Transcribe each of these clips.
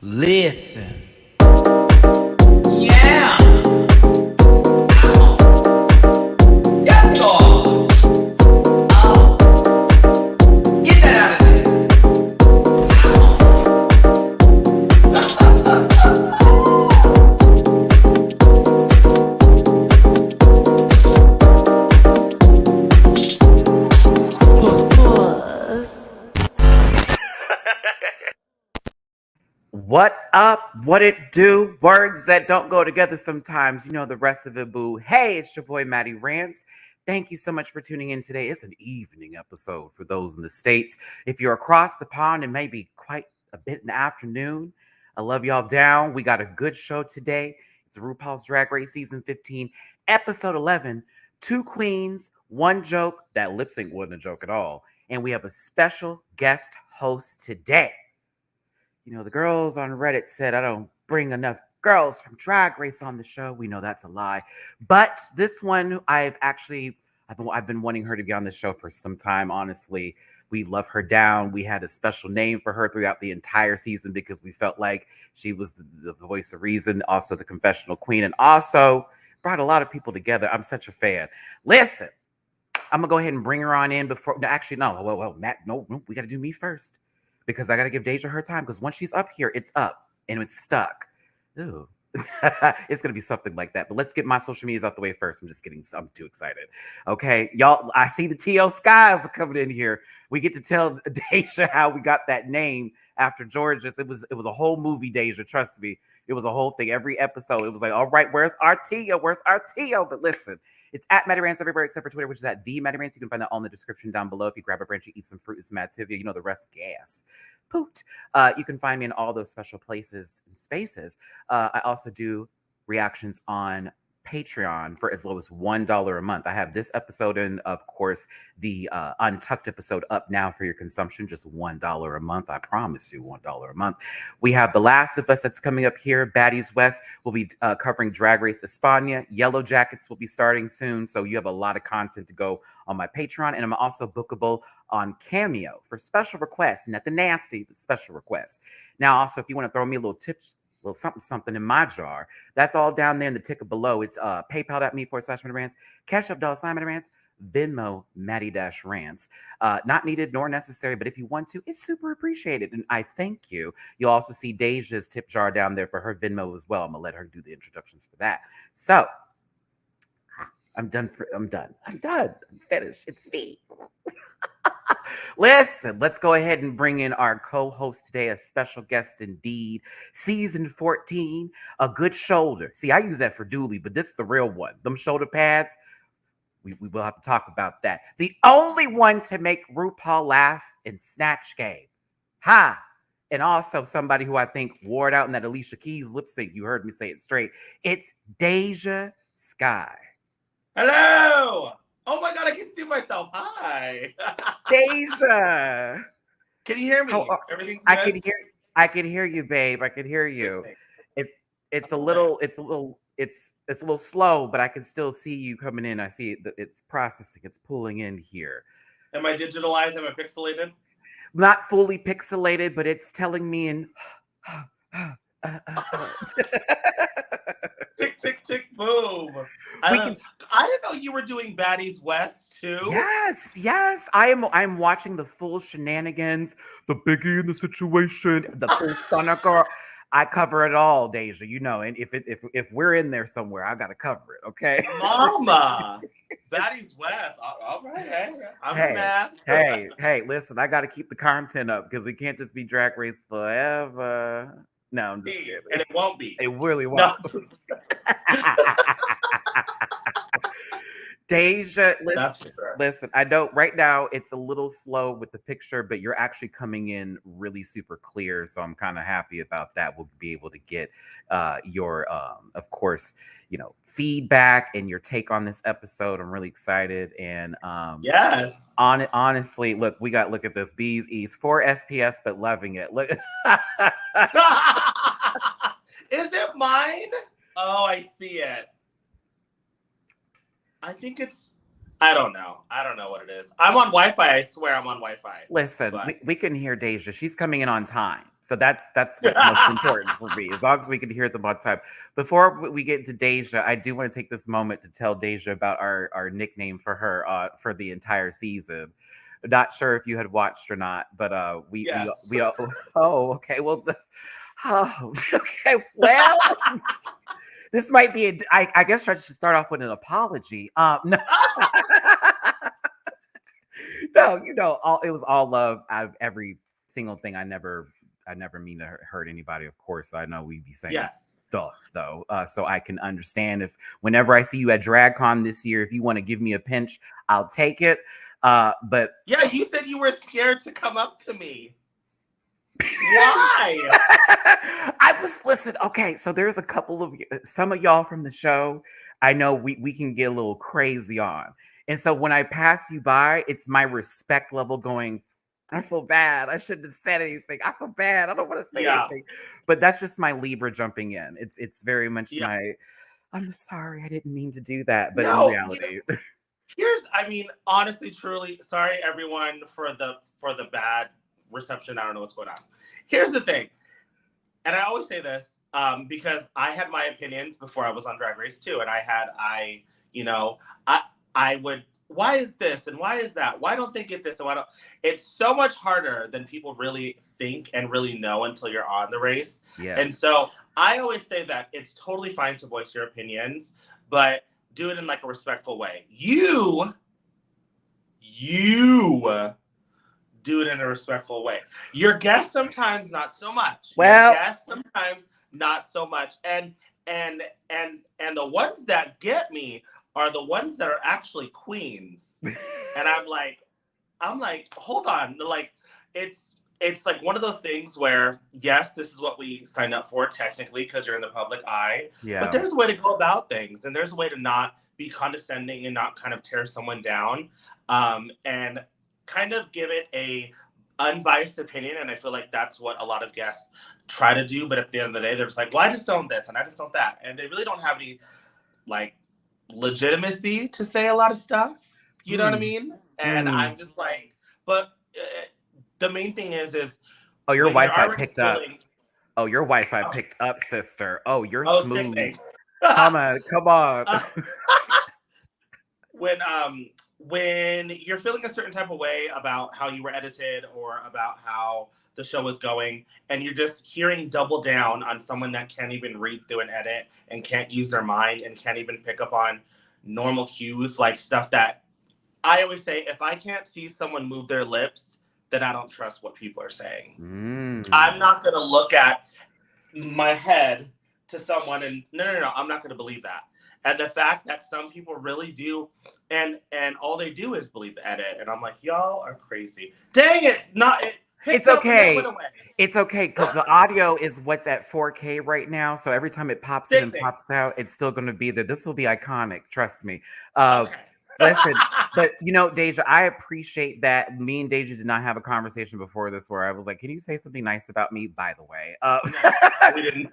Listen. Yeah. Yes, God. Get that out of there. What up? What it do? Words that don't go together sometimes. You know the rest of it, boo. Hey, it's your boy, Matty Rants. Thank you so much for tuning in today. It's an evening episode for those in the States. If you're across the pond, it may be quite a bit in the afternoon. I love y'all down. We got a good show today. It's RuPaul's Drag Race Season 15, Episode 11. 2 queens, 1 joke. That lip sync wasn't a joke at all. And we have a special guest host today. You know, the girls on Reddit said I don't bring enough girls from Drag Race on the show. We know that's a lie. But this one, I've been wanting her to be on the show for some time, honestly. We love her down. We had a special name for her throughout the entire season because we felt like she was the voice of reason, also the confessional queen, and also brought a lot of people together. I'm such a fan. Listen, I'm going to go ahead and bring her on in before... No, actually, no. Well, Matt, no, we got to do me first. Because I got to give DeJa her time. Because once she's up here, it's up. And it's stuck. Ooh. It's going to be something like that. But let's get my social medias out the way first. I'm too excited. Okay. Y'all, I see the DeJa Skye coming in here. We get to tell DeJa how we got that name after George's. It was a whole movie, DeJa. Trust me. It was a whole thing. Every episode, it was like, all right, where's Artio? Where's Artio? But listen. It's at MattyRants everywhere except for Twitter, which is at the MattyRants. You can find that all in the description down below. If you grab a branch, you eat some fruit, it's Mativia. You know the rest, gas. Poot. You can find me in all those special places and spaces. I also do reactions on Patreon for as low as $1 a month. I have this episode and, of course, the Untucked episode up now for your consumption, just $1 a month. I promise you $1 a month. We have The Last of Us that's coming up here. Baddies West will be covering Drag Race España. Yellow Jackets will be starting soon, so you have a lot of content to go on my Patreon, and I'm also bookable on Cameo for special requests, not the nasty, but special requests. Now, also, if you want to throw me a little tips, little something in my jar. That's all down there in the ticker below. It's paypal.me/MattyRants, Cash App $MattyRants, Venmo Matty-Rants. Not needed nor necessary, but if you want to, it's super appreciated. And I thank you. You'll also see DeJa's tip jar down there for her Venmo as well. I'm gonna let her do the introductions for that. So I'm done. I'm finished. It's me. Listen, let's go ahead and bring in our co-host today, a special guest indeed. Season 14, a good shoulder. See, I use that for Dooley, but this is the real one. Them shoulder pads, we will have to talk about that. The only one to make RuPaul laugh in Snatch Game. Ha! And also somebody who I think wore it out in that Alicia Keys lip sync. You heard me say it straight. It's DeJa Skye. Hello! Oh my God, I can see myself. Hi. DeJa. Can you hear me? Everything's good? I can hear you, babe. I can hear you. It's a little slow, but I can still see you coming in. I see it's processing. It's pulling in here. Am I digitalized? Am I pixelated? Not fully pixelated, but it's telling me in Tick, tick, tick, boom. I didn't know you were doing Baddies West too. Yes. I'm watching the full shenanigans, the Biggie in the situation, the full stunner girl. I cover it all, DeJa. You know, and if we're in there somewhere, I gotta cover it. Okay, Mama. Baddies West. All right. Hey, I'm mad. hey. Listen, I gotta keep the content up because it can't just be Drag Race forever. No, I'm just kidding. And it won't be. It really won't. No. DeJa, listen, I know right now it's a little slow with the picture, but you're actually coming in really super clear. So I'm kind of happy about that. We'll be able to get your, of course, feedback and your take on this episode. I'm really excited. And yes. Honestly, look at this. Bees East 4 FPS, but loving it. Look. Is it mine? Oh, I see it. I think I don't know. I don't know what it is. I'm on Wi-Fi. I swear I'm on Wi-Fi. Listen, we can hear DeJa. She's coming in on time. So that's what's most important for me, as long as we can hear them on time. Before we get into DeJa, I do want to take this moment to tell DeJa about our nickname for her for the entire season. Not sure if you had watched or not, but Yes. we oh, okay, well, oh, okay, well, this might be I guess I should start off with an apology. No. No, it was all love out of every single thing. I never mean to hurt anybody, of course. I know we'd be saying stuff though. So I can understand if whenever I see you at DragCon this year, if you want to give me a pinch, I'll take it. But yeah, you said you were scared to come up to me. Why? Listen, okay, so there's a couple of some of y'all from the show I know we can get a little crazy on. And so when I pass you by, it's my respect level going, I feel bad. I shouldn't have said anything. I feel bad. I don't want to say anything. But that's just my Libra jumping in. It's very much I'm sorry. I didn't mean to do that. But in reality. Honestly, truly, sorry everyone for the bad reception. I don't know what's going on. Here's the thing. And I always say this because I had my opinions before I was on Drag Race too. And I would, why is this and why is that? Why don't they get this? And why don't? It's so much harder than people really think and really know until you're on the race. Yes. And so I always say that it's totally fine to voice your opinions, but do it in like a respectful way. You do it in a respectful way. Your guests sometimes not so much. Well, your guests sometimes not so much. And the ones that get me are the ones that are actually queens. And I'm like, hold on. Like, it's like one of those things where, yes, this is what we signed up for technically because you're in the public eye. Yeah. But there's a way to go about things. And there's a way to not be condescending and not kind of tear someone down. And kind of give it a unbiased opinion. And I feel like that's what a lot of guests try to do. But at the end of the day, they're just like, well, I just don't this and I just don't that. And they really don't have any like legitimacy to say a lot of stuff. You know what I mean? And I'm just like, but the main thing is oh, your Wi-Fi picked up. Oh, your Wi-Fi picked up, sister. Oh, you're smooth. Come on. When you're feeling a certain type of way about how you were edited or about how the show is going, and you're just hearing double down on someone that can't even read through an edit and can't use their mind and can't even pick up on normal cues, like stuff that I always say, if I can't see someone move their lips, then I don't trust what people are saying. I'm not going to look at my head to someone and no, I'm not going to believe that. And the fact that some people really do, and all they do is believe the edit. And I'm like, y'all are crazy. Dang it. It's okay. It's okay because the audio is what's at 4K right now. So every time it pops in and pops out, it's still going to be there. This will be iconic. Trust me. Okay. Listen, but DeJa, I appreciate that. Me and DeJa did not have a conversation before this where I was like, can you say something nice about me, by the way? No, we didn't.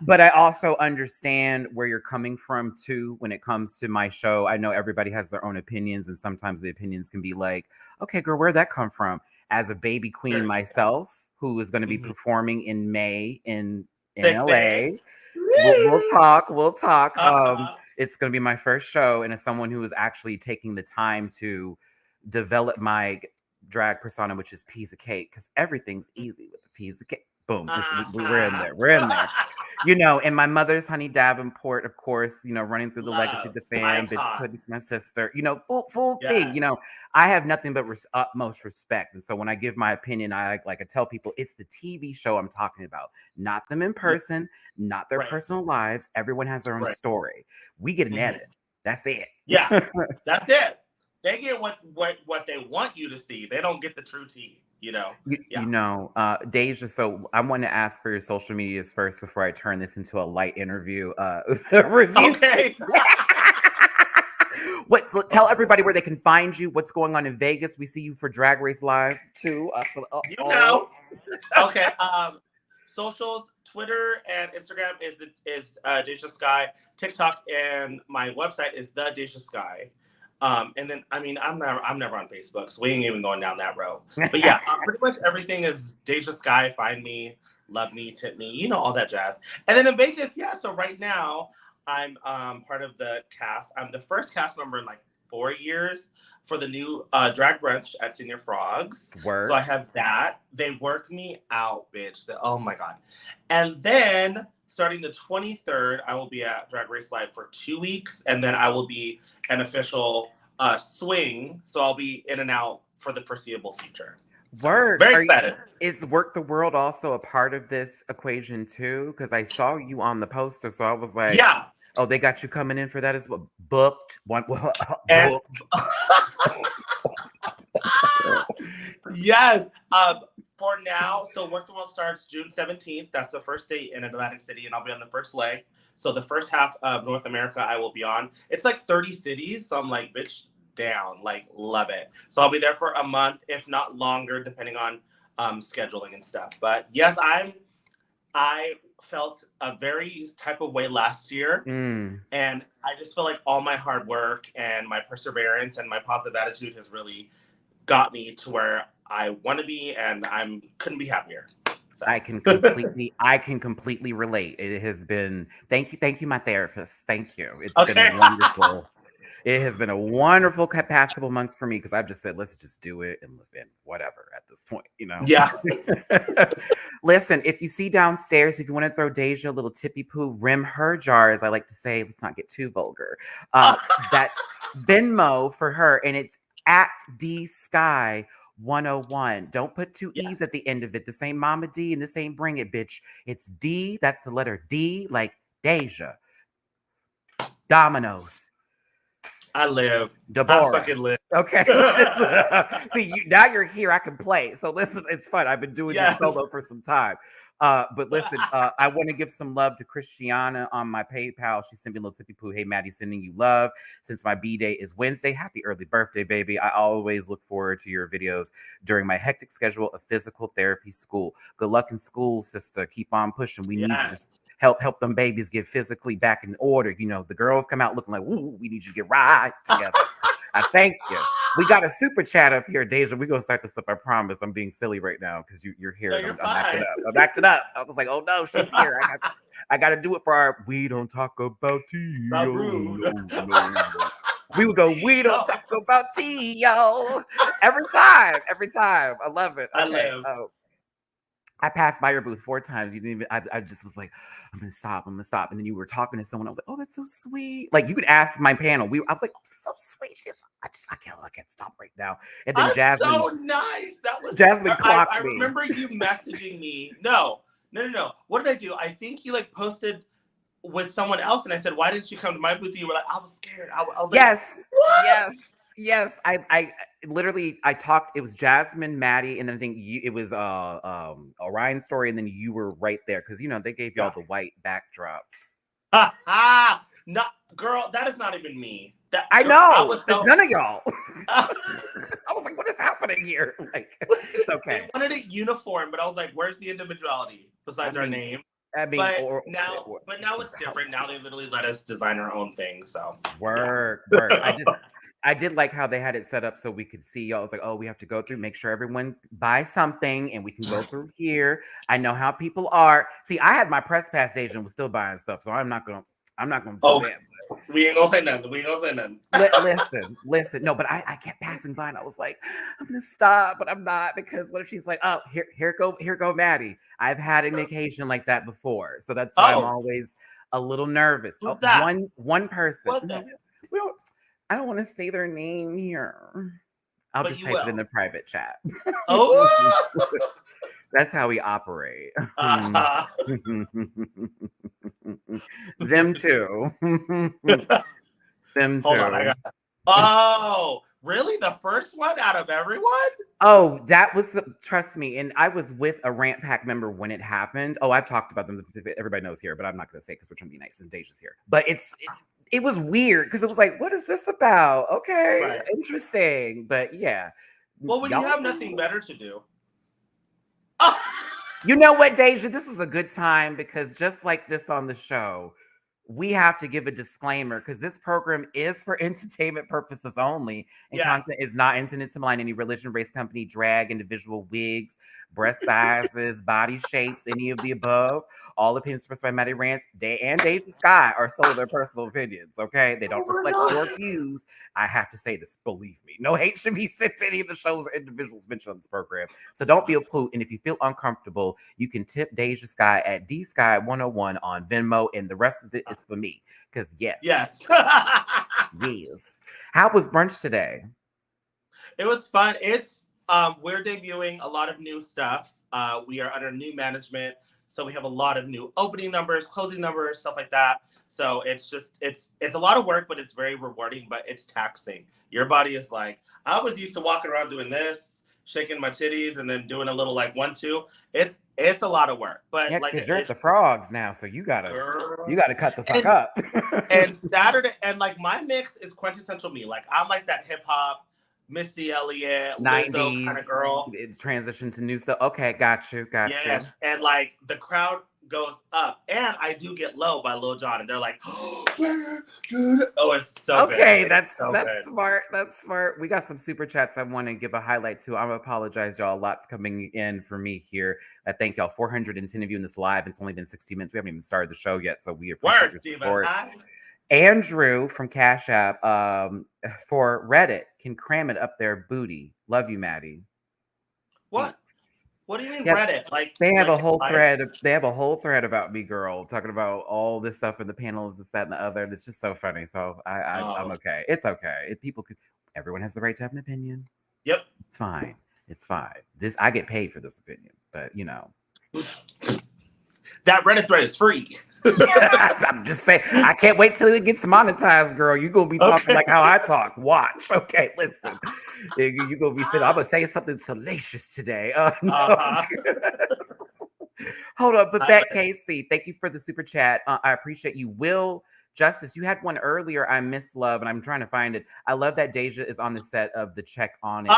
But I also understand where you're coming from too when it comes to my show. I know everybody has their own opinions, and sometimes the opinions can be like, okay, girl, where'd that come from? As a baby queen myself, who is going to be performing in May in LA. We'll talk. It's going to be my first show, and as someone who is actually taking the time to develop my drag persona, which is piece of cake, because everything's easy with a piece of cake. Boom, we're in there. And my mother's Honey Davenport, of course, running through the legacy of the fam, bitch pudding's my sister, full thing. I have nothing but utmost respect. And so when I give my opinion, I tell people it's the TV show I'm talking about, not them in person, not their personal lives. Everyone has their own story. We get an edit. That's it. Yeah, that's it. They get what they want you to see. They don't get the true tea. DeJa, so I want to ask for your social medias first before I turn this into a light interview review. Okay. Tell everybody where they can find you, what's going on in Vegas. We see you for Drag Race Live too. Okay. Socials, Twitter and Instagram is DeJa Skye. TikTok and my website is the DeJa Skye. And then I mean I'm never on Facebook, so we ain't even going down that road. But yeah, pretty much everything is DeJa Skye. Find me, love me, tip me, you know, all that jazz. And then in Vegas, yeah. So right now I'm part of the cast. I'm the first cast member in like 4 years for the new drag brunch at Senior Frogs. Word. So I have that. They work me out, bitch. Oh my god. And then starting the 23rd, I will be at Drag Race Live for 2 weeks, and then I will be an official swing. So I'll be in and out for the foreseeable future. So, Word. very excited. Is Work the World also a part of this equation too? Because I saw you on the poster, so I was like, yeah. Oh, they got you coming in for that as well. Booked. And, yes. For now, so Work the World starts June 17th. That's the first date in Atlantic City, and I'll be on the first leg. So the first half of North America, I will be on. It's like 30 cities, so I'm like, bitch, down. Like, love it. So I'll be there for a month, if not longer, depending on scheduling and stuff. But yes, I felt a very type of way last year. And I just feel like all my hard work and my perseverance and my positive attitude has really got me to where I want to be, and couldn't be happier. So. I can completely relate. It has been, thank you, my therapist. Thank you. It's been wonderful. It has been a wonderful past couple months for me because I've just said, let's just do it and live in whatever at this point, you know? Yeah. Listen, if you see downstairs, if you want to throw DeJa a little tippy poo, rim her jar, as I like to say, let's not get too vulgar. That's Venmo for her, and it's at DeJa Skye 101. Don't put two E's at the end of it. This ain't Mama D and this ain't Bring It, bitch. It's D. That's the letter D, like DeJa. Dominoes. I live. Deborah. I fucking live. Okay. See, now you're here. I can play. So listen, it's fun. I've been doing this solo for some time. But listen, I want to give some love to Christiana on my PayPal. She sent me a little tippy poo. Hey, Maddie, sending you love. Since my B-day is Wednesday, happy early birthday, baby. I always look forward to your videos during my hectic schedule of physical therapy school. Good luck in school, sister. Keep on pushing. We need you to help them babies get physically back in order. You know, the girls come out looking like, ooh, we need you to get right together. I thank you. We got a super chat up here, DeJa. We're going to start this up, I promise. I'm being silly right now because you're here. No, I'm backed it up. I was like, oh no, she's here. I got to do it for our We Don't Talk About Tea. No. We would go, we don't talk about tea, yo. Every time. I love it. Okay. I passed by your booth 4 times. You didn't even, I just was like, I'm gonna stop. And then you were talking to someone. I was like, oh, that's so sweet. Like you could ask my panel. I was like, oh, that's so sweet. I can't stop right now. And then Jasmine. So nice. That was Jasmine clocked I remember you messaging me. No. What did I do? I think you like posted with someone else, and I said, why didn't you come to my booth? And you were like, I was scared. I was like, what? Yes. I literally talked. It was Jasmine, Matty, and then I think it was Orion's story, and then you were right there because they gave y'all the white backdrops. Not girl. That is not even me. I know. It's none of y'all. I was like, what is happening here? Like, it's okay. They wanted it uniform, but I was like, where's the individuality besides our name? But now it's different. Now they literally let us design our own thing. So work. I did like how they had it set up so we could see y'all. I was like, oh, we have to go through, make sure everyone buys something and we can go through here. I know how people are. See, I had my press pass stage and was still buying stuff, so I'm not gonna do that. We ain't gonna say nothing. Listen. No, but I kept passing by and I was like, I'm gonna stop, but I'm not, because what if she's like, oh, here go Maddie. I've had an occasion like that before, so that's why I'm always a little nervous. Who's that? One person. What's that? I don't want to say their name here. I'll just type it in the private chat. Oh, that's how we operate. Them too. Them too. Hold on, I got that. Oh, really? The first one out of everyone? Oh, that was trust me. And I was with a Rant Pack member when it happened. Oh, I've talked about them. Everybody knows here, but I'm not going to say because we're trying to be nice and DeJa's here. But it was weird because it was like, what is this about? Okay, interesting. But yeah. Well, when you have nothing better to do. You know what, DeJa? This is a good time because just like this on the show, we have to give a disclaimer because this program is for entertainment purposes only, and content is not intended to malign any religion, race, company, drag, individual wigs, breast sizes, body shapes, any of the above. All opinions expressed by Matty Rants and DeJa Skye are solely their personal opinions, okay? They don't reflect your views. I have to say this, believe me. No hate should be sent to any of the shows or individuals mentioned on this program. So don't be a poot, and if you feel uncomfortable, you can tip DeJa Skye at DSky101 on Venmo, and the rest of it is for me. Because yes. Yes. How was brunch today? It was fun. It's we're debuting a lot of new stuff. We are under new management, so we have a lot of new opening numbers, closing numbers, stuff like that. So it's a lot of work, but it's very rewarding, but it's taxing. Your body is like, I was used to walking around doing this, shaking my titties, and then doing a little like 1-2. It's a lot of work, but like you're at the frogs now, so you gotta cut the fuck up. And Saturday, and like my mix is quintessential me. Like I'm like that hip hop, Missy Elliott, 90s kind of girl. It's transitioned to new stuff. Okay, got you. Yes, and like the crowd goes up, and I do get low by Lil Jon, and they're like, "Oh, it's so okay." Good. That's smart. That's smart. We got some super chats I want to give a highlight to. I'm gonna apologize, y'all. Lots coming in for me here. I thank y'all. 410 of you in this live. It's only been 60 minutes. We haven't even started the show yet, so we appreciate your support. Andrew from Cash App for Reddit can cram it up their booty. Love you, Maddie. What? What do you mean Reddit? Like they have a whole thread. They have a whole thread about me, girl, talking about all this stuff in the panels, this, that, and the other. It's just so funny. So I'm okay. It's okay. If people could, everyone has the right to have an opinion. Yep. It's fine. It's fine. I get paid for this opinion, but you know. That Reddit thread is free. I'm just saying, I can't wait till it gets monetized, girl. You're going to be talking like how I talk. Watch. Okay, listen. You're going to be saying, I'm going to say something salacious today. No. Hold up. But Beck Casey, thank you for the super chat. I appreciate you. Will Justice, you had one earlier. I miss love, and I'm trying to find it. I love that DeJa is on the set of the Check On It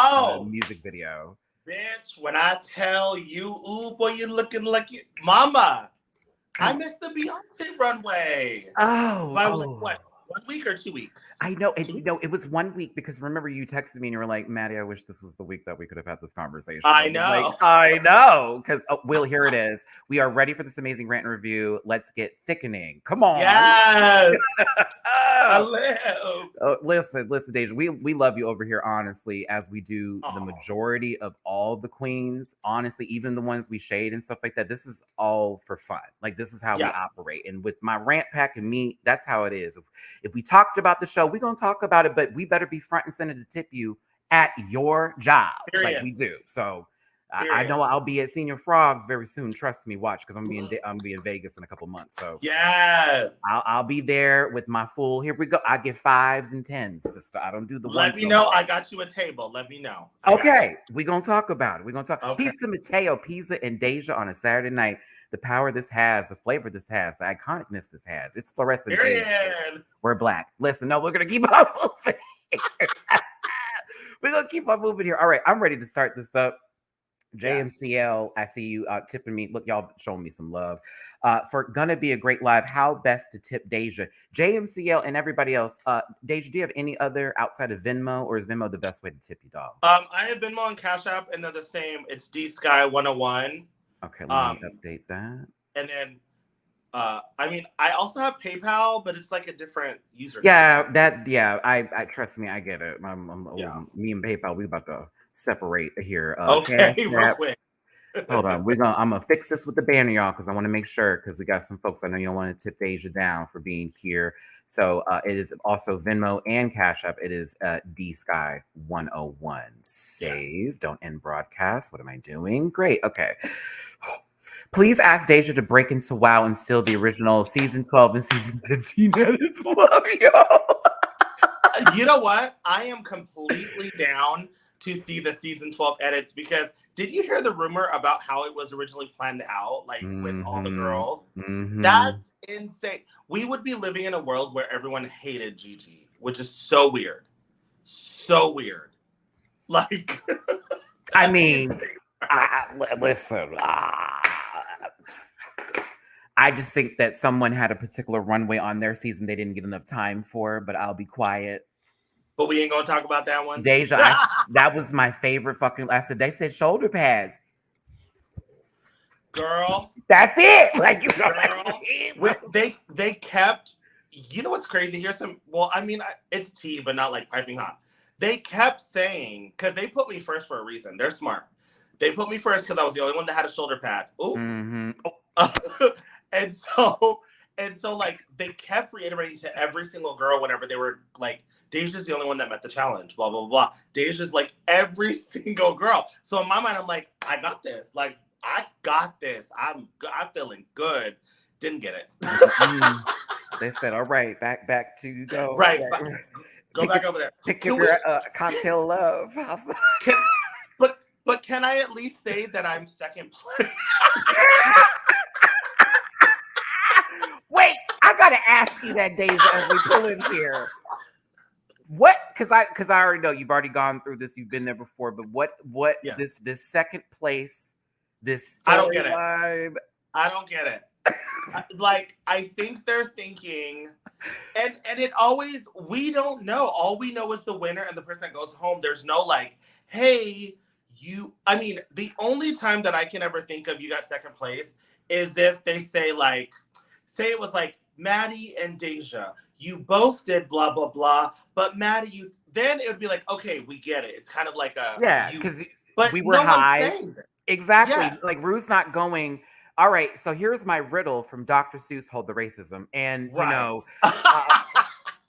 music video. Bitch, when I tell you, ooh, boy, you're looking like you, mama. I missed the Beyonce runway. By like what? 1 week or 2 weeks? I know. And, it was 1 week because remember you texted me and you were like, Maddie, I wish this was the week that we could have had this conversation. I know. I know. Because, Will, here it is. We are ready for this amazing rant and review. Let's get thickening. Come on. Yes. I live. Listen, DeJa. We love you over here, honestly, as we do the majority of all the queens. Honestly, even the ones we shade and stuff like that. This is all for fun. Like, this is how we operate. And with my rant pack and me, that's how it is. If we talked about the show, we're going to talk about it, but we better be front and center to tip you at your job. Period. Like we do. So I know I'll be at Senior Frogs very soon. Trust me, watch, because I'm be in Vegas in a couple months. So yeah, I'll be there with my full. Here we go. I get 5s and 10s, sister. I don't do the. Let me know. I got you a table. Let me know. Okay, we're gonna talk about it. We're gonna talk. Okay. Pizza Mateo, Pizza, and DeJa on a Saturday night. The power this has, the flavor this has, the iconicness this has. It's fluorescent. We're black. Listen, no, we're gonna keep on moving. We're gonna keep on moving here. All right, I'm ready to start this up. JMCL, I see you tipping me. Look, y'all showing me some love. For gonna be a great live, how best to tip DeJa? JMCL and everybody else. DeJa, do you have any other outside of Venmo, or is Venmo the best way to tip you, dog? I have Venmo and Cash App, and they're the same. It's DSky101. Okay, let me update that. And then, I mean, I also have PayPal, but it's like a different user. Yeah, I trust me, I get it. Me and PayPal, we about to separate here. Okay, real quick. Hold on, I'm gonna fix this with the banner, y'all, because I want to make sure, because we got some folks I know you don't want to tip DeJa down for being here. So it is also Venmo and Cash App. It is DSky101. Save. Don't end broadcast. What am I doing? Great. Okay. Please ask DeJa to break into WoW and steal the original season 12 and season 15 edits. Love y'all. You know what? I am completely down to see the season 12 edits, because did you hear the rumor about how it was originally planned out, like with all the girls? That's insane. We would be living in a world where everyone hated Gigi, which is so weird. So weird. Like, I mean, listen, I just think that someone had a particular runway on their season they didn't get enough time for, but I'll be quiet. But we ain't gonna talk about that one. DeJa, that was my favorite fucking. I said they said shoulder pads. Girl, that's it. Like you know, girl, they kept. You know what's crazy? Here's some. Well, I mean, it's tea, but not like piping hot. They kept saying because they put me first for a reason. They're smart. They put me first because I was the only one that had a shoulder pad. Ooh. Mm-hmm. and so like they kept reiterating to every single girl whenever they were like, Deja's the only one that met the challenge, blah, blah, blah. Deja's like every single girl. So in my mind, I'm like, I got this. Like, I got this. I'm feeling good. Didn't get it. They said, all right, back to you go. Right. Go back over there. Pick your cocktail love. But can I at least say that I'm second place? Wait, I gotta ask you that, Deja, as we pull in here. What? Because I already know you've already gone through this. You've been there before. But what? Yeah. This second place, this I don't get it. I don't get it. Like I think they're thinking, and it always we don't know. All we know is the winner and the person that goes home. There's no like, hey. I mean, the only time that I can ever think of you got second place is if they say it was like Matty and Deja, you both did blah, blah, blah, but Matty, then it would be like, okay, we get it. It's kind of like because but we were no high. Exactly. Yes. Like Ruth's not going, all right, so here's my riddle from Dr. Seuss, Hold the Racism. And,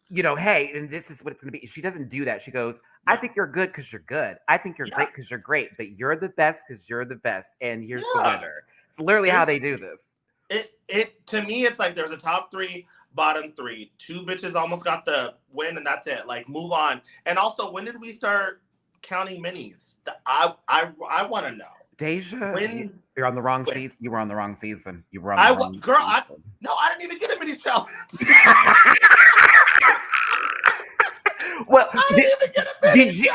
you know, hey, and this is what it's going to be. She doesn't do that. She goes, I think you're good because you're good. I think you're great because you're great. But you're the best because you're the best. And here's the winner. It's literally how they do this. It to me, it's like there's a top 3, bottom 3. 2 bitches almost got the win, and that's it. Like, move on. And also, when did we start counting minis? I want to know. Deja, you're on the wrong season. You were on the wrong season. You were on the wrong season. I didn't even get a mini challenge. Well, did you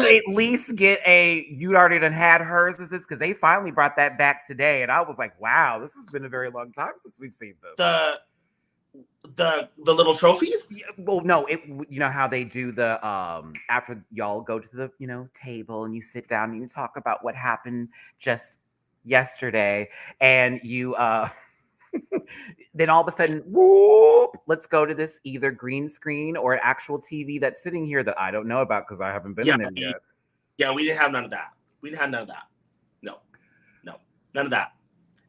at least get you already done had hers? This is because they finally brought that back today, and I was like, wow, this has been a very long time since we've seen this. The little trophies? Yeah, well, no, you know how they do the after y'all go to the table and you sit down and you talk about what happened just yesterday, and you then all of a sudden, whoop, let's go to this either green screen or an actual TV that's sitting here that I don't know about because I haven't been in it yet. Yeah, we didn't have none of that. No, none of that.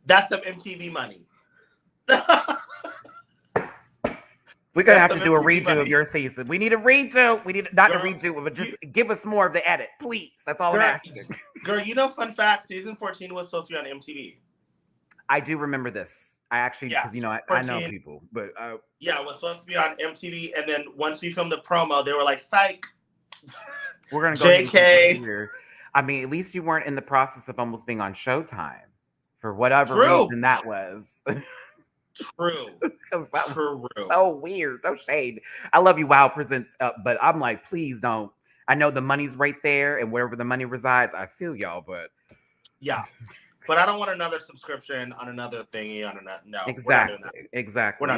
That's some MTV money. We're going to have to do a redo of your season. We need a redo. We need not a redo, but just give us more of the edit, please. That's all I'm asking. Girl, fun fact, season 14 was supposed to be on MTV. I do remember this. I actually, because I know people, but it was supposed to be on MTV, and then once we filmed the promo, they were like, "Psych." We're gonna go JK. I mean, at least you weren't in the process of almost being on Showtime for whatever reason that was. True. That was so weird. No shade. I love you, Wow Presents, but I'm like, please don't. I know the money's right there, and wherever the money resides, I feel y'all, but yeah. But I don't want another subscription on another thingy on another. No, exactly.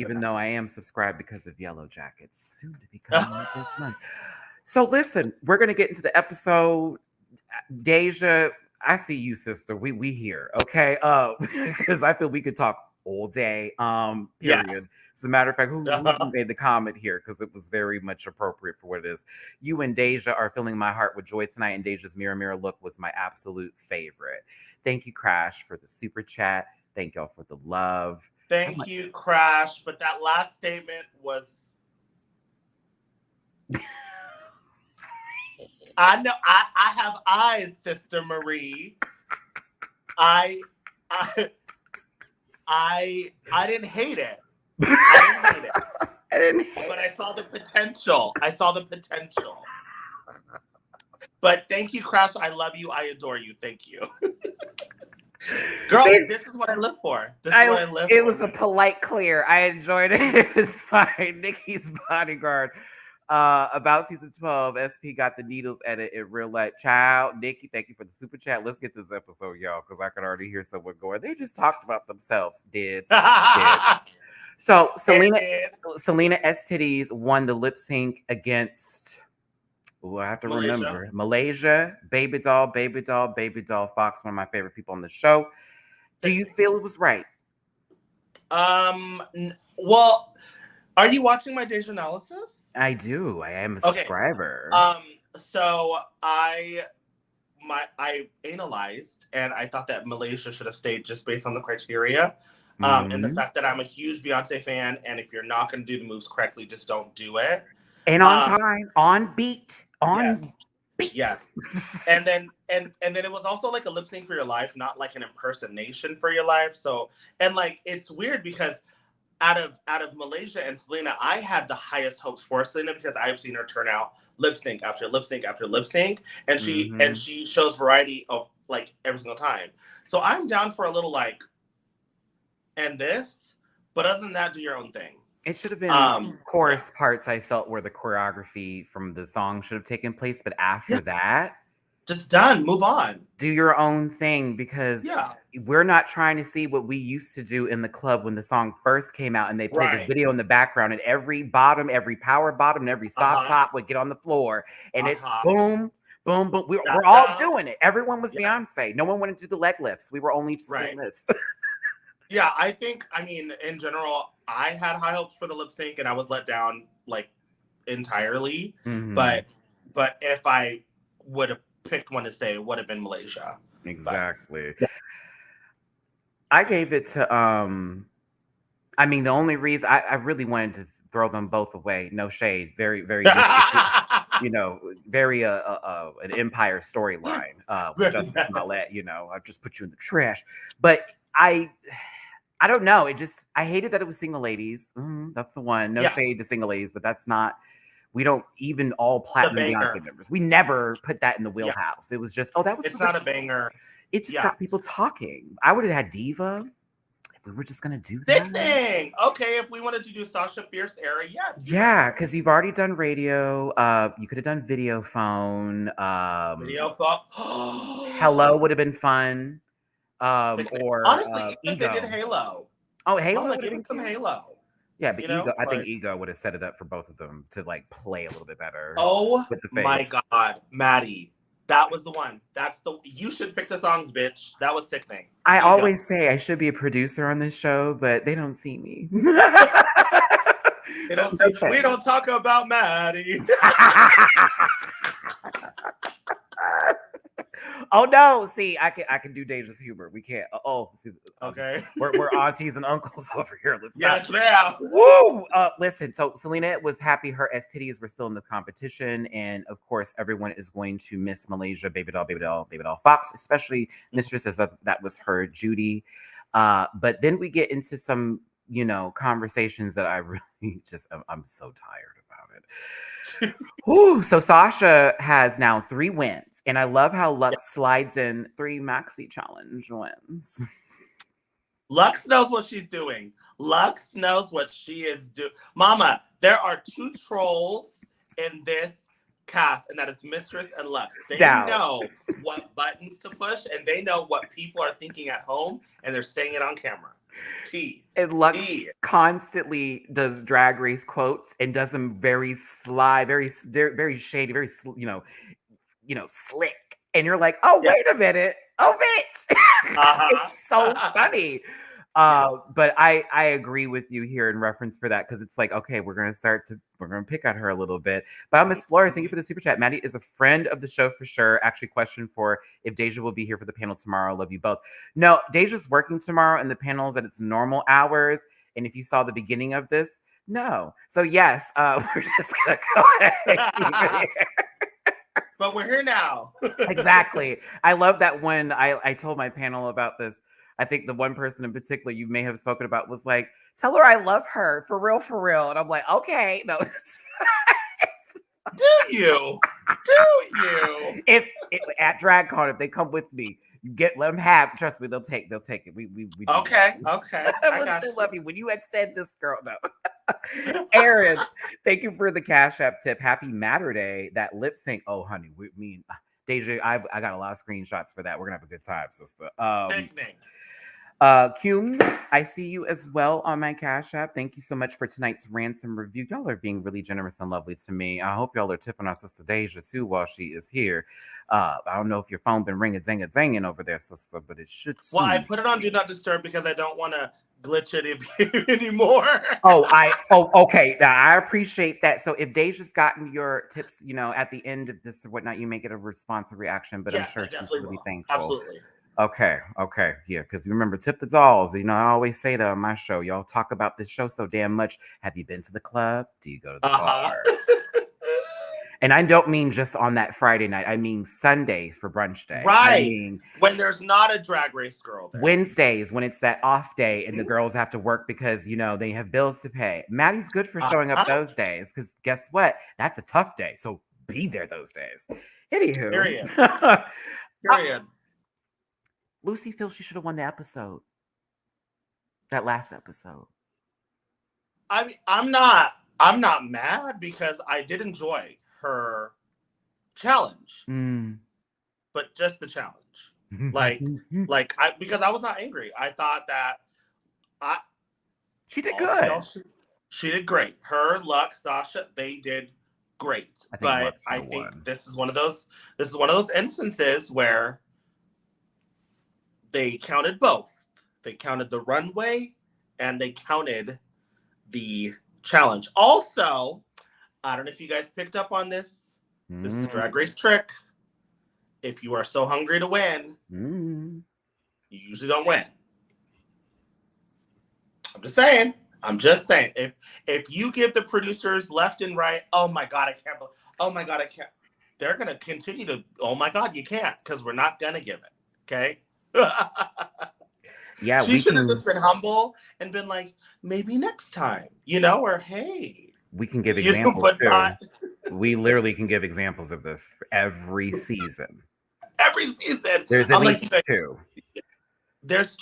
Even though I am subscribed because of Yellow Jackets, soon to be coming out this month. So listen, we're gonna get into the episode. Deja, I see you, sister. We here, okay? Because I feel we could talk all day. Period. Yes. As a matter of fact, who made the comment here? Because it was very much appropriate for what it is. You and Deja are filling my heart with joy tonight, and Deja's mirror mirror look was my absolute favorite. Thank you, Crash, for the super chat. Thank y'all for the love. Thank you, Crash. But that last statement was. I know. I have eyes, Sister Marie. I didn't hate it. But I saw the potential. But thank you, Crash. I love you. I adore you. Thank you. Girl, this is what I live for. It was a polite clear. I enjoyed it. It was fine. Nikki's bodyguard. About season 12, SP got the needles edit in real life. Child, Nikki, thank you for the super chat. Let's get this episode, y'all, because I can already hear someone going. They just talked about themselves. Did. So Selena S Titties won the lip sync against. Oh, I have to remember Malaysia. Baby doll, baby doll, baby doll. Fox, one of my favorite people on the show. Do you feel it was right? Well, are you watching my DeJa analysis? I do. I am a subscriber. So I analyzed, and I thought that Malaysia should have stayed just based on the criteria. And the fact that I'm a huge Beyonce fan, and if you're not going to do the moves correctly, just don't do it. And on time, on beat, beat. Yes. And then it was also like a lip sync for your life, not like an impersonation for your life. So, and like it's weird because out of Malaysia and Selena, I had the highest hopes for Selena because I've seen her turn out lip sync after lip sync after lip sync, and she shows variety of like every single time. So I'm down for a little like, and this, but other than that, do your own thing. It should have been chorus parts. I felt where the choreography from the song should have taken place, but after that, just done. Move on. Do your own thing because we're not trying to see what we used to do in the club when the song first came out and they played the video in the background and every bottom, every power bottom, and every soft top would get on the floor and it's boom, boom, boom. We're all doing it. Everyone was Beyonce. No one wanted to do the leg lifts. We were only just doing this. Yeah, I think, I mean, in general, I had high hopes for the lip sync and I was let down like entirely. But if I would have picked one to say, it would have been Malaysia. Exactly. But I gave it to I mean the only reason I really wanted to throw them both away. No shade. Very, very you know, very an Empire storyline with Justice Smollett, you know, I've just put you in the trash. But I don't know. I hated that it was single ladies. That's the one. No shade to single ladies, but that's not. We don't even all platinum Beyonce members. We never put that in the wheelhouse. It was just, that was. It's not a banger. It just got people talking. I would have had Diva if we were just gonna do that. Sickening. Okay, if we wanted to do Sasha Fierce era, yeah, because you've already done radio. You could have done video phone. Video phone. Hello would have been fun. Or honestly, if Ego. they did Halo. Oh, Halo. Give me some Halo. Yeah, but Ego, I think Ego would have set it up for both of them to like play a little bit better. Oh with the face. My God, Matty, that was the one. You should pick the songs, bitch. That was sickening. I always say I should be a producer on this show, but they don't see me. We don't talk about Matty. Oh no! See, I can do DeJa's humor. We can't. See, okay. We're aunties and uncles over here. Yes, ma'am. Woo! Listen. So Selena was happy her STDs were still in the competition, and of course, everyone is going to miss Malaysia, baby doll, baby doll, baby doll, Fox, especially Mistress, as that was her duty. But then we get into some, conversations that I really I'm so tired about it. Woo! So Sasha has now 3 wins. And I love how Lux slides in 3 maxi challenge wins. Lux knows what she's doing. Lux knows what she is doing. Mama, there are 2 trolls in this cast, and that is Mistress and Lux. They know what buttons to push, and they know what people are thinking at home, and they're saying it on camera. And Lux constantly does Drag Race quotes and does them very sly, very shady, very slick, and you're like, oh, wait a minute, oh, bitch. It's so funny. But I agree with you here in reference for that, because it's like, okay, we're gonna pick at her a little bit. But Miss Flores, thank you for the super chat. Matty is a friend of the show for sure. Actually, question for if DeJa will be here for the panel tomorrow. Love you both. No, DeJa's working tomorrow, and the panel's at its normal hours. And if you saw the beginning of this, no. So yes, we're just gonna go ahead. But we're here now. Exactly. I love that when I told my panel about this, I think the one person in particular you may have spoken about was like, tell her I love her, for real, for real. And I'm like, okay, no. Do you? If at DragCon, if they come with me, Let them have. Trust me, they'll take it. We do Okay, that. okay. I Look, got I you. love you. When you had said this, girl, no. Aaron, thank you for the Cash App tip. Happy Matter Day. That lip sync. Oh, honey, DeJa, I got a lot of screenshots for that. We're gonna have a good time, sister. Sickening. Q, I see you as well on my Cash App. Thank you so much for tonight's ransom review. Y'all are being really generous and lovely to me. I hope y'all are tipping our sister DeJa too while she is here. I don't know if your phone been ringing, danging over there, sister, but it should. Well, I put it on Do Not Disturb because I don't want to glitch it anymore. Okay. Now, I appreciate that. So if DeJa's gotten your tips, at the end of this or whatnot, you may get a response or reaction, but I'm sure she's really thankful. Absolutely. Okay. Yeah, because remember, tip the dolls. I always say that on my show. Y'all talk about this show so damn much. Have you been to the club? Do you go to the bar? And I don't mean just on that Friday night. I mean Sunday for brunch day. Right. I mean, when there's not a Drag Race girl there. Wednesdays, when it's that off day and the girls have to work because, they have bills to pay. Maddie's good for showing up those days because guess what? That's a tough day. So be there those days. Anywho. Period. Lucy feels she should have won the episode. That last episode. I mean, I'm not mad because I did enjoy her challenge. But just the challenge. Because I was not angry. I thought that she did good. She did great. Her, Luck, Sasha, they did great. But I think this is one of those instances where they counted both. They counted the runway and they counted the challenge. Also, I don't know if you guys picked up on this. This is the Drag Race trick. If you are so hungry to win, you usually don't win. I'm just saying. If you give the producers left and right, oh my God, I can't. They're gonna continue to, oh my God, you can't, because we're not gonna give it. Okay. Yeah, she should have just been humble and been like, maybe next time, or hey. We can give examples too. We literally can give examples of this for every season. There's at least two. There's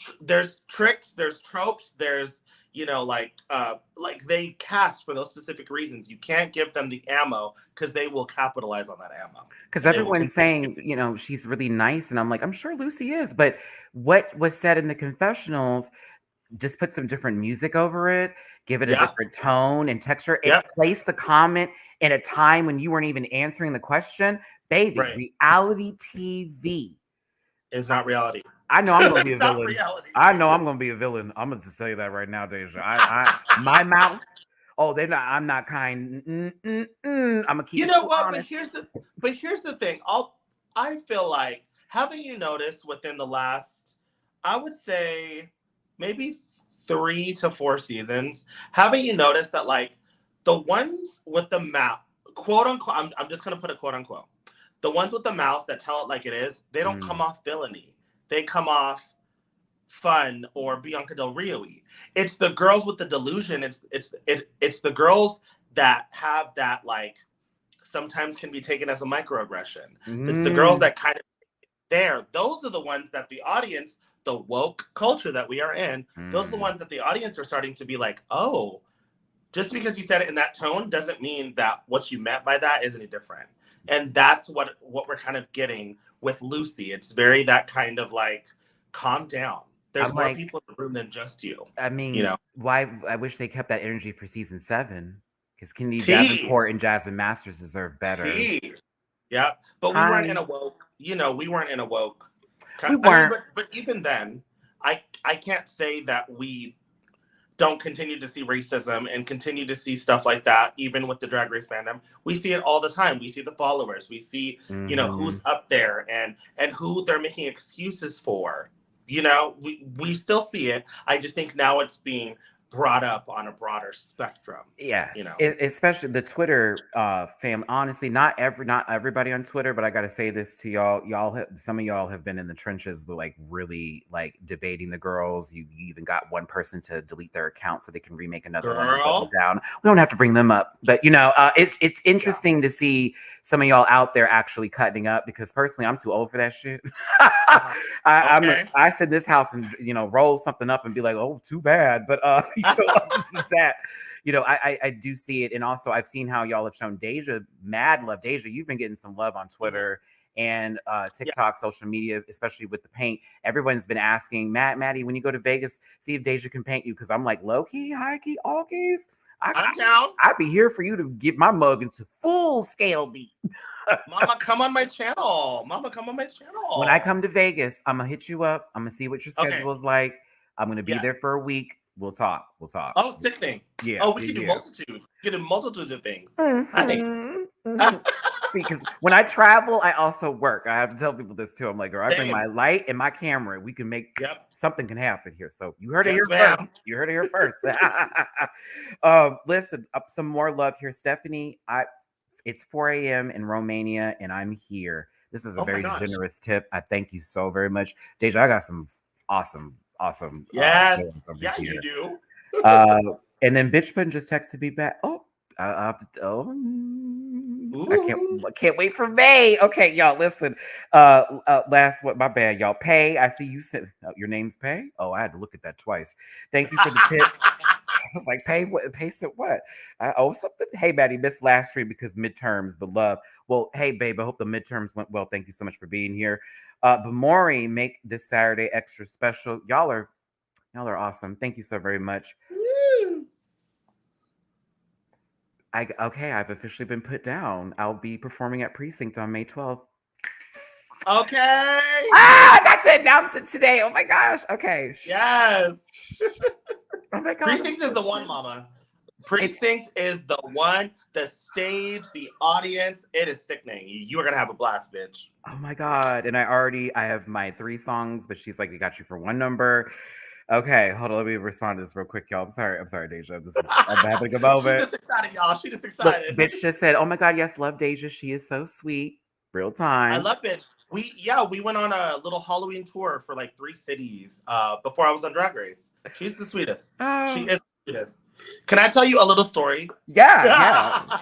tricks, there's tropes, there's they cast for those specific reasons. You can't give them the ammo because they will capitalize on that ammo. Because everyone's saying, she's really nice. And I'm like, I'm sure Lucy is. But what was said in the confessionals, just put some different music over it, give it a different tone and texture. It placed the comment in a time when you weren't even answering the question. Baby, reality TV is not reality. I know I'm going to be a villain. I know I'm going to be a villain. I'm going to tell you that right now, DeJa. My mouth. Oh, they're not. I'm not kind. I'm gonna keep. You know what? Honest. But here's the thing. I feel like, haven't you noticed within the last, I would say, maybe 3 to 4 seasons, haven't you noticed that the ones with the mouth, quote unquote, I'm just gonna put a quote unquote, the ones with the mouth that tell it like it is, they don't come off villainy. They come off fun or Bianca Del Rio-y. It's the girls with the delusion. It's the girls that have that sometimes can be taken as a microaggression. It's the girls that kind of there. Those are the ones that the audience, the woke culture that we are in, those are the ones that the audience are starting to be like, oh, just because you said it in that tone doesn't mean that what you meant by that is any different. And that's what we're kind of getting with Lucy. It's very that kind of calm down. There's more people in the room than just you. I mean, why? I wish they kept that energy for season 7 because Kennedy Davenport and Jasmine Masters deserve better. Yeah, but we weren't in a woke. We weren't in a woke. We weren't. But even then, I can't say that we don't continue to see racism and continue to see stuff like that, even with the Drag Race fandom. We see it all the time. We see the followers. We see, who's up there and who they're making excuses for. We still see it. I just think now it's being brought up on a broader spectrum. Yeah, You know, especially the Twitter fam. Honestly, not everybody on Twitter, but I got to say this to y'all. Some of y'all have been in the trenches, like really like debating the girls. You even got one person to delete their account so they can remake another one and double girl. down. We don't have to bring them up, but it's interesting to see some of y'all out there actually cutting up, because personally, I'm too old for that shit. Okay. I sit in this house and roll something up and be like, oh, too bad, but that. I do see it. And also I've seen how y'all have shown DeJa mad love. DeJa, you've been getting some love on Twitter and TikTok, social media, especially with the paint. Everyone's been asking, Matty, when you go to Vegas, see if DeJa can paint you. Because I'm like, low key, high key, all keys. I'm down. I'd be here for you to get my mug into full scale beat. Mama, come on my channel. Mama, come on my channel. When I come to Vegas, I'm going to hit you up. I'm going to see what your schedule is like. I'm going to be there for a week. We'll talk. Oh, sickening. Yeah. Oh, we can do multitudes. We can do multitudes of things. Because when I travel, I also work. I have to tell people this too. I'm like, girl, I bring Same. my light and my camera. We can make something can happen here. So you heard it here ma'am. first. You heard it here first. Listen, up some more love here, Stephanie. It's 4 a.m. in Romania, and I'm here. This is a very generous tip. I thank you so very much, DeJa. I got some awesome. Yes. Yeah, here. You do. And then Bitch Puddin just texted me back. Oh, I can't wait for May. Okay, y'all, listen. My bad, y'all. Pay. I see you said your name's Pay. Oh, I had to look at that twice. Thank you for the tip. I was like, Pay what? Pay said what? I owe something. Hey, Maddie, missed last stream because midterms, but love. Well, hey, babe, I hope the midterms went well. Thank you so much for being here. But Maury, make this Saturday extra special. Y'all are awesome. Thank you so very much. Woo. I've officially been put down. I'll be performing at Precinct on May 12th. Okay. That's it. Announce it today. Oh my gosh. Okay. Yes. Oh my god. Precinct is the one, mama. Precinct is the one. The stage, the audience, it is sickening. You are gonna have a blast, bitch. Oh my god. And I have my 3 songs, but she's like, we got you for 1 number. Okay, hold on. Let me respond to this real quick, y'all. I'm sorry, DeJa. I'm having a moment. She's just excited, y'all. She's just excited. Look, bitch just said, oh my god, yes, love DeJa. She is so sweet. Real time. I love bitch. We went on a little Halloween tour for like 3 cities before I was on Drag Race. She's the sweetest. She is the sweetest. Can I tell you a little story? Yeah.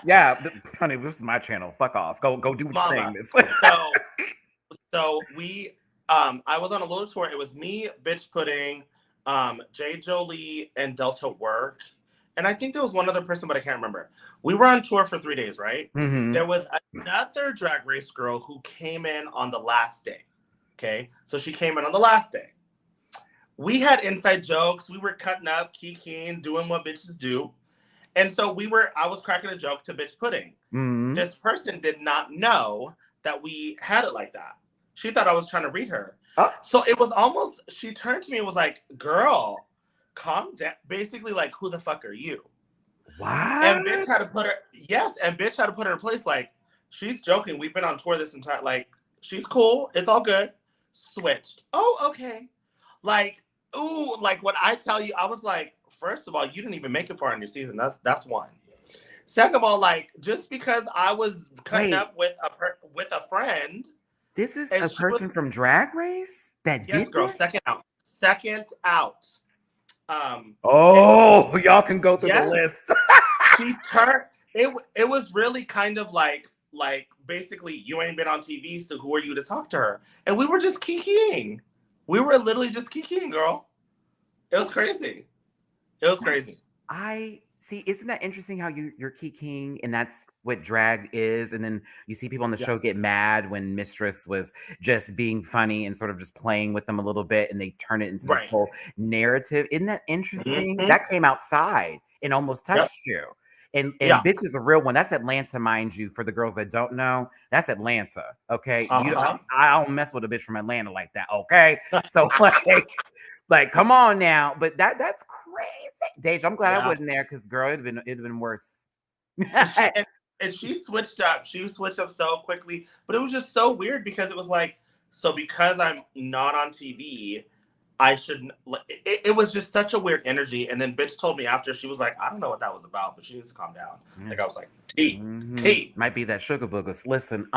Honey, this is my channel. Fuck off. Go do what you're saying. So we I was on a little tour. It was me, Bitch Pudding, J. Jolie, and Delta Work. And I think there was one other person, but I can't remember. We were on tour for 3 days, right? Mm-hmm. There was another Drag Race girl who came in on the last day. Okay. So she came in on the last day. We had inside jokes. We were cutting up, kikiing, doing what bitches do. And so I was cracking a joke to Bitch Pudding. Mm-hmm. This person did not know that we had it like that. She thought I was trying to read her. Oh. So it was almost, she turned to me and was like, girl, calm down. Basically like, who the fuck are you? What? And bitch had to put her in place. Like, she's joking. We've been on tour this entire, like, she's cool. It's all good. Switched. Oh, okay. Like, ooh, like when I tell you, I was like, first of all, you didn't even make it far in your season. That's one. Second of all, like, just because I was cutting up with a friend. This is a person from Drag Race that did Yes, girl. this? Second out. Y'all can go through the list. She turned. It was really kind of like basically, you ain't been on TV, so who are you to talk to her? And we were just kikiing. We were literally just kikiing, girl. It was crazy. I see. Isn't that interesting how you're kikiing, and that's what drag is? And then you see people on the show get mad when Mistress was just being funny and sort of just playing with them a little bit, and they turn it into this whole narrative. Isn't that interesting? Mm-hmm. That came outside and almost touched you. And bitch is a real one. That's Atlanta, mind you. For the girls that don't know, that's Atlanta. Okay, I don't mess with a bitch from Atlanta like that. Okay, so like, come on now. But that's crazy, DeJa. I'm glad I wasn't there because girl, it'd been worse. and she switched up. She switched up so quickly, but it was just so weird because it was like, so because I'm not on TV, I shouldn't. It was just such a weird energy. And then bitch told me after, she was like, I don't know what that was about, but she needs to calm down. Like I was like, tea. Might be that sugar boogers. Listen,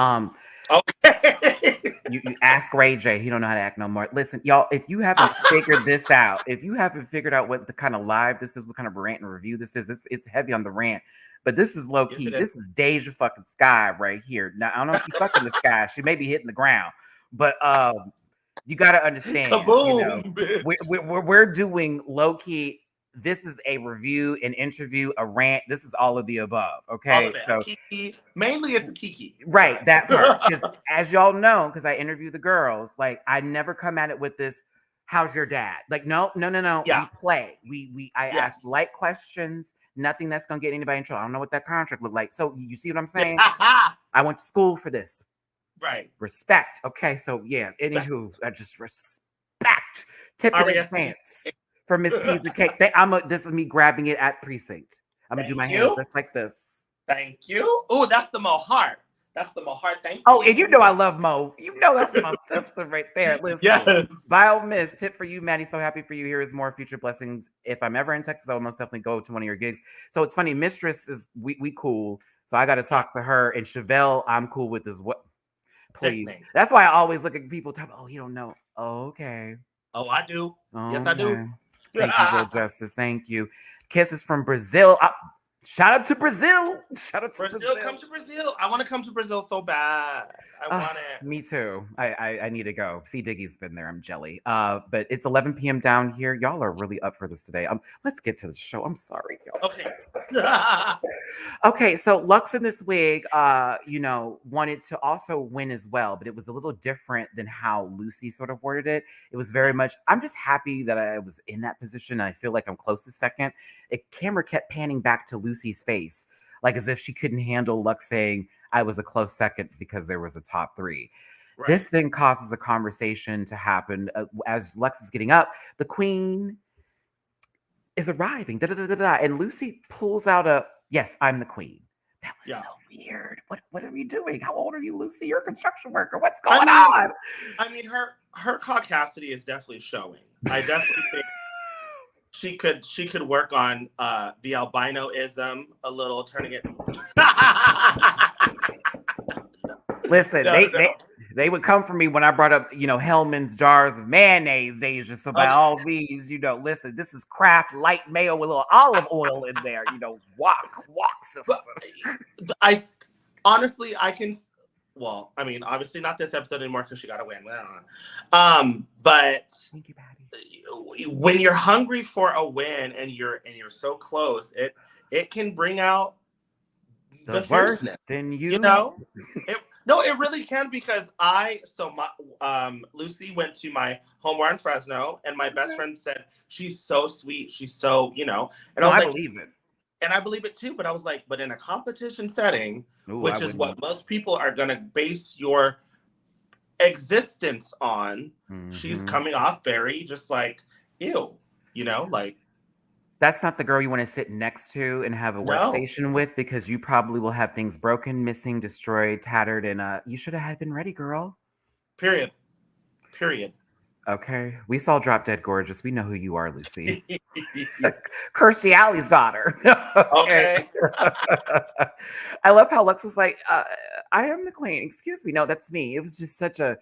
Okay. you ask Ray J. He don't know how to act no more. Listen, y'all, if you haven't figured this out, if you haven't figured out what the kind of live this is, what kind of rant and review this is, it's heavy on the rant. But this is low key. This is DeJa fucking Skye right here. Now I don't know if she's fucking the sky. She may be hitting the ground, but you got to understand. Kaboom, you know, we're doing low key. This is a review, an interview, a rant. This is all of the above. Okay, all of it. So Kiki. Mainly it's a Kiki. Right, that part. Because as y'all know, because I interview the girls, like I never come at it with this. How's your dad? Like no. Yeah. We play. I ask light questions. Nothing that's gonna get anybody in trouble. I don't know what that contract looked like. So you see what I'm saying? I went to school for this. Right. Respect. Okay, so yeah. Anywho, I just respect. Tip of the pants for Miss Piece of Cake. This is me grabbing it at precinct. I'm gonna do my hands just like this. Thank you. Oh, that's the Mo heart. That's the Mo heart. Thank you. Oh, and you know I love Mo. You know that's my sister right there. Listen, yes. Bio Miss, tip for you, Maddie. So happy for you. Here is more future blessings. If I'm ever in Texas, I will most definitely go to one of your gigs. So it's funny, Mistress is we cool. So I got to talk to her, and Chevelle, I'm cool with as well. Please. That's why I always look at people talk. Oh, you don't know. Oh, okay. Oh, I do. Oh, yes, I do. Thank you, Real Justice. Thank you. Kisses from Brazil. Shout out to Brazil. Shout out to Brazil. Come to Brazil. I want to come to Brazil so bad. I want it. Me too. I need to go. See, Diggy's been there. I'm jelly. But it's 11 p.m. down here. Y'all are really up for this today. Let's get to the show. I'm sorry, y'all. Okay. Okay, so Lux in this wig, wanted to also win as well, but it was a little different than how Lucy sort of worded it. It was very much, I'm just happy that I was in that position. I feel like I'm close to second. Camera kept panning back to Lucy's face, like as if she couldn't handle Lux saying I was a close second because there was a top three. Right. This then causes a conversation to happen as Lux is getting up. The queen is arriving, and Lucy pulls out yes, I'm the queen. That was so weird. What are you doing? How old are you, Lucy? You're a construction worker. What's going on? I mean, her caucasity is definitely showing. I definitely think she could work on the albinoism a little, turning it. Listen, they would come for me when I brought up, Hellman's jars of mayonnaise, DeJa. So by all means, listen, this is Kraft light mayo with a little olive oil in there. Walk, sister. I honestly, well, I mean, obviously not this episode anymore because she got to win. But thank you, Patty. When you're hungry for a win and you're so close, it can bring out the worst in you. No, it really can, because Lucy went to my homewear in Fresno, and my best friend said she's so sweet, she's so, and I believe it. And I believe it too, but I was like, but in a competition setting, which is what most people are going to base your existence on, she's coming off very just like, ew, like. That's not the girl you want to sit next to and have a workstation with, because you probably will have things broken, missing, destroyed, tattered, and you should have been ready, girl. Period. Okay. We saw Drop Dead Gorgeous. We know who you are, Lucy. Kirstie Alley's daughter. Okay. I love how Lux was like, I am the queen. Excuse me. No, that's me. It was just such a,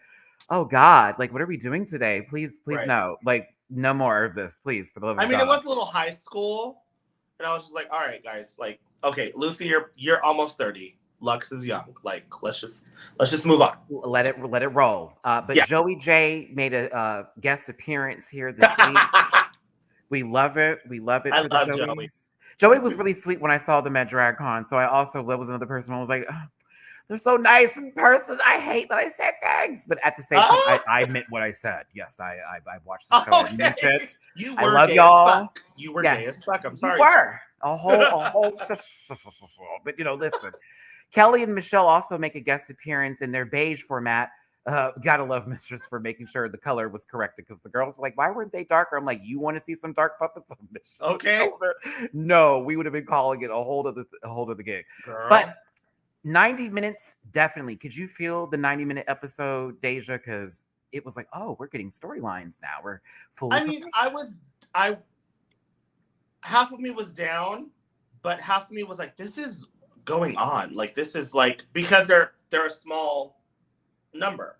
oh God, like, what are we doing today? Please no. Like, no more of this, please, for the love of God. It was a little high school, and I was just like, all right, guys, like, okay, Lucy, you're almost 30. Lux is young. Like, let's just move on. Let it roll. But yeah. Joey J made a guest appearance here this week. We love it. I love Joey. Joey was really sweet when I saw them at DragCon. So that was another person who was like, oh, they're so nice in person. I hate that I said things, but at the same time, I meant what I said. Yes, I watched the show. Okay. You were I love y'all. You were gay as fuck. I'm sorry. You were a whole. But listen. Kelly and Michelle also make a guest appearance in their beige format. Gotta love Mistress for making sure the color was corrected, because the girls were like, why weren't they darker? I'm like, you want to see some dark puppets on Mistress? Okay. No, we would have been calling it a hold of the gig. Girl. But 90 minutes, definitely. Could you feel the 90-minute episode, DeJa? Because it was like, oh, we're getting storylines now. We're fully. I mean, I half of me was down, but half of me was like, this is going on. Like, this is like, because they're a small number.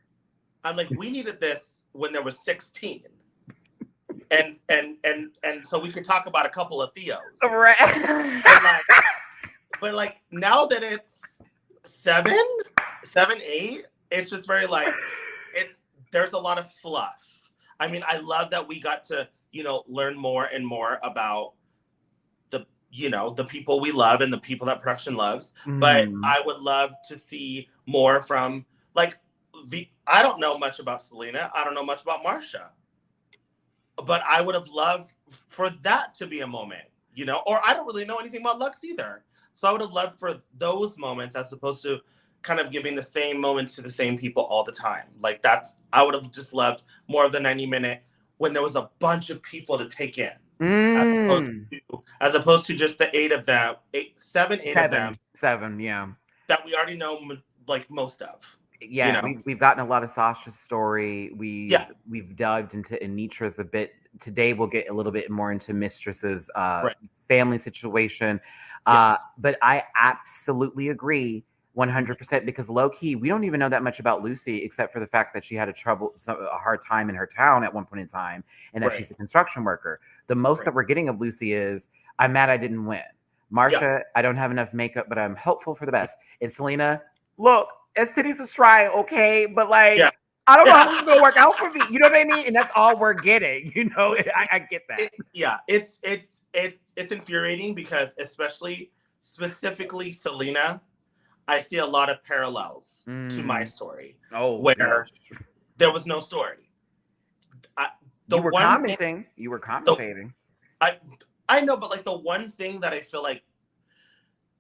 I'm like, we needed this when there was 16. And so we could talk about a couple of Theos. Right. But like now that it's 7, 8, it's just very like there's a lot of fluff. I mean, I love that we got to, learn more and more about the people we love and the people that production loves. But I would love to see more from like I don't know much about Selena. I don't know much about Marcia. But I would have loved for that to be a moment, or I don't really know anything about Lux either. So I would have loved for those moments as opposed to kind of giving the same moments to the same people all the time. Like I would have just loved more of the 90-minute when there was a bunch of people to take in. As opposed to just the 8 of them, 7, 8 of them. 7, yeah. That we already know like most of. Yeah, we've gotten a lot of Sasha's story. We've dived into Anitra's a bit. Today we'll get a little bit more into Mistress's family situation. Yes. But I absolutely agree 100% because low key, we don't even know that much about Lucy except for the fact that she had a hard time in her town at one point in time and that she's a construction worker. The most that we're getting of Lucy is, I'm mad I didn't win. Marcia, I don't have enough makeup, but I'm hopeful for the best. And Selena, look, STDs is trying, okay, but like I don't know how this is gonna work out for me. You know what I mean? And that's all we're getting. I get that. It's infuriating because specifically Selena, I see a lot of parallels to my story. Oh, where there was no story. You were commentating. I know, but like the one thing that I feel like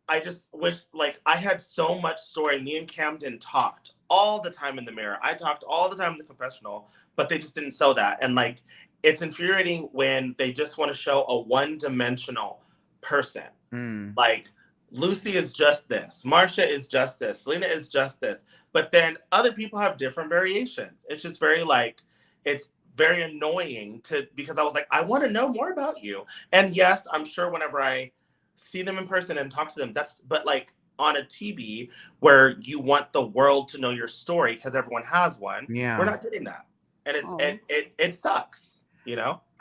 I just wish like I had so much story. Me and Camden talked all the time in the mirror. I talked all the time in the confessional, but they just didn't show that. And like, it's infuriating when they just want to show a one-dimensional person. Like Lucy is just this. Marcia is just this. Selena is just this. But then other people have different variations. It's just very like, it's very annoying because I was like, I want to know more about you. And yes, I'm sure whenever I see them in person and talk to them, but like on a TV where you want the world to know your story because everyone has one, we're not getting that. And it sucks,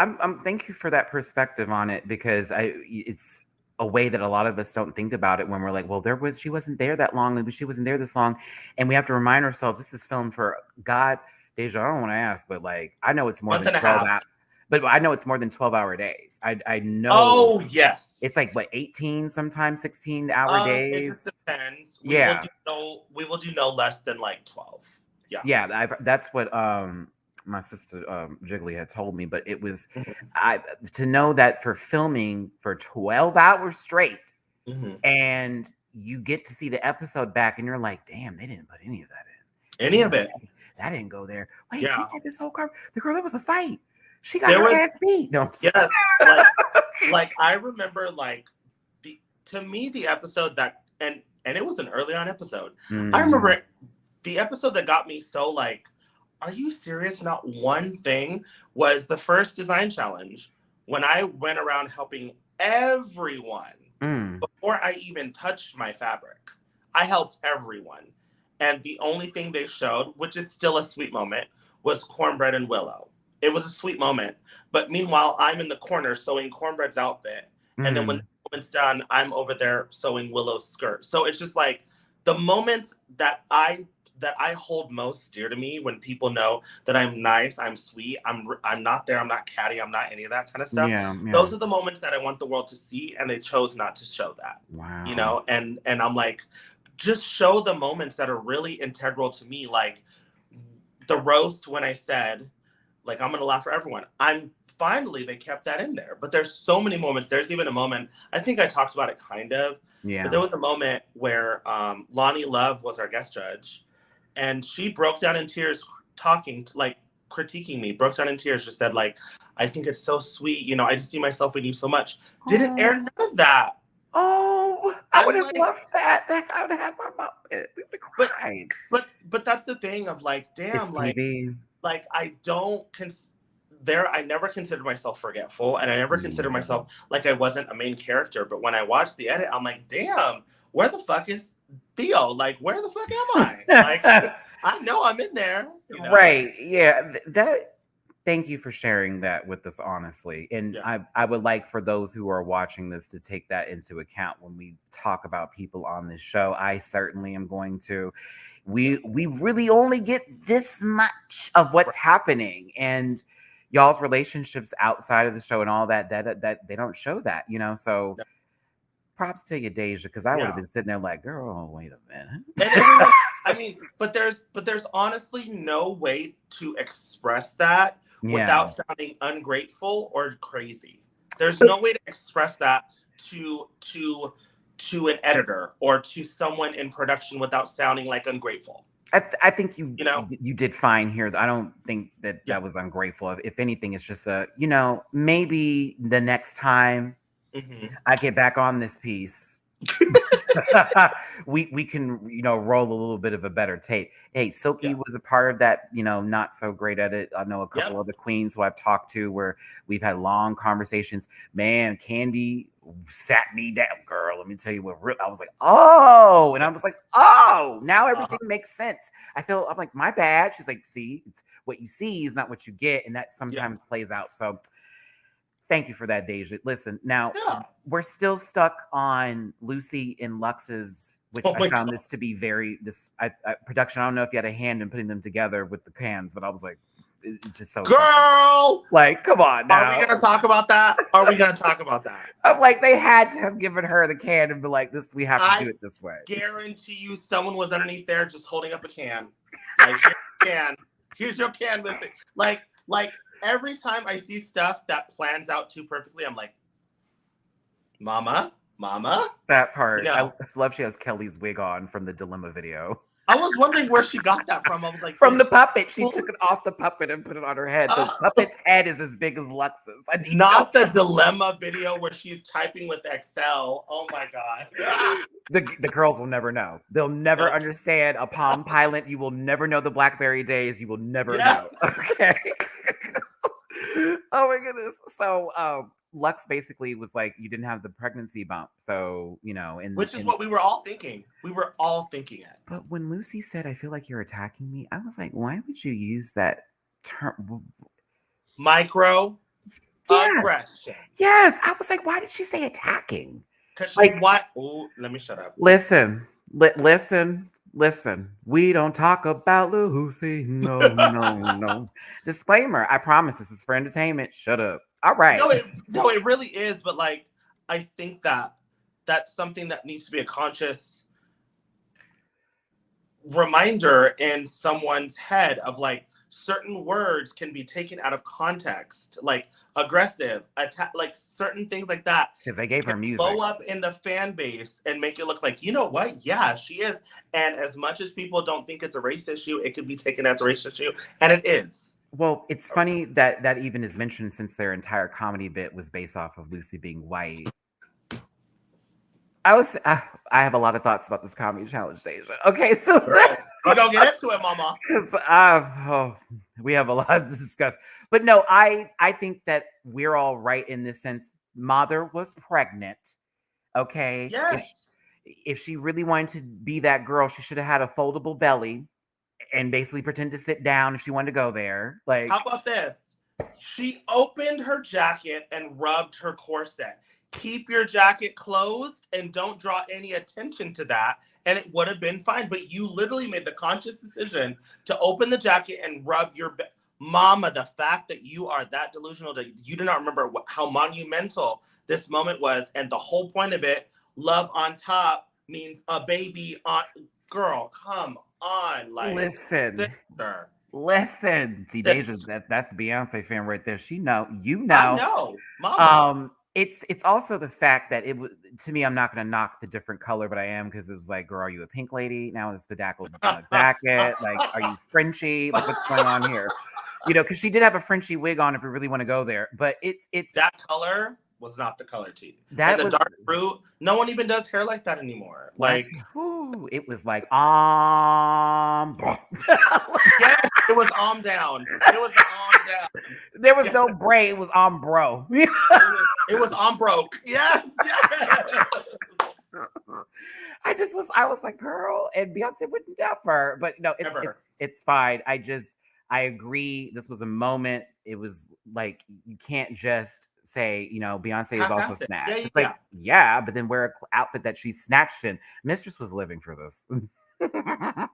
I'm thank you for that perspective on it because it's a way that a lot of us don't think about it when we're like, well, she wasn't there that long, she wasn't there this long. And we have to remind ourselves this is filmed for DeJa, I don't want to ask, but like I know it's more than 12 hours. But I know it's more than 12-hour days. I know. Oh, yes. It's like, 18, sometimes 16-hour days? It just depends. We will do no less than like 12. Yeah. Yeah, that's what my sister Jiggly had told me. But it was, to know that for filming for 12 hours straight, and you get to see the episode back, and you're like, damn, they didn't put any of that in. Any of it. That didn't go there. Wait, who had this whole car? The girl that was a fight. She got her ass beat. No. Yes. Like I remember to me the episode that and it was an early on episode. I remember the episode that got me so like, are you serious? Not one thing was the first design challenge when I went around helping everyone before I even touched my fabric. I helped everyone. And the only thing they showed, which is still a sweet moment, was Cornbread and Willow. It was a sweet moment. But meanwhile, I'm in the corner sewing Cornbread's outfit. And then when the moment's done, I'm over there sewing Willow's skirt. So it's just like the moments that I hold most dear to me when people know that I'm nice, I'm sweet, I'm not there, I'm not catty, I'm not any of that kind of stuff. Yeah. Those are the moments that I want the world to see, and they chose not to show that. Wow. And I'm like, just show the moments that are really integral to me, like the roast when I said, like, I'm gonna laugh for everyone. Finally, they kept that in there. But there's so many moments. There's even a moment, I think I talked about it kind of. Yeah. But there was a moment where Lonnie Love was our guest judge. And she broke down in tears critiquing me, broke down in tears, just said, like, I think it's so sweet. I just see myself in you so much. Didn't air none of that. Oh, I would have loved that. I would have had my mom. We would have cried. But that's the thing of like, damn, it's like, TV. like I don't I never considered myself forgetful, and I never considered myself like I wasn't a main character. But when I watched the edit, I'm like, damn, where the fuck is Theo? Like, where the fuck am I? Like, I know I'm in there. You know? Right. Yeah. Thank you for sharing that with us, honestly. And Yeah. I would like for those who are watching this to take that into account when we talk about people on this show. I certainly am going to. We really only get this much of what's happening, and y'all's relationships outside of the show and all that they don't show that, you know. So props to you, DeJa, because I would have been sitting there like, girl, wait a minute. And I mean, but there's honestly no way to express that without sounding ungrateful or crazy. There's no way to express that to an editor or to someone in production without sounding like ungrateful. I think you did fine here. I don't think that was ungrateful. If anything, it's just maybe the next time I get back on this piece, we can roll a little bit of a better tape. Hey, Silky was a part of that, not so great at it. I know a couple other queens who I've talked to where we've had long conversations. Man, Candy sat me down, girl. Let me tell you what. I was like, oh, and I was like, oh, now everything makes sense. I'm like, my bad. She's like, see, it's what you see is not what you get, and that sometimes plays out. So thank you for that, DeJa. Listen, now we're still stuck on Lucy and Lux's, which I found this to be production. I don't know if you had a hand in putting them together with the cans, but I was like, it's just so girl, like, come on now. Are we gonna talk about that? I'm like, they had to have given her the can and be like, this, we have to do it this way. Guarantee you someone was underneath there just holding up a can. Like, here's your can with it. Like every time I see stuff that plans out too perfectly, I'm like, Mama. That part. I love she has Kelly's wig on from the Dilemma video. I was wondering where she got that from. I was like, from the puppet. She took it off the puppet and put it on her head. The puppet's head is as big as Lux's. Not the Dilemma video where she's typing with Excel. Oh my God. The girls will never know. They'll never understand a Palm Pilot. You will never know the BlackBerry days. You will never know. Okay. Oh my goodness. So Lux basically was like, you didn't have the pregnancy bump. So, which is what we were all thinking. It. But when Lucy said, I feel like you're attacking me, I was like, why would you use that term? Micro aggression. Yes. I was like, why did she say attacking? Because she's what? Oh, let me shut up. Listen. We don't talk about Lucy. No. Disclaimer. I promise this is for entertainment. Shut up. All right. No, it really is. But like, I think that's something that needs to be a conscious reminder in someone's head of like, certain words can be taken out of context, like aggressive, attack, like certain things like that. Because they gave her music. Blow up in the fan base and make it look like, you know what? Yeah, she is. And as much as people don't think it's a race issue, it could be taken as a race issue. And it is. Well, it's funny that even is mentioned since their entire comedy bit was based off of Lucy being white. I have a lot of thoughts about this comedy challenge, DeJa. Okay, so we're gonna get into it, Mama. Because we have a lot to discuss. But no, I think that we're all right in this sense. Mother was pregnant. Okay. Yes. If she really wanted to be that girl, she should have had a foldable belly and basically pretend to sit down if she wanted to go there. Like, how about this? She opened her jacket and rubbed her corset. Keep your jacket closed and don't draw any attention to that, and it would have been fine. But you literally made the conscious decision to open the jacket and rub your Mama. The fact that you are that delusional that you do not remember how monumental this moment was, and the whole point of it, love on top means a baby on. Girl, come on, like listen. See, DeJa, that's the Beyonce fan right there. She know, I know, Mama. It's also the fact that it was, to me, I'm not going to knock the different color, but I am, because it was like, girl, are you a pink lady? Now it's bedazzled jacket. Like, are you Frenchy? Like, what's going on here? Because she did have a Frenchy wig on if we really want to go there. But it's that color was not the color tea. That and was, the dark fruit, no one even does hair like that anymore. Like, it was like, yes. It was on down. It was on down. There was no brain. It was on bro. It was on broke. Yes. I was like, girl, and Beyonce would never. But no, it's fine. I agree. This was a moment. It was like, you can't just say, Beyonce is also snatched. It's like, yeah, but then wear an outfit that she snatched in. Mistress was living for this.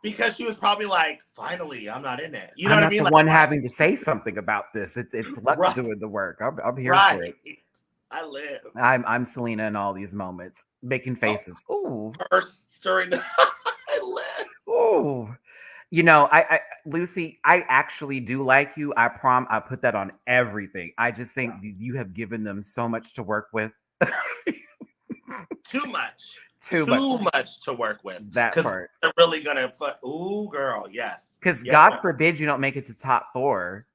Because she was probably like, finally, I'm not in it. You know I'm what I not mean? the Like, one having to say something about this. It's Lux doing the work. I'm here for it. I live. I'm Selena in all these moments, making faces. Ooh. First during the I live. Ooh. I Lucy, I actually do like you. I put that on everything. I just think you have given them so much to work with. Too much. Too much to work with. That part. They're really gonna put, ooh, girl, yes. Because God forbid you don't make it to top 4.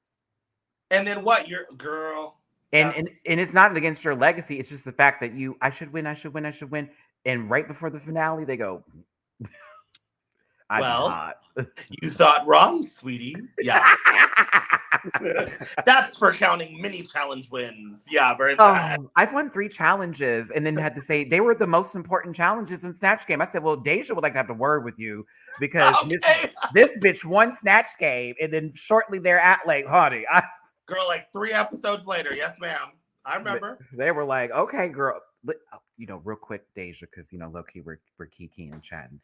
And then what? You're girl. And it's not against your legacy. It's just the fact that I should win. And right before the finale, they go, I'm hot. You thought wrong, sweetie. Yeah. That's for counting mini challenge wins. Yeah, very bad. I've won 3 challenges and then had to say they were the most important challenges in Snatch Game. I said, well, DeJa would like to have a word with you because this bitch won Snatch Game. And then shortly thereafter, like, honey, girl, like 3 episodes later. Yes, ma'am. I remember. They were like, okay, girl. Real quick, DeJa, because, low-key, we're kikiing and chatting.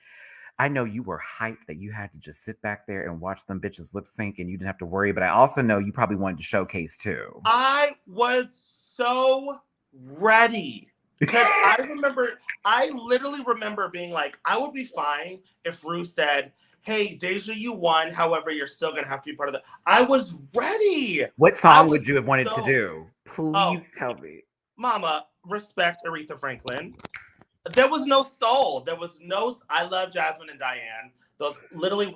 I know you were hyped that you had to just sit back there and watch them bitches lip sync and you didn't have to worry, but I also know you probably wanted to showcase too. I was so ready. Because I literally remember being like, I would be fine if Ru said, hey, DeJa, you won. However, you're still going to have to be part of the... I was ready. What song would you have wanted to do? Please tell me. Mama, respect Aretha Franklin. There was no soul. I love Jasmine and Diane. Those literally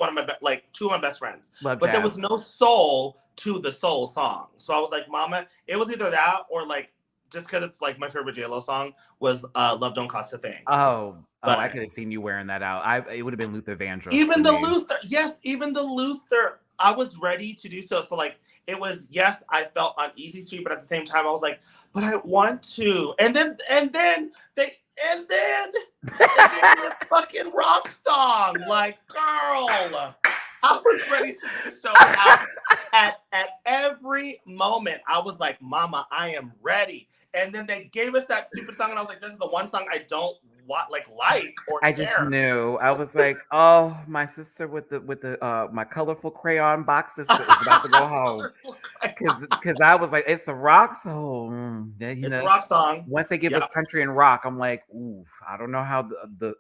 two of my best friends. But there was no soul to the soul song. So I was like, Mama, it was either that or like, just because it's like my favorite JLo song was Love Don't Cost a Thing. I could have seen you wearing that out. It would have been Luther Vandross. Even the Luther. I was ready to do so. So like, it was, yes, I felt uneasy to, but at the same time, I was like, but I want to. And then they gave me a fucking rock song. Like, girl, I was ready to do so. At every moment, I was like, Mama, I am ready. And then they gave us that stupid song, and I was like, this is the one song I don't like or I just knew. I was like, oh, my sister with the my colorful crayon box sister is about to go home. Because I was like, it's the rock song. It's a rock song. Once they give us country and rock, I'm like, ooh, I don't know how the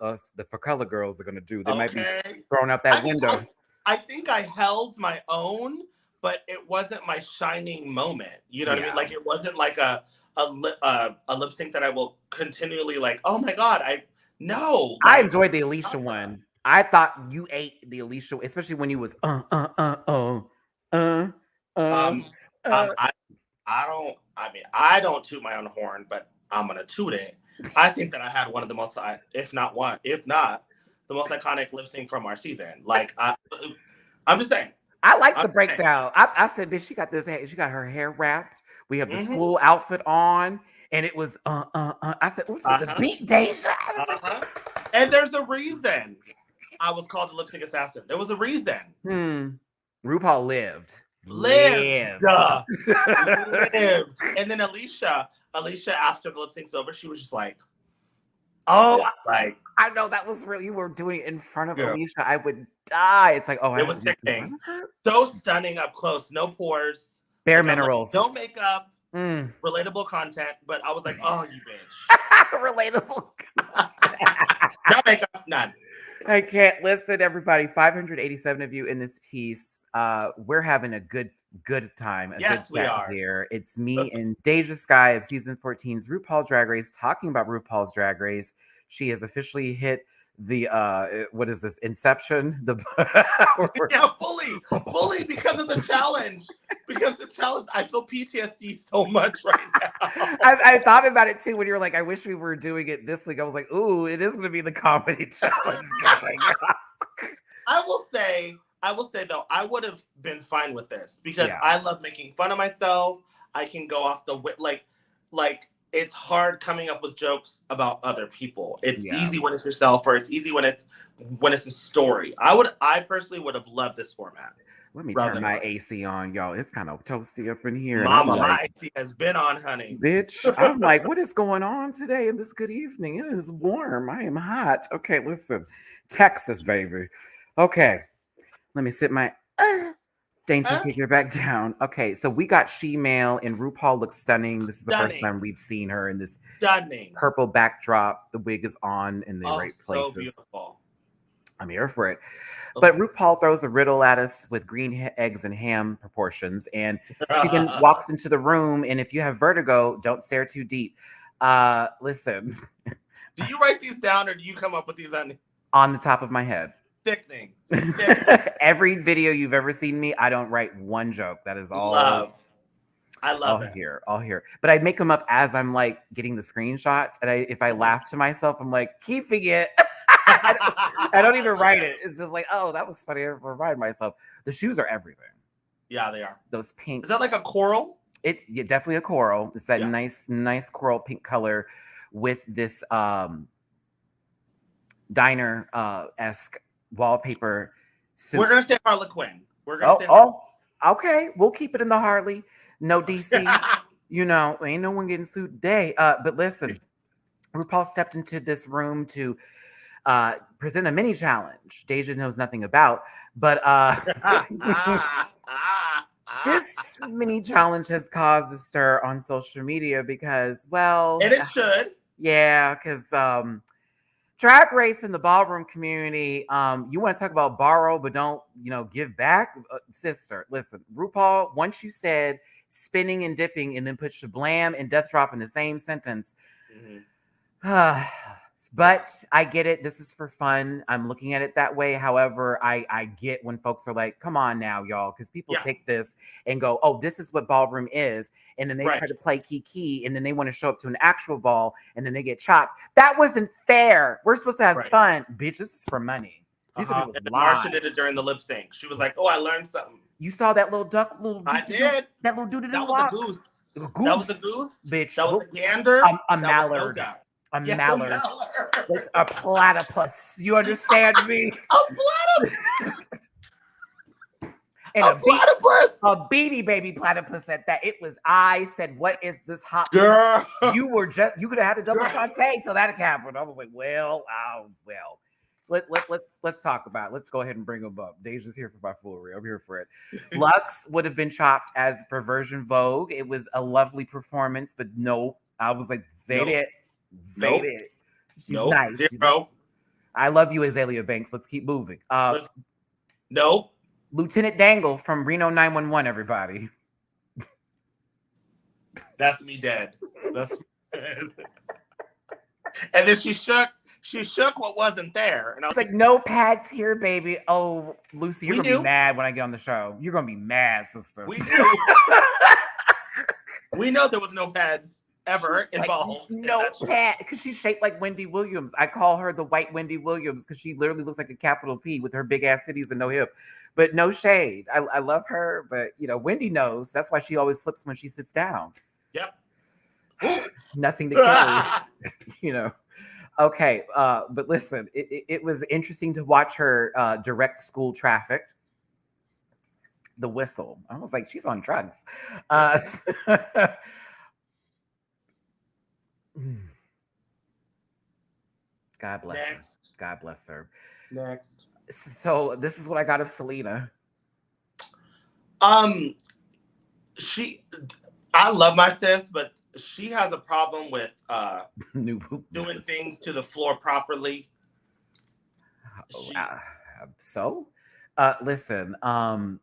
For Color girls are gonna do. They might be thrown out that window. I think I held my own, but it wasn't my shining moment. You know what I mean? Like, it wasn't like a lip sync that I will continually like, oh my God, I enjoyed the Alicia one. I thought you ate the Alicia, especially when you was I don't toot my own horn, but I'm gonna toot it. I think that I had one of the most, if not the most iconic lip sync from our season. Like, I'm just saying. I like the breakdown. I said, bitch, she got her hair wrapped. We have this full outfit on, and it was I said, ooh, the beat DeJa. And there's a reason I was called the lip sync assassin. There was a reason. RuPaul lived. Lived. And then Alicia, after the lip sync's over, she was just like, I know that was real. You were doing it in front of Alicia. I would die. It's like, it was sickening. So stunning up close. No pores. Bare minerals. No makeup. Relatable content. But I was like, oh, you bitch. Relatable content. No makeup. None. I can't listen, everybody. 587 of you in this piece. We're having a good time. Yes, we are. Here. It's me and DeJa Skye of season 14's RuPaul Drag Race talking about RuPaul's Drag Race. She has officially hit the what is this, Inception? fully because of the challenge. I feel PTSD so much right now. I thought about it too when you were like, I wish we were doing it this week. I was like, ooh, it is going to be the comedy challenge. I will say, I will say though, I would have been fine with this because Yeah. I love making fun of myself. I can go off the like it's hard coming up with jokes about other people. It's Yeah. easy when it's yourself, or it's easy when it's a story. I personally would have loved this format. Let me rather turn than my others. AC on, y'all. It's kind of toasty up in here. Mama, and I'm my like, AC has been on, honey. bitch, I'm like, what is going on today in this good evening? It is warm. I am hot. Okay, listen. Texas, baby. Okay. Let me sit my dainty figure back down. Okay, so we got She-Mail and RuPaul looks stunning. This is the first time we've seen her in this Stunning purple backdrop. The wig is on in the right places. So beautiful. I'm here for it. But RuPaul throws a riddle at us with green eggs and ham proportions, and she then walks into the room. And if you have vertigo, don't stare too deep. Listen. Do you write these down, or do you come up with these on the top of my head? Sickening. Every video you've ever seen me, I don't write one joke. That is all. I love it. All here. But I make them up as I'm like getting the screenshots, and if I laugh to myself, I'm like keeping it. I don't even write it. It's just like, oh, that was funny. I remind myself. The shoes are everything. Yeah, they are. Those pink. Is that like a coral? It's definitely a coral. It's that nice coral pink color with this diner-esque wallpaper suit. We're gonna say Harlequin. We're gonna say okay. We'll keep it in the Harley. No DC. You know, ain't no one getting sued today. But listen, RuPaul stepped into this room to present a mini challenge DeJa knows nothing about, but this mini challenge has caused a stir on social media because, well, and it should. Yeah, because Drag Race in the ballroom community, you want to talk about borrow but don't, give back? Sister, listen, RuPaul, once you said spinning and dipping and then put shablam and death drop in the same sentence. But I get it. This is for fun. I'm looking at it that way. However, I get when folks are like, come on now, y'all, because people take this and go, oh, this is what ballroom is. And then they try to play kiki, and then they want to show up to an actual ball, and then they get chopped. That wasn't fair. We're supposed to have fun. Bitch, this is for money. And Marsha did it during the lip sync. She was like, oh, I learned something. You saw that little duck? I did. That little dude. That was a goose. That was a goose? Bitch. That was a gander? A mallard. A mallard. It's a platypus. You understand me? A platypus. And a platypus. A beady baby platypus at that. It was, I said, what is this hot? Girl. You could have had a double Shantae till that happened. I was like, well. Let's talk about it. Let's go ahead and bring them up. DeJa's here for my foolery. I'm here for it. Lux would have been chopped as for version Vogue. It was a lovely performance, but no. I was like, She's nice. Zero. I love you, Azalea Banks. Let's keep moving. Nope. Lieutenant Dangle from Reno 911, everybody. That's me dead. That's me dead. And then she shook what wasn't there. And I was like, no pads here, baby. Oh, Lucy, you're going to be mad when I get on the show. You're going to be mad, sister. We do. We know there was no pads ever involved. No pad, because she's shaped like Wendy Williams. I call her the white Wendy Williams because she literally looks like a capital P with her big ass titties and no hip. But no shade. I love her, but Wendy knows. That's why she always slips when she sits down. Yep. Nothing to carry. Okay, but listen, it was interesting to watch her direct school traffic. The whistle. I was like, she's on drugs. God bless her. God bless her. Next. So this is what I got of Selena. I love my sis, but she has a problem with doing things to the floor properly. Listen, I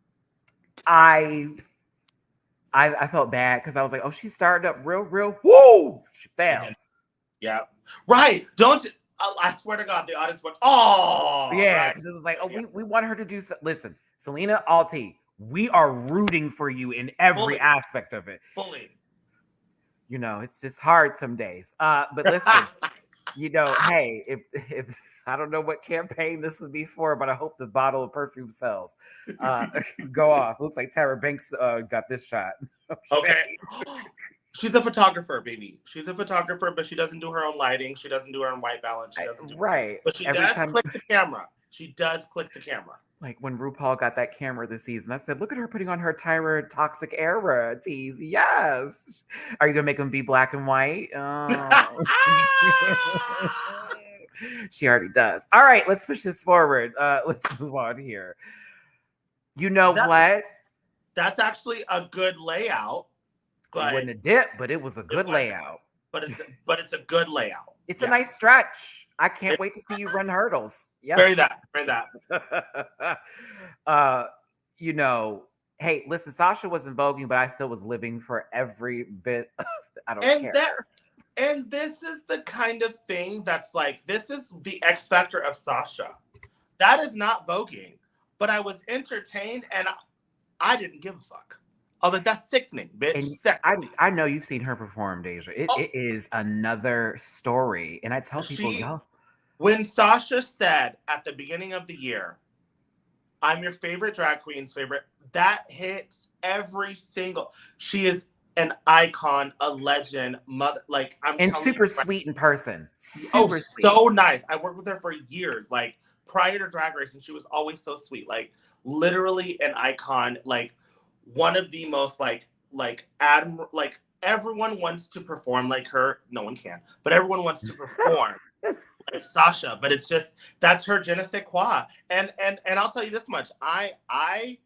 felt bad because I was like, oh, she started up real. Whoa, she fell. Yeah, right. Don't you? I swear to God, the audience went, oh, yeah, because it was like, oh, we want her to do. Listen, Selena Alti, we are rooting for you in every aspect of it. Fully. It's just hard some days. But listen, hey, if I don't know what campaign this would be for, but I hope the bottle of perfume sells. Go off. Looks like Tyra Banks got this shot. Okay. She's a photographer, baby. She's a photographer, but she doesn't do her own lighting. She doesn't do her own white balance. She doesn't do right. But she does click the camera. She does click the camera. Like when RuPaul got that camera this season, I said, look at her putting on her Tyra Toxic Era tease. Yes. Are you going to make them be black and white? Oh. She already does. All right, let's push this forward. Let's move on here. You know what? That's actually a good layout. But it wasn't a dip, but it was a good layout. But it's a good layout. It's a nice stretch. I can't wait to see you run hurdles. Yeah. Very that. You know, hey, listen, Sasha wasn't voguing, but I still was living for every bit of I don't care. And this is the kind of thing that's like, this is the X factor of Sasha. That is not voguing, but I was entertained and I didn't give a fuck. I was like, that's sickening, bitch. I know you've seen her perform, DeJa. It is another story. And I tell people, y'all. When Sasha said at the beginning of the year, I'm your favorite drag queen's favorite, that hits every single. She is an icon, a legend, mother. Like and super sweet in person. Super sweet. So nice. I worked with her for years. Like prior to Drag Race, and she was always so sweet. Like literally an icon. Like one of the most like everyone wants to perform like her. No one can, but everyone wants to perform like Sasha. But it's just that's her je ne sais quoi. And I'll tell you this much. I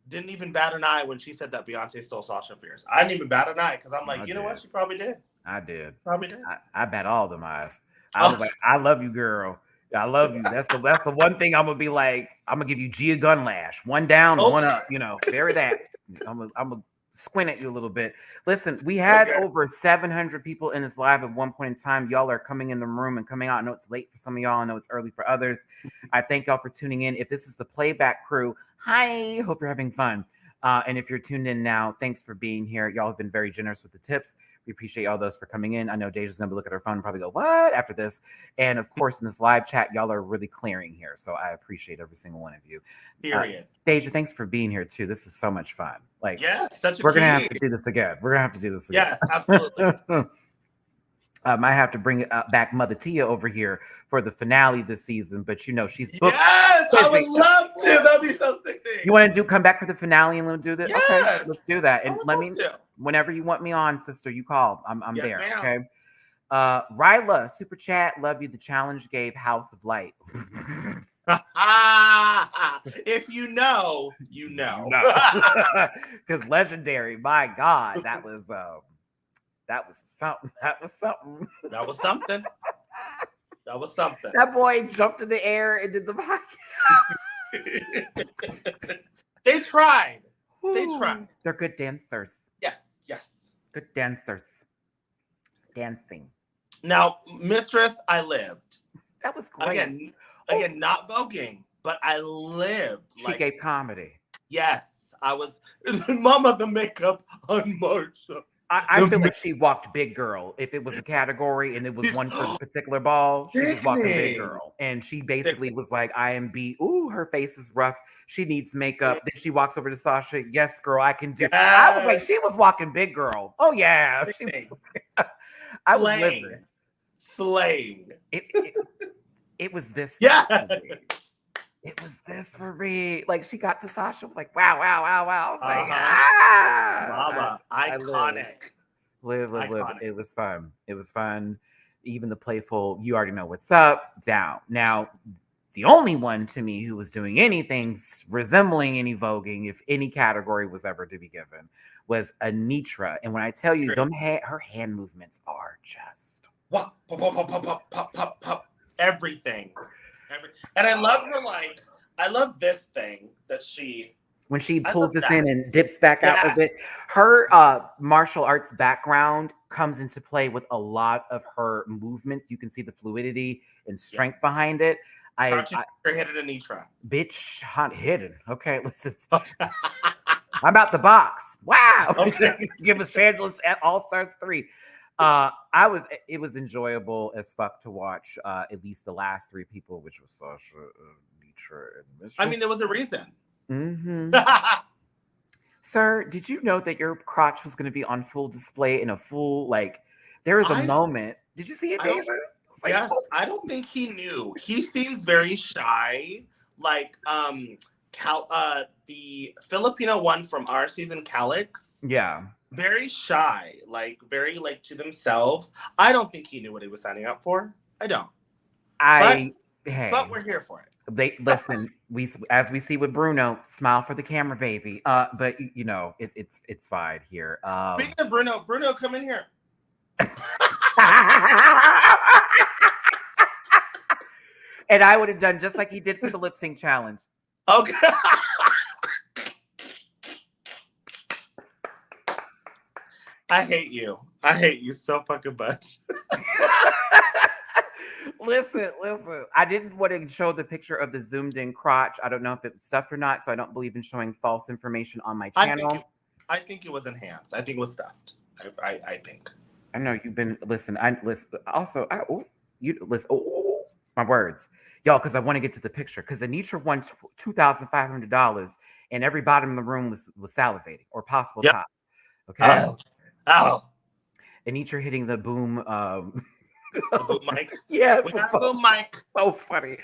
didn't even bat an eye when she said that Beyonce stole Sasha Fierce. I didn't even bat an eye because I'm like, you know what? She probably did. I did. Probably did. I bat all them eyes. I was like, I love you, girl. I love you. That's the one thing I'm gonna be like. I'm gonna give you Gia Gunlash. One down, one up. You know, bury that. I'm gonna squint at you a little bit. Listen, we had over 700 people in this live at one point in time. Y'all are coming in the room and coming out. I know it's late for some of y'all. I know it's early for others. I thank y'all for tuning in. If this is the playback crew, hi. Hope you're having fun. And if you're tuned in now, thanks for being here. Y'all have been very generous with the tips. We appreciate all those for coming in. I know Deja's going to look at her phone and probably go, what? After this. And of course, in this live chat, y'all are really clearing here. So I appreciate every single one of you. Period. Deja, thanks for being here too. This is so much fun. Like, we're going to have to do this again. We're going to have to do this again. Yes, absolutely. I might have to bring back Mother Tia over here for the finale this season, but you know she's booked. Yes, I would love to. That'd be so sickening. You want to come back for the finale and we'll do this? Yes. Okay, let's do that. And whenever you want me on, sister, you call. I'm there. Ma'am. Okay. Ryla, super chat, love you. The challenge gave House of Light. If you know, you know. Because legendary, my God, that was something. That was something. That boy jumped in the air and did the They tried. They're good dancers. Yes. Good dancers. Dancing. Now, Mistress, I lived. That was great. Again, not voguing, but I lived. She gave comedy. Yes, I was. Mama, the makeup on Marsha. I feel like she walked Big Girl. If it was a category and it was one for a particular ball, she was walking Big Girl. And she basically was like, I am B. Ooh, her face is rough. She needs makeup. Then she walks over to Sasha. Yes, girl, I can do. I was like, she was walking Big Girl. Oh, yeah. She was, I was living. Slaying. It was this. Yeah. It was this for me. Like she got to Sasha, was like, wow. I was like, Mama, iconic. Live. It was fun. It was fun. Even the playful, you already know what's up, down. Now, the only one to me who was doing anything resembling any voguing, if any category was ever to be given, was Anitra. And when I tell you, her hand movements are just pop, everything. And I love her, like, I love this thing that when she pulls this in and dips back out of it. Her martial arts background comes into play with a lot of her movements. You can see the fluidity and strength behind it. You're hidden Anitra. Bitch, hidden. Okay, listen. I'm out the box. Wow. Okay. Give us Shangela's All Stars 3. It was enjoyable as fuck to watch at least the last three people, which was Sasha, Nitra, and Mistress. I mean, there was a reason. Mm-hmm. Sir, did you know that your crotch was going to be on full display in a full, like, there was a moment. Did you see it, DeJa? Like, yes, I don't think he knew. He seems very shy. Like, the Filipino one from our season, Calix. Yeah. Very shy, like, very, like, to themselves. I don't think he knew what he was signing up for. I don't. But we're here for it. They listen. As we see with Bruno, smile for the camera, baby. But you know, it's fine here. Speaking of Bruno, come in here. And I would have done just like he did for the lip sync challenge. Okay. I hate you. I hate you so fucking much. Listen. I didn't want to show the picture of the zoomed in crotch. I don't know if it's stuffed or not, so I don't believe in showing false information on my channel. I think it was enhanced. I think it was stuffed. I think. I know you've been listen. Also, my words, y'all, because I want to get to the picture. Because Anitra won $2,500, and every bottom in the room was salivating or possible top. Okay. Oh. Anitra hitting the boom. The boom mic. Yes, we got a boom mic. So funny.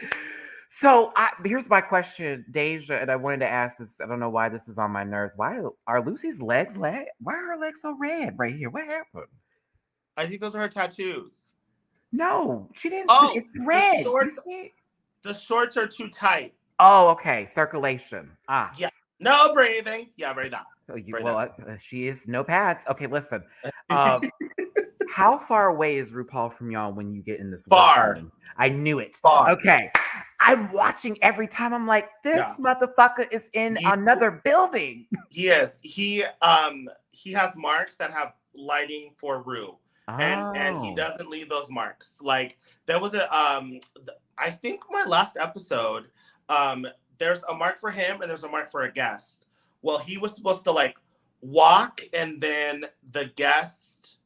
So here's my question, DeJa, and I wanted to ask this. I don't know why this is on my nerves. Why are Lucy's legs red? Why are her legs so red right here? What happened? I think those are her tattoos. No, she didn't. Oh, it's red. The shorts are too tight. Oh, okay. Circulation. Yeah. No breathing. Yeah, breathe out. She is no pads. Okay, listen. How far away is RuPaul from y'all when you get in this? Far. I knew it. Far. Okay. I'm watching every time. I'm like, this motherfucker is in another building. Yes. He has marks that have lighting for Ru. And he doesn't leave those marks. Like, there was I think my last episode, there's a mark for him and there's a mark for a guest. Well, he was supposed to like walk and then the guest,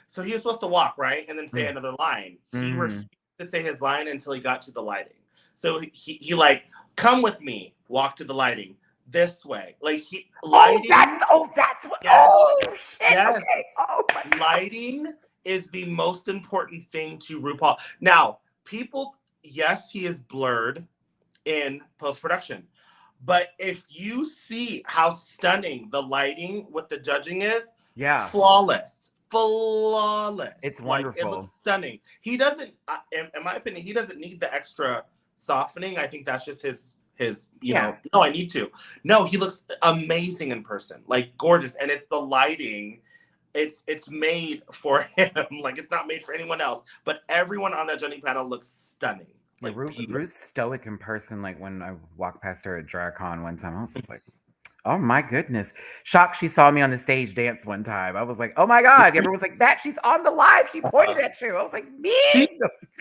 so he was supposed to walk, right? And then say another line. He refused to say his line until he got to the lighting. So he like, come with me, walk to the lighting. This way. Like lighting. That's what. Yes, oh shit. Yes. Okay. Oh my God. Lighting is the most important thing to RuPaul. Now, people, yes, he is blurred in post-production. But if you see how stunning the lighting with the judging is, flawless. It's wonderful. Like, it looks stunning. He doesn't, in my opinion, he doesn't need the extra softening. I think that's just his you know, no, I need to. No, he looks amazing in person, like gorgeous. And it's the lighting. It's made for him. Like, it's not made for anyone else. But everyone on that judging panel looks stunning. Like, Ru's stoic in person. Like, when I walked past her at DragCon one time, I was just like, oh my goodness. Shocked she saw me on the stage dance one time. I was like, oh my God. Everyone was like, that she's on the live. She pointed at you. I was like, me.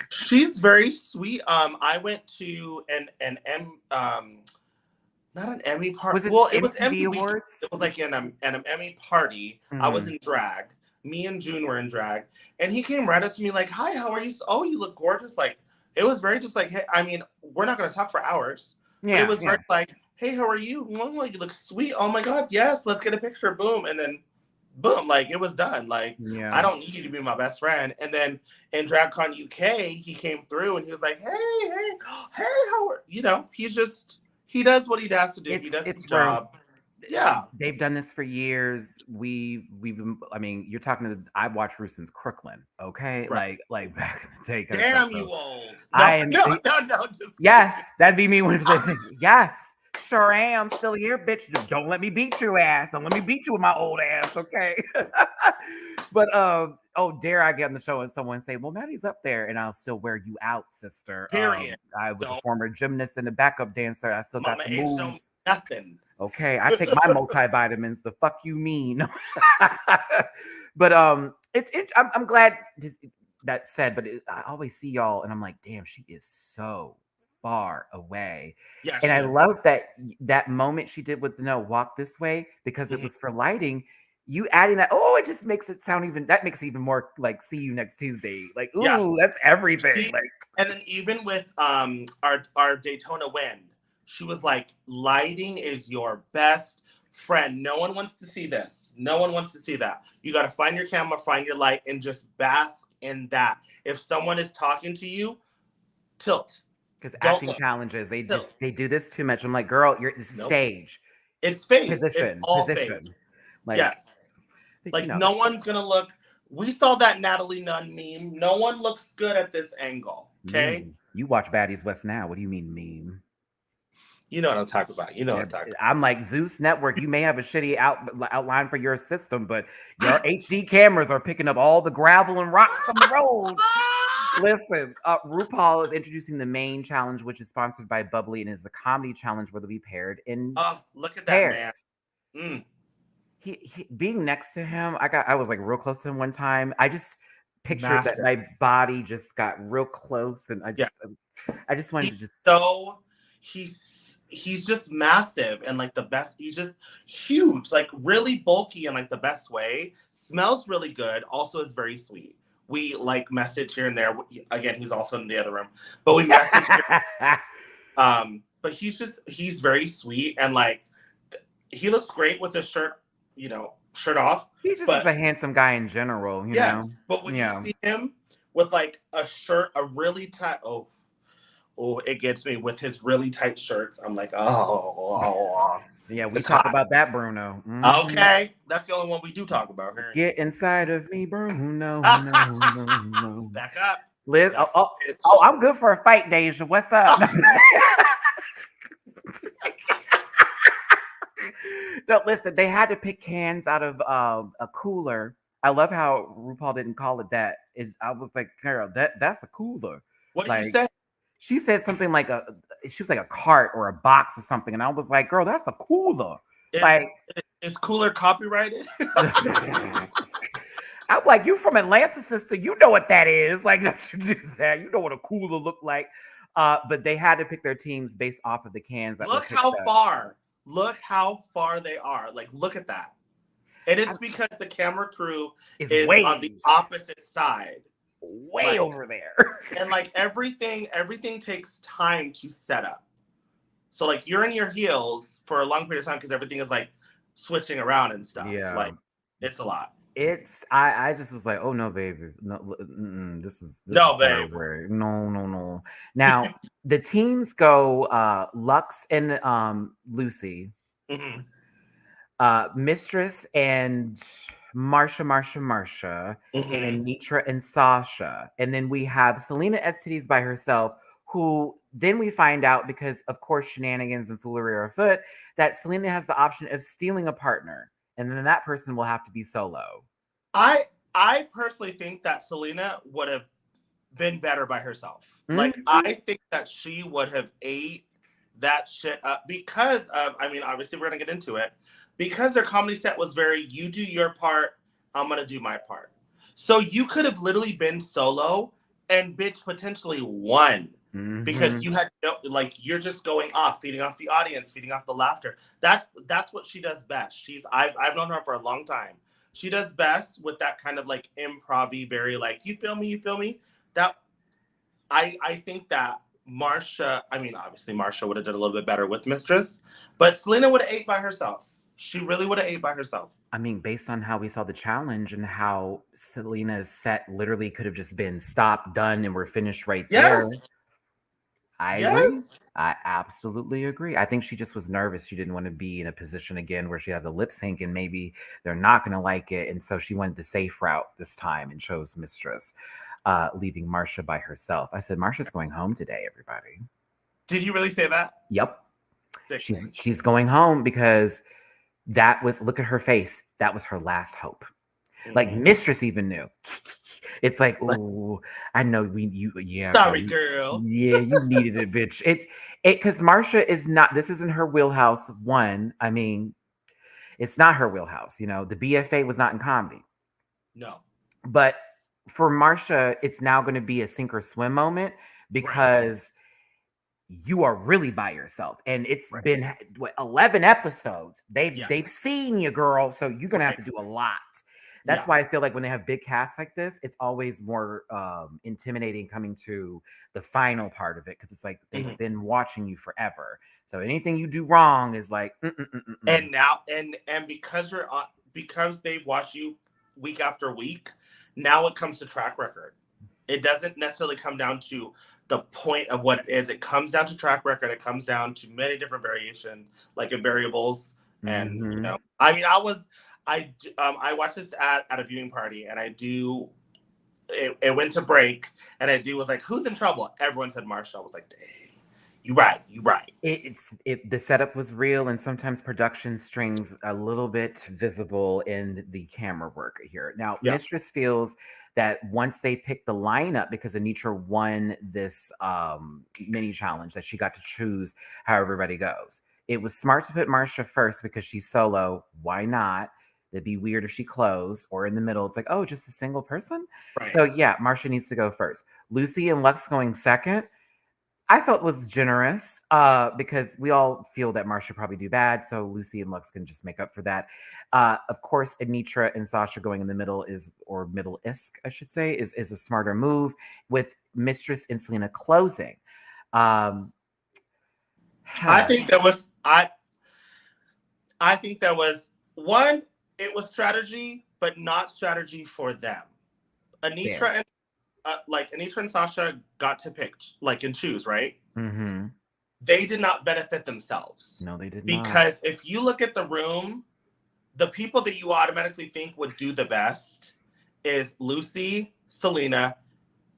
She's very sweet. I went to not an Emmy party. It was Emmy Awards. It was like an Emmy party. I was in drag. Me and June were in drag. And he came right up to me like, hi, how are you? Oh, you look gorgeous. Like, it was very just like, hey, I mean, we're not going to talk for hours. Yeah, it was very like, hey, how are you? You look sweet. Oh my God, yes, let's get a picture. Boom. And then boom, like, it was done. Like, I don't need you to be my best friend. And then in DragCon UK, he came through and he was like, hey, how are you? Know, he does what he has to do. He does his job. Yeah. They've done this for years. I mean, you're talking to I watched Ru since Crooklyn, okay? Right. Like back in the day. Damn, you old. No. Yes, that'd be me when Oh. they say, yes, sure am. Still here, bitch. Don't let me beat your ass. Don't let me beat you with my old ass, okay? But dare I get on the show and someone say, well, Matty's up there and I'll still wear you out, sister. Period. I was a former gymnast and a backup dancer. I still got the moves. Nothing. Okay, I take my multivitamins. The fuck you mean? But I'm glad that said. But I always see y'all, and I'm like, damn, she is so far away. Yeah, and I love that moment she did with walk this way because it was for lighting. You adding that, oh, it just makes it sound even, that makes it even more like see you next Tuesday. Like, ooh, Yeah. that's everything. Like, and then even with our Daytona win, she was like, lighting is your best friend. No one wants to see this. No one wants to see that. You got to find your camera, find your light, and just bask in that. If someone is talking to you, tilt. because Don't acting look. challenges, Tilt. they do this too much. I'm like, girl, this is Nope. stage. It's face. It's Position. all face. Like, Yes. but, Like, no one's going to look. We saw that Natalie Nunn meme. No one looks good at this angle. Okay? You watch Baddies West now. What do you mean meme? You know what I'm talking about. You know what I'm talking about. I'm like, Zeus Network, you may have a shitty outline for your system, but your HD cameras are picking up all the gravel and rocks on the road. Listen, RuPaul is introducing the main challenge, which is sponsored by Bubbly and is a comedy challenge where they'll be paired in Oh, look at pairs. that man. He being next to him, I was like real close to him one time. I just pictured that Massive. my body just got real close, and I just wanted to just he's just massive and like the best. He's just huge, like really bulky in like the best way. Smells really good. Also is very sweet. We like message here and there. Again, he's also in the other room, but we message. But he's very sweet and like he looks great with his shirt, shirt off. He just is a handsome guy in general, you know. But when you see him with like a shirt, a really tight, it gets me with his really tight shirts. I'm like, yeah, we talk about that, Bruno. Mm-hmm. Okay, that's the only one we do talk about here. Get inside of me, Bruno. No. Back up, Liz. Oh, I'm good for a fight, Deja. What's up? No, listen, they had to pick cans out of a cooler. I love how RuPaul didn't call it that. I was like, girl, that's a cooler. What did you say? She said something like she was like a cart or a box or something, and I was like, girl, that's a cooler. Is cooler copyrighted? I'm like, you from Atlanta, sister? You know what that is? Like, don't you do that? You know what a cooler looked like? But they had to pick their teams based off of the cans. Look how far. Look how far they are. Like, look at that. And it's because the camera crew is on the opposite side. Way over there. And like everything takes time to set up. So like you're in your heels for a long period of time because everything is like switching around and stuff. Yeah. Like it's a lot. I just was like, oh no, baby. No, this is babe. No. Now the teams go Lux and Lucy, Mistress and Marsha, and Anitra and Sasha. And then we have Selena STDs by herself, who then we find out, because of course shenanigans and foolery are afoot, that Selena has the option of stealing a partner. And then that person will have to be solo. I personally think that Selena would have been better by herself. Like, I think that she would have ate that shit up because of, obviously we're going to get into it, because their comedy set was very, you do your part, I'm going to do my part. So you could have literally been solo and bitch potentially won. Because you had you're just going off, feeding off the audience, feeding off the laughter. That's what she does best. I've known her for a long time. She does best with that kind of like improv-y, very like, you feel me? That I think that Marsha, obviously Marsha would have done a little bit better with Mistress, but Selena would have ate by herself. She really would have ate by herself. Based on how we saw the challenge and how Selena's set literally could have just been stopped, done, and we're finished right there. I agree. I absolutely agree. I think she just was nervous. She didn't want to be in a position again where she had the lip sync and maybe they're not going to like it. And so she went the safe route this time and chose Mistress, leaving Marsha by herself. I said, Marsha's going home today, everybody. Did you really say that? Yep. She's going home because look at her face. That was her last hope. Like Mistress even knew. It's like, oh, I know sorry, girl. Yeah, you needed it, bitch. Because Marsha is not. This isn't her wheelhouse. One, it's not her wheelhouse. The BFA was not in comedy. No. But for Marsha, it's now going to be a sink or swim moment because you are really by yourself. And it's Right. been what, 11 episodes. They've Yeah. they've seen you, girl. So you're gonna have Right. to do a lot. That's Yeah. why I feel like when they have big casts like this, it's always more intimidating coming to the final part of it because it's like they've Mhm. been watching you forever. So anything you do wrong is like, And now, and because you're because they've watched you week after week, now it comes to track record. It doesn't necessarily come down to the point of what it is. It comes down to track record. It comes down to many different variations, like in variables. And Mhm. I mean, I watched this at a viewing party, and it went to break, and was like, "Who's in trouble?" Everyone said Marsha. I was like, "Dang, you right, you right." The setup was real, and sometimes production strings a little bit visible in the camera work here. Now, Yeah. Mistress feels that once they picked the lineup, because Anitra won this mini challenge, that she got to choose how everybody goes. It was smart to put Marsha first because she's solo. Why not? It'd be weird if she closed or in the middle. It's like, oh, just a single person. Right. So yeah, Marsha needs to go first. Lucy and Lux going second. I felt was generous because we all feel that Marsha probably do bad, so Lucy and Lux can just make up for that. Of course, Anitra and Sasha going in the middle or middle-isk, I should say, is a smarter move with Mistress and Selena closing. Um, I think that was I think that was one. It was strategy, but not strategy for them. Fair. Anitra and Anitra and Sasha got to pick and choose, right? Mm-hmm. They did not benefit themselves No, they did not. because if you look at the room, the people that you automatically think would do the best is Lucy, Selena,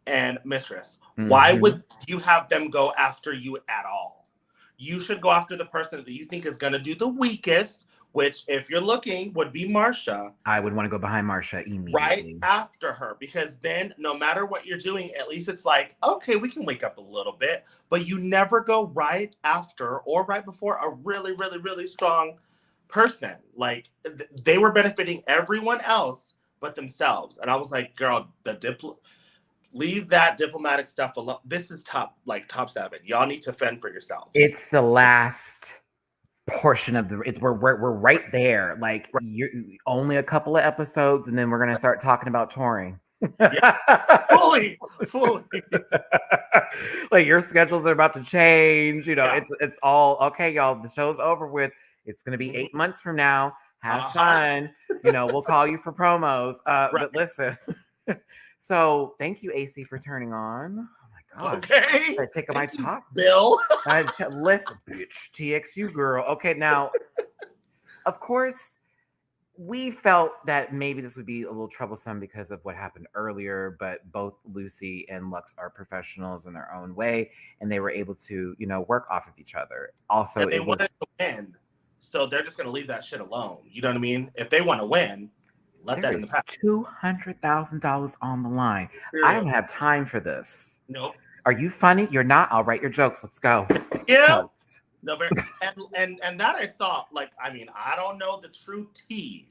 and Mistress. Why Mm-hmm. would you have them go after you at all? You should go after the person that you think is going to do the weakest, which, if you're looking, would be Marsha. I would want to go behind Marsha Right immediately. after her, because then no matter what you're doing, at least it's like, okay, we can wake up a little bit, but you never go right after or right before a really, really, really strong person. Like they were benefiting everyone else but themselves. And I was like, girl, leave that diplomatic stuff alone. This is top 7. Y'all need to fend for yourselves. It's the last portion of we're right there. Like you're only a couple of episodes, and then we're gonna start talking about touring. Yeah. fully. Like your schedules are about to change. Yeah. It's all okay, y'all. The show's over with. It's gonna be 8 months from now. Have fun. We'll call you for promos. Right. But listen. So thank you, AC, for turning on. God. Okay. I take my top, Bill. listen, bitch, TXU girl. Okay, now, of course, we felt that maybe this would be a little troublesome because of what happened earlier, but both Lucy and Lux are professionals in their own way, and they were able to, work off of each other. Also, and they wanted to win, so they're just going to leave that shit alone. You know what I mean? If they want to win, let that in the past. $200,000 on the line. I don't have time for this. Nope. Are you funny? You're not. I'll write your jokes. Let's go. Yeah. No, and that I saw. I don't know the true tea,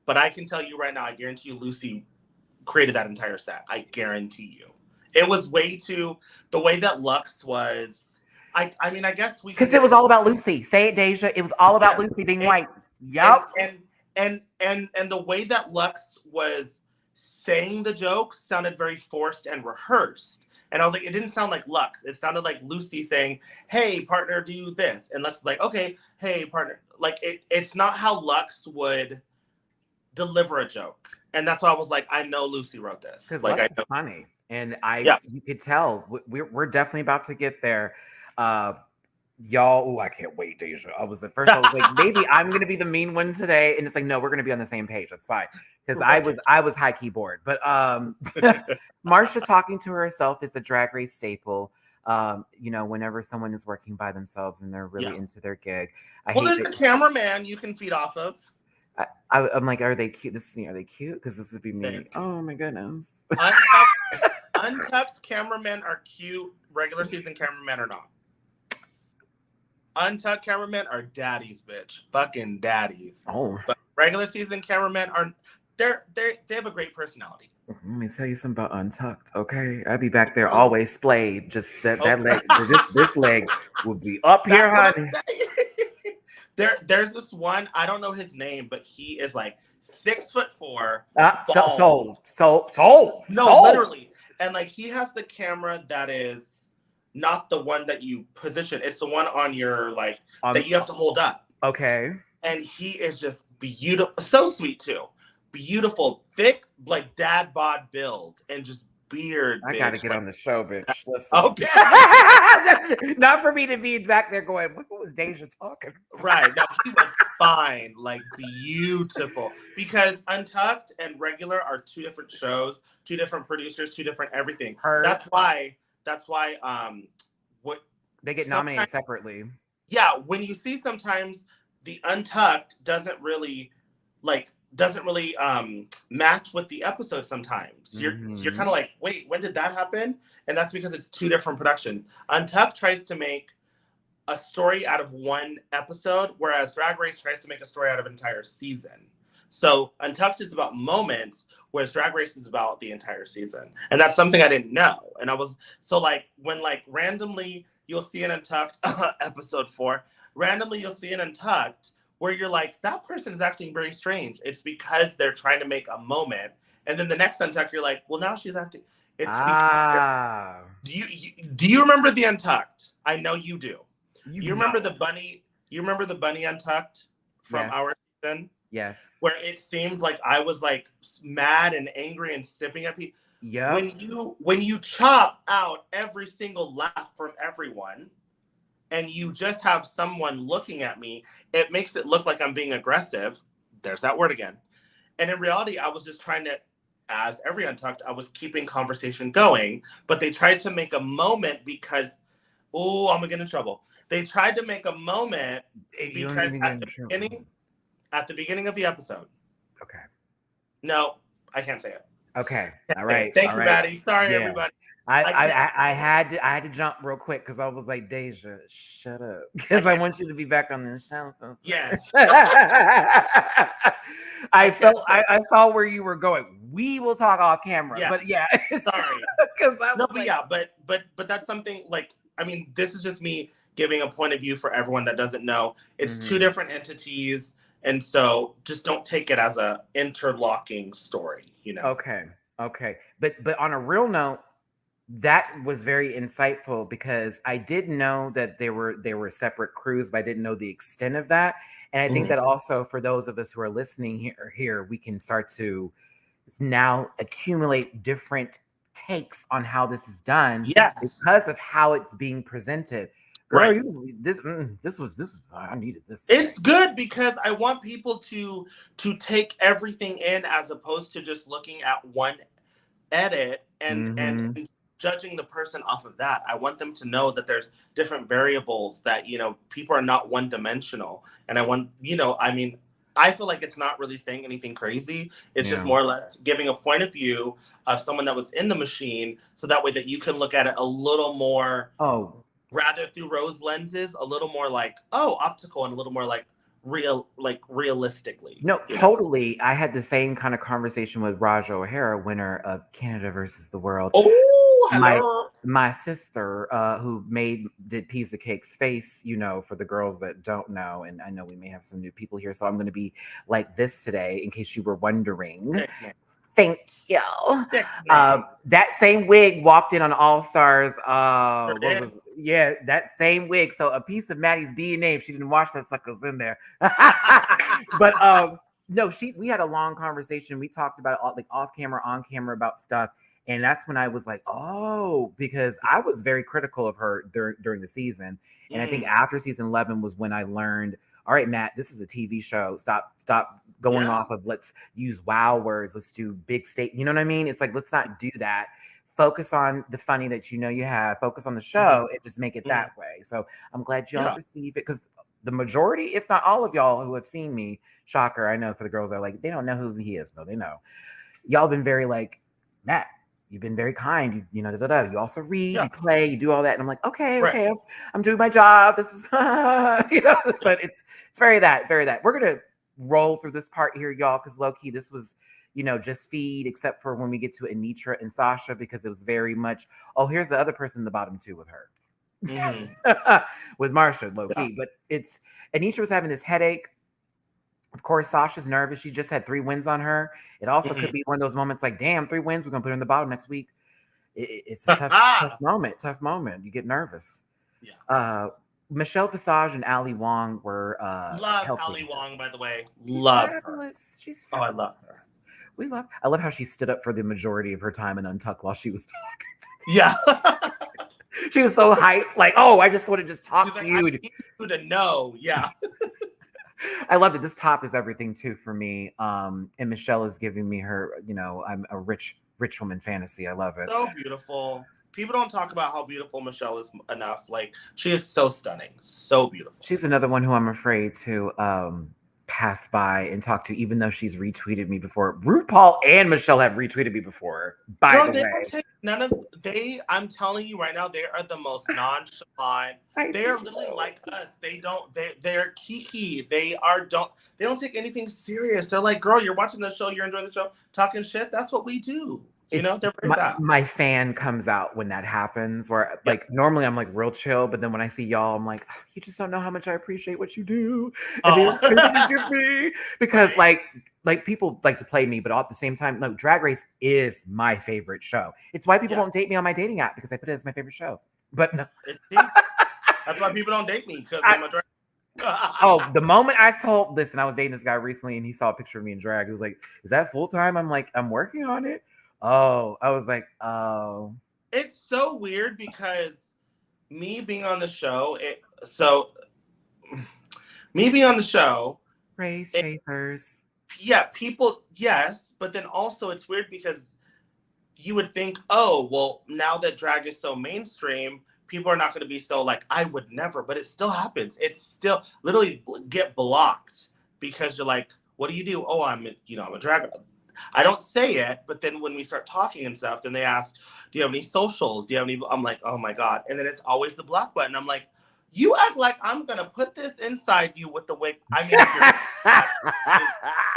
but I can tell you right now. I guarantee you, Lucy created that entire set. I guarantee you, it was way too the way that Lux was. I guess because it was all about Lucy. Say it, DeJa. It was all about Lucy being white. Yep. And the way that Lux was saying the jokes sounded very forced and rehearsed. And I was like, it didn't sound like Lux. It sounded like Lucy saying, hey, partner, do this. And Lux was like, okay, hey, partner. Like, it's not how Lux would deliver a joke. And that's why I was like, I know Lucy wrote this. Because Lux is funny. And you could tell we're definitely about to get there. Y'all, I can't wait, DeJa. I was like, maybe I'm going to be the mean one today. And it's like, no, we're going to be on the same page. That's fine. Because I was high keyboard. But Marsha talking to herself is a Drag Race staple. Whenever someone is working by themselves and they're really into their gig. There's the cameraman you can feed off of. I'm like, are they cute? Are they cute? Because this would be me. Oh my goodness. Untucked cameramen are cute. Regular season cameramen are not. Untucked cameramen are daddies, bitch. Fucking daddies. Oh. But regular season cameramen they have a great personality. Let me tell you something about Untucked, okay? I'd be back there always splayed. Just that leg, this leg would be up here, That's honey. what I'm saying. There's this one, I don't know his name, but he is like 6'4". No, literally. And like he has the camera that is not the one that you position. It's the one on your like that you have to hold up. Okay. And he is just beautiful, so sweet too. Beautiful, thick, like dad bod build, and just beard. I gotta get on the show, bitch. Listen. Okay. Not for me to be back there going, what was DeJa talking? Right. No, he was fine, like beautiful. Because Untucked and Regular are two different shows, two different producers, two different everything. That's why what they get nominated separately. Yeah, when you see sometimes the Untucked doesn't really match with the episode sometimes. You're kind of like, wait, when did that happen? And that's because it's two different productions. Untucked tries to make a story out of one episode, whereas Drag Race tries to make a story out of an entire season. So Untucked is about moments, whereas Drag Race is about the entire season. And that's something I didn't know. And I was, so like, when like randomly you'll see an Untucked, episode 4, randomly you'll see an Untucked, where you're like, that person is acting very strange. It's because they're trying to make a moment. And then the next Untucked, you're like, well, now she's acting. It's because do you remember the Untucked? I know you do. You remember the bunny? You remember the bunny Untucked from our season? Yes. Where it seemed like I was like mad and angry and snipping at people. Yeah. When you chop out every single laugh from everyone, and you just have someone looking at me, it makes it look like I'm being aggressive. There's that word again. And in reality, I was just trying to, as every Untucked, I was keeping conversation going, but they tried to make a moment because, oh, I'm gonna get in trouble. They tried to make a moment because at the beginning of the episode. Okay. No, I can't say it. Okay. All right. Thank you, Matty. Sorry, everybody. I had to jump real quick because I was like, DeJa, shut up, because I want you to be back on the show. Yes. I saw where you were going. We will talk off camera, but yeah, sorry. Because but that's something like, I mean, this is just me giving a point of view for everyone that doesn't know. It's two different entities, and so just don't take it as a interlocking story, you know. Okay. But on a real note, that was very insightful because I did know that they were separate crews, but I didn't know the extent of that. And I think that also for those of us who are listening here, we can start to now accumulate different takes on how this is done because of how it's being presented. Girl, this was I needed this. It's good because I want people to take everything in as opposed to just looking at one edit and judging the person off of that. I want them to know that there's different variables, that, you know, people are not one dimensional. And I want, you know, I mean, I feel like it's not really saying anything crazy. It's just more or less giving a point of view of someone that was in the machine, so that way that you can look at it a little more, rather through rose lenses, a little more like, optical, and a little more like realistically. No, totally. I had the same kind of conversation with Raja O'Hara, winner of Canada versus the World. Oh, hello. My sister, who did Pizza Cake's face, you know, for the girls that don't know, and I know we may have some new people here, so I'm going to be like this today, in case you were wondering. Thank you. That same wig walked in on All Stars. That same wig. So a piece of Maddie's DNA, if she didn't wash that sucker's in there. But no, we had a long conversation. We talked about it like off camera, on camera about stuff. And that's when I was like, because I was very critical of her during the season. And I think after season 11 was when I learned, all right, Matt, this is a TV show. Stop going off of, let's use wow words. Let's do big state. You know what I mean? It's like, let's not do that. Focus on the funny that you know you have. Focus on the show and just make it that way. So I'm glad y'all receive it, because the majority, if not all of y'all who have seen me, shocker, I know for the girls are like, they don't know who he is. No, they know. Y'all been very like, Matt, you've been very kind. You know, you also read, you play, you do all that. And I'm like, okay, I'm doing my job. This is, you know, but it's very that. We're going to roll through this part here, y'all, because low key, this was, just feed, except for when we get to Anitra and Sasha, because it was very much, oh, here's the other person in the bottom two with her. With Marsha, low key. But Anitra was having this headache. Of course, Sasha's nervous. She just had 3 wins on her. It also could be one of those moments like, damn, 3 wins. We're going to put her in the bottom next week. It's a tough moment. You get nervous. Yeah. Michelle Visage and Ali Wong were love helping. Ali Wong, by the way. Love her. She's fabulous. Oh, I love her. I love how she stood up for the majority of her time in Untucked while she was talking. Yeah. She was so hyped, like, oh, I just want to just talk to you. I need you to know. Yeah. I loved it. This top is everything too for me. And Michelle is giving me her, I'm a rich woman fantasy. I love it. So beautiful. People don't talk about how beautiful Michelle is enough. Like, she is so stunning. So beautiful. She's another one who I'm afraid to pass by and talk to, even though she's retweeted me before. RuPaul and Michelle have retweeted me before, by the way. I'm telling you right now, they are the most nonchalant. They are literally like us. They're kiki. They don't take anything serious. They're like, girl, you're watching the show, you're enjoying the show, talking shit. That's what we do. They're very bad. My fan comes out when that happens, where like normally I'm like real chill, but then when I see y'all, I'm like, oh, you just don't know how much I appreciate what you do. And you give me. Because like people like to play me, but at the same time, like Drag Race is my favorite show. It's why people won't date me on my dating app, because I put it as my favorite show. But no. That's why people don't date me, because I'm a drag. The moment I was dating this guy recently and he saw a picture of me in drag, he was like, is that full time? I'm like, I'm working on it. Oh, I was like, oh. It's so weird because me being on the show, Race chasers. Yeah, people, yes, but then also it's weird because you would think, oh, well, now that drag is so mainstream, people are not going to be so like, I would never, but it still happens. It's still literally get blocked because you're like, what do you do? Oh, I'm a drag. I don't say it, but then when we start talking and stuff, then they ask, do you have any socials? Do you have any? I'm like, oh my God. And then it's always the block button. I'm like, you act like I'm going to put this inside you with the wig. I mean,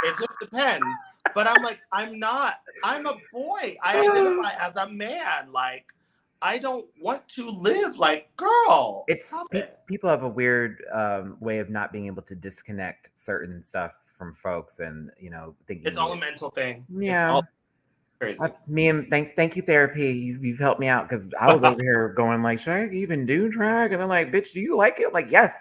it just depends. But I'm like, I'm not. I'm a boy. I identify as a man. Like, I don't want to live like, girl. People have a weird way of not being able to disconnect certain stuff from folks, and thinking it's all a mental thing. Yeah, it's all crazy. Thank you, therapy. You've helped me out, because I was over here going like, should I even do drag? And I'm like, bitch, do you like it? Like, yes.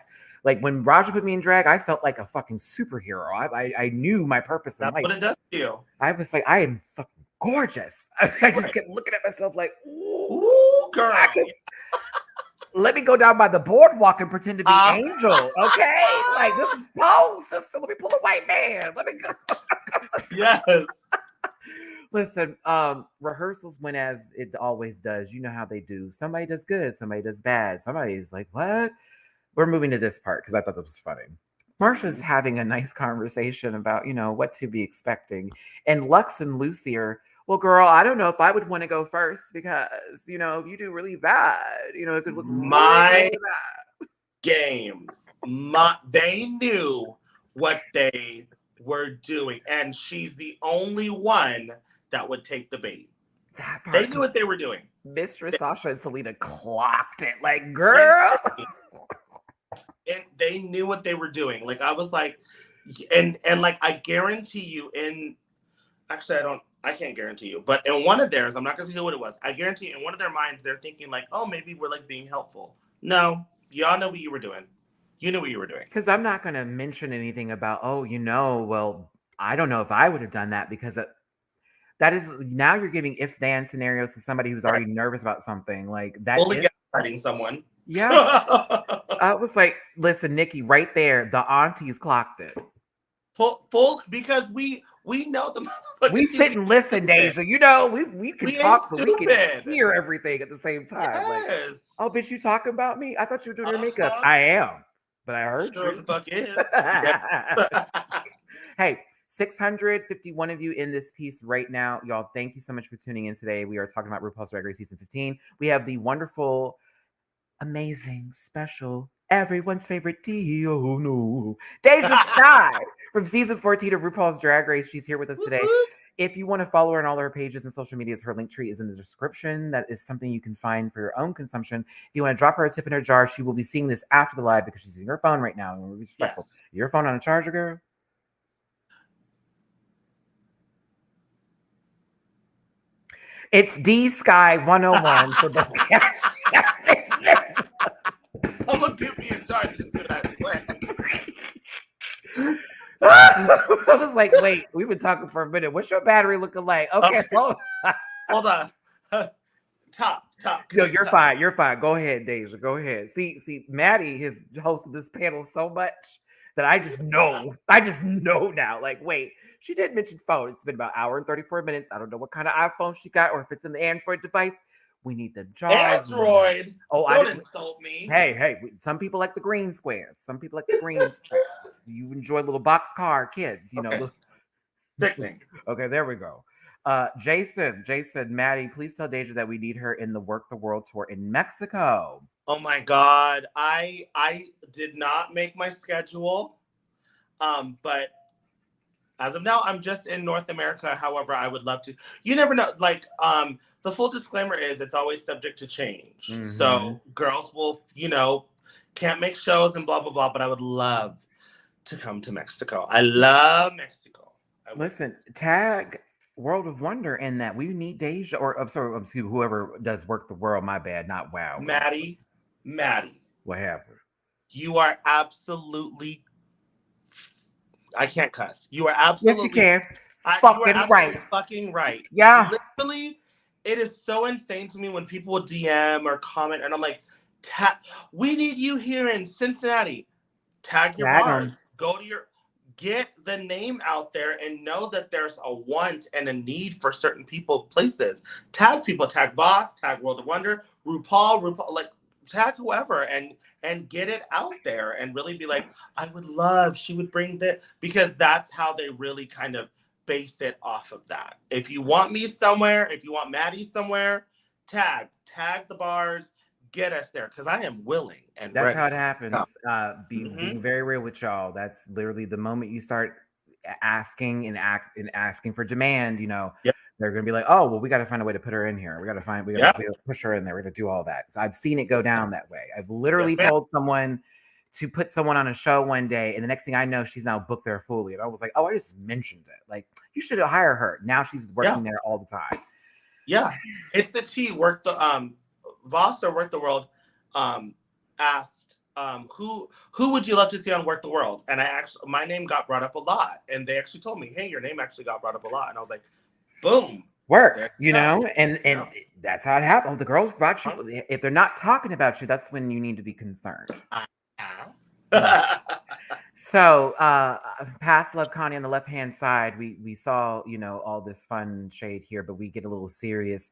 Like when Raja put me in drag, I felt like a fucking superhero. I knew my purpose in life. That's what it does to you. I was like, I am fucking gorgeous. I just kept looking at myself like, ooh, girl. Let me go down by the boardwalk and pretend to be Angel, okay? Like, this is Pose, sister. Let me pull a white man. Let me go. Yes. Listen, rehearsals went as it always does. You know how they do. Somebody does good, somebody does bad. Somebody's like, what? We're moving to this part because I thought that was funny. Marsha's having a nice conversation about, what to be expecting. And Lux and Lucy are, well, girl, I don't know if I would want to go first because, if you do really bad, it could look my really bad. Games. They knew what they were doing. And she's the only one that would take the bait. They knew what they were doing. Mistress Sasha and Selena clocked it. Like, girl. And they knew what they were doing. Like, I was like, and like, I guarantee you actually, I can't guarantee you, but in one of theirs, I'm not going to say who it was. I guarantee in one of their minds, they're thinking like, oh, maybe we're like being helpful. No, y'all know what you were doing. You knew what you were doing. Because I'm not going to mention anything about, well, I don't know if I would have done that, because that is, now you're giving if-then scenarios to somebody who's already nervous about something. Like that. Fully gaslighting someone. Yeah. I was like, listen, Nikki, right there, the aunties clocked it. Full because we know the we sit and listen, DeJa. We can talk, but we can hear everything at the same time. Yes. Like, oh, bitch, you talking about me? I thought you were doing your makeup. I am, but I heard sure you. The fuck is. Hey, 651 of you in this piece right now, y'all. Thank you so much for tuning in today. We are talking about RuPaul's Drag Race season 15. We have the wonderful, amazing, special, everyone's favorite DeJa Skye from season 14 of RuPaul's Drag Race. She's here with us today. If you want to follow her on all her pages and social medias, her link tree is in the description. That is something you can find for your own consumption. If you want to drop her a tip in her jar, she will be seeing this after the live because she's using her phone right now. And we're respectful. Yes. Your phone on a charger, girl? It's DeJa Skye 101 for the I'm gonna give me a charge to that sweat. I was like, wait, we've been talking for a minute. What's your battery looking like? Okay, Hold on. Top. No, you're fine. You're fine. Go ahead, DeJa. Go ahead. See, Matty has hosted this panel so much that I just know. I just know now. Like, wait, she did mention phone. It's been about an hour and 34 minutes. I don't know what kind of iPhone she got or if it's an Android device. We need the jar. Android. Oh, don't insult me. Hey, some people like the green squares. Some people like the green squares. You enjoy little boxcar kids, you know. Sickening. Okay, there we go. Jason, Matty, please tell DeJa that we need her in the Work the World tour in Mexico. Oh my God. I did not make my schedule. But as of now, I'm just in North America. However, I would love to. You never know. Like, the full disclaimer is it's always subject to change. Mm-hmm. So girls will, can't make shows and blah, blah, blah. But I would love to come to Mexico. I love Mexico. Listen, tag World of Wonder in that. We need DeJa, or I'm sorry, excuse whoever does Work the World. My bad, not WoW. Matty. What happened? You are absolutely. I can't cuss. You are absolutely. Yes, you can. Fucking right. Yeah. Literally, it is so insane to me when people DM or comment, and I'm like, we need you here in Cincinnati. Tag your bars. Go to get the name out there and know that there's a want and a need for certain people, places. Tag people, tag Boss, tag World of Wonder, RuPaul, like tag whoever and get it out there and really be like, I would love, she would bring that, because that's how they really kind of base it off of that. If you want me somewhere, if you want Matty somewhere, tag the bars, get us there, because I am willing and that's ready. How it happens. Being very real with y'all. That's literally the moment you start asking and asking for demand. They're gonna be like, oh well, we got to find a way to put her in here. We got to push her in there. We're gonna do all that. So I've seen it go down that way. I've literally told someone to put someone on a show one day, and the next thing I know, she's now booked there fully. And I was like, oh, I just mentioned it. Like, you should hire her. Now she's working there all the time. Yeah, it's the T. Voss or Work the World asked who would you love to see on Work the World, and my name got brought up a lot, and they actually told me, hey, your name actually got brought up a lot, and I was like, boom, work, and that's how it happened. The girls brought you. If they're not talking about you, that's when you need to be concerned. So past Love Connie on the left hand side, we saw all this fun shade here, but we get a little serious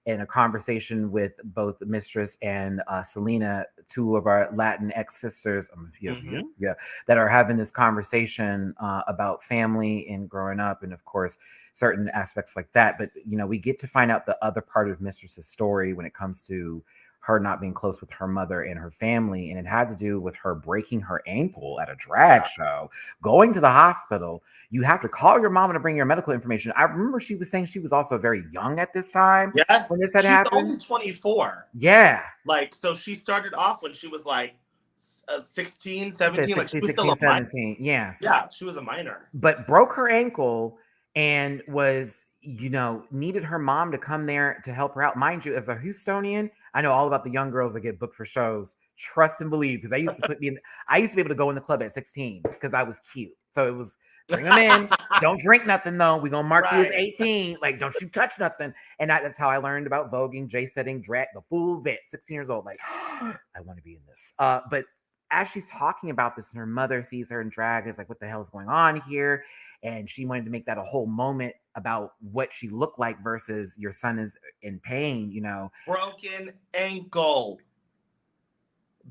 in a conversation with both Mistress and Selena, two of our Latin ex-sisters, that are having this conversation about family and growing up, and of course certain aspects like that. But we get to find out the other part of Mistress's story when it comes to her not being close with her mother and her family, and it had to do with her breaking her ankle at a drag show, going to the hospital. You have to call your mom to bring your medical information. I remember she was saying she was also very young at this time. Yes, when this had happened. Only 24. Yeah, like, so she started off when she was like 16, 17, like she was 16, still a 17. Yeah, she was a minor, but broke her ankle and was needed her mom to come there to help her out. Mind you, as a Houstonian, I know all about the young girls that get booked for shows. Trust and believe, because I used to I used to be able to go in the club at 16 because I was cute. So it was bring them in. Don't drink nothing though. We're gonna mark you as 18. Like, don't you touch nothing. And that's how I learned about voguing, J-setting, drag, the full bit. 16 years old. Like, I want to be in this. But as she's talking about this, and her mother sees her in drag, is like, what the hell is going on here? And she wanted to make that a whole moment about what she looked like versus your son is in pain, Broken ankle.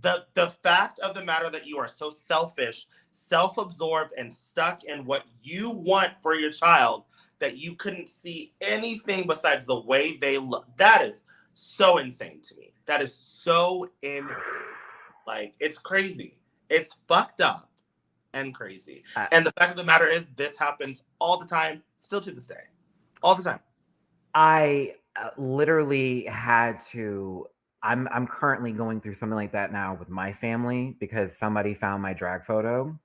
The fact of the matter that you are so selfish, self-absorbed, and stuck in what you want for your child that you couldn't see anything besides the way they look. That is so insane to me. That is so it's crazy. It's fucked up and crazy. And the fact of the matter is, this happens all the time, still to this day. all the time. I literally had to. I'm currently going through something like that now with my family because somebody found my drag photo.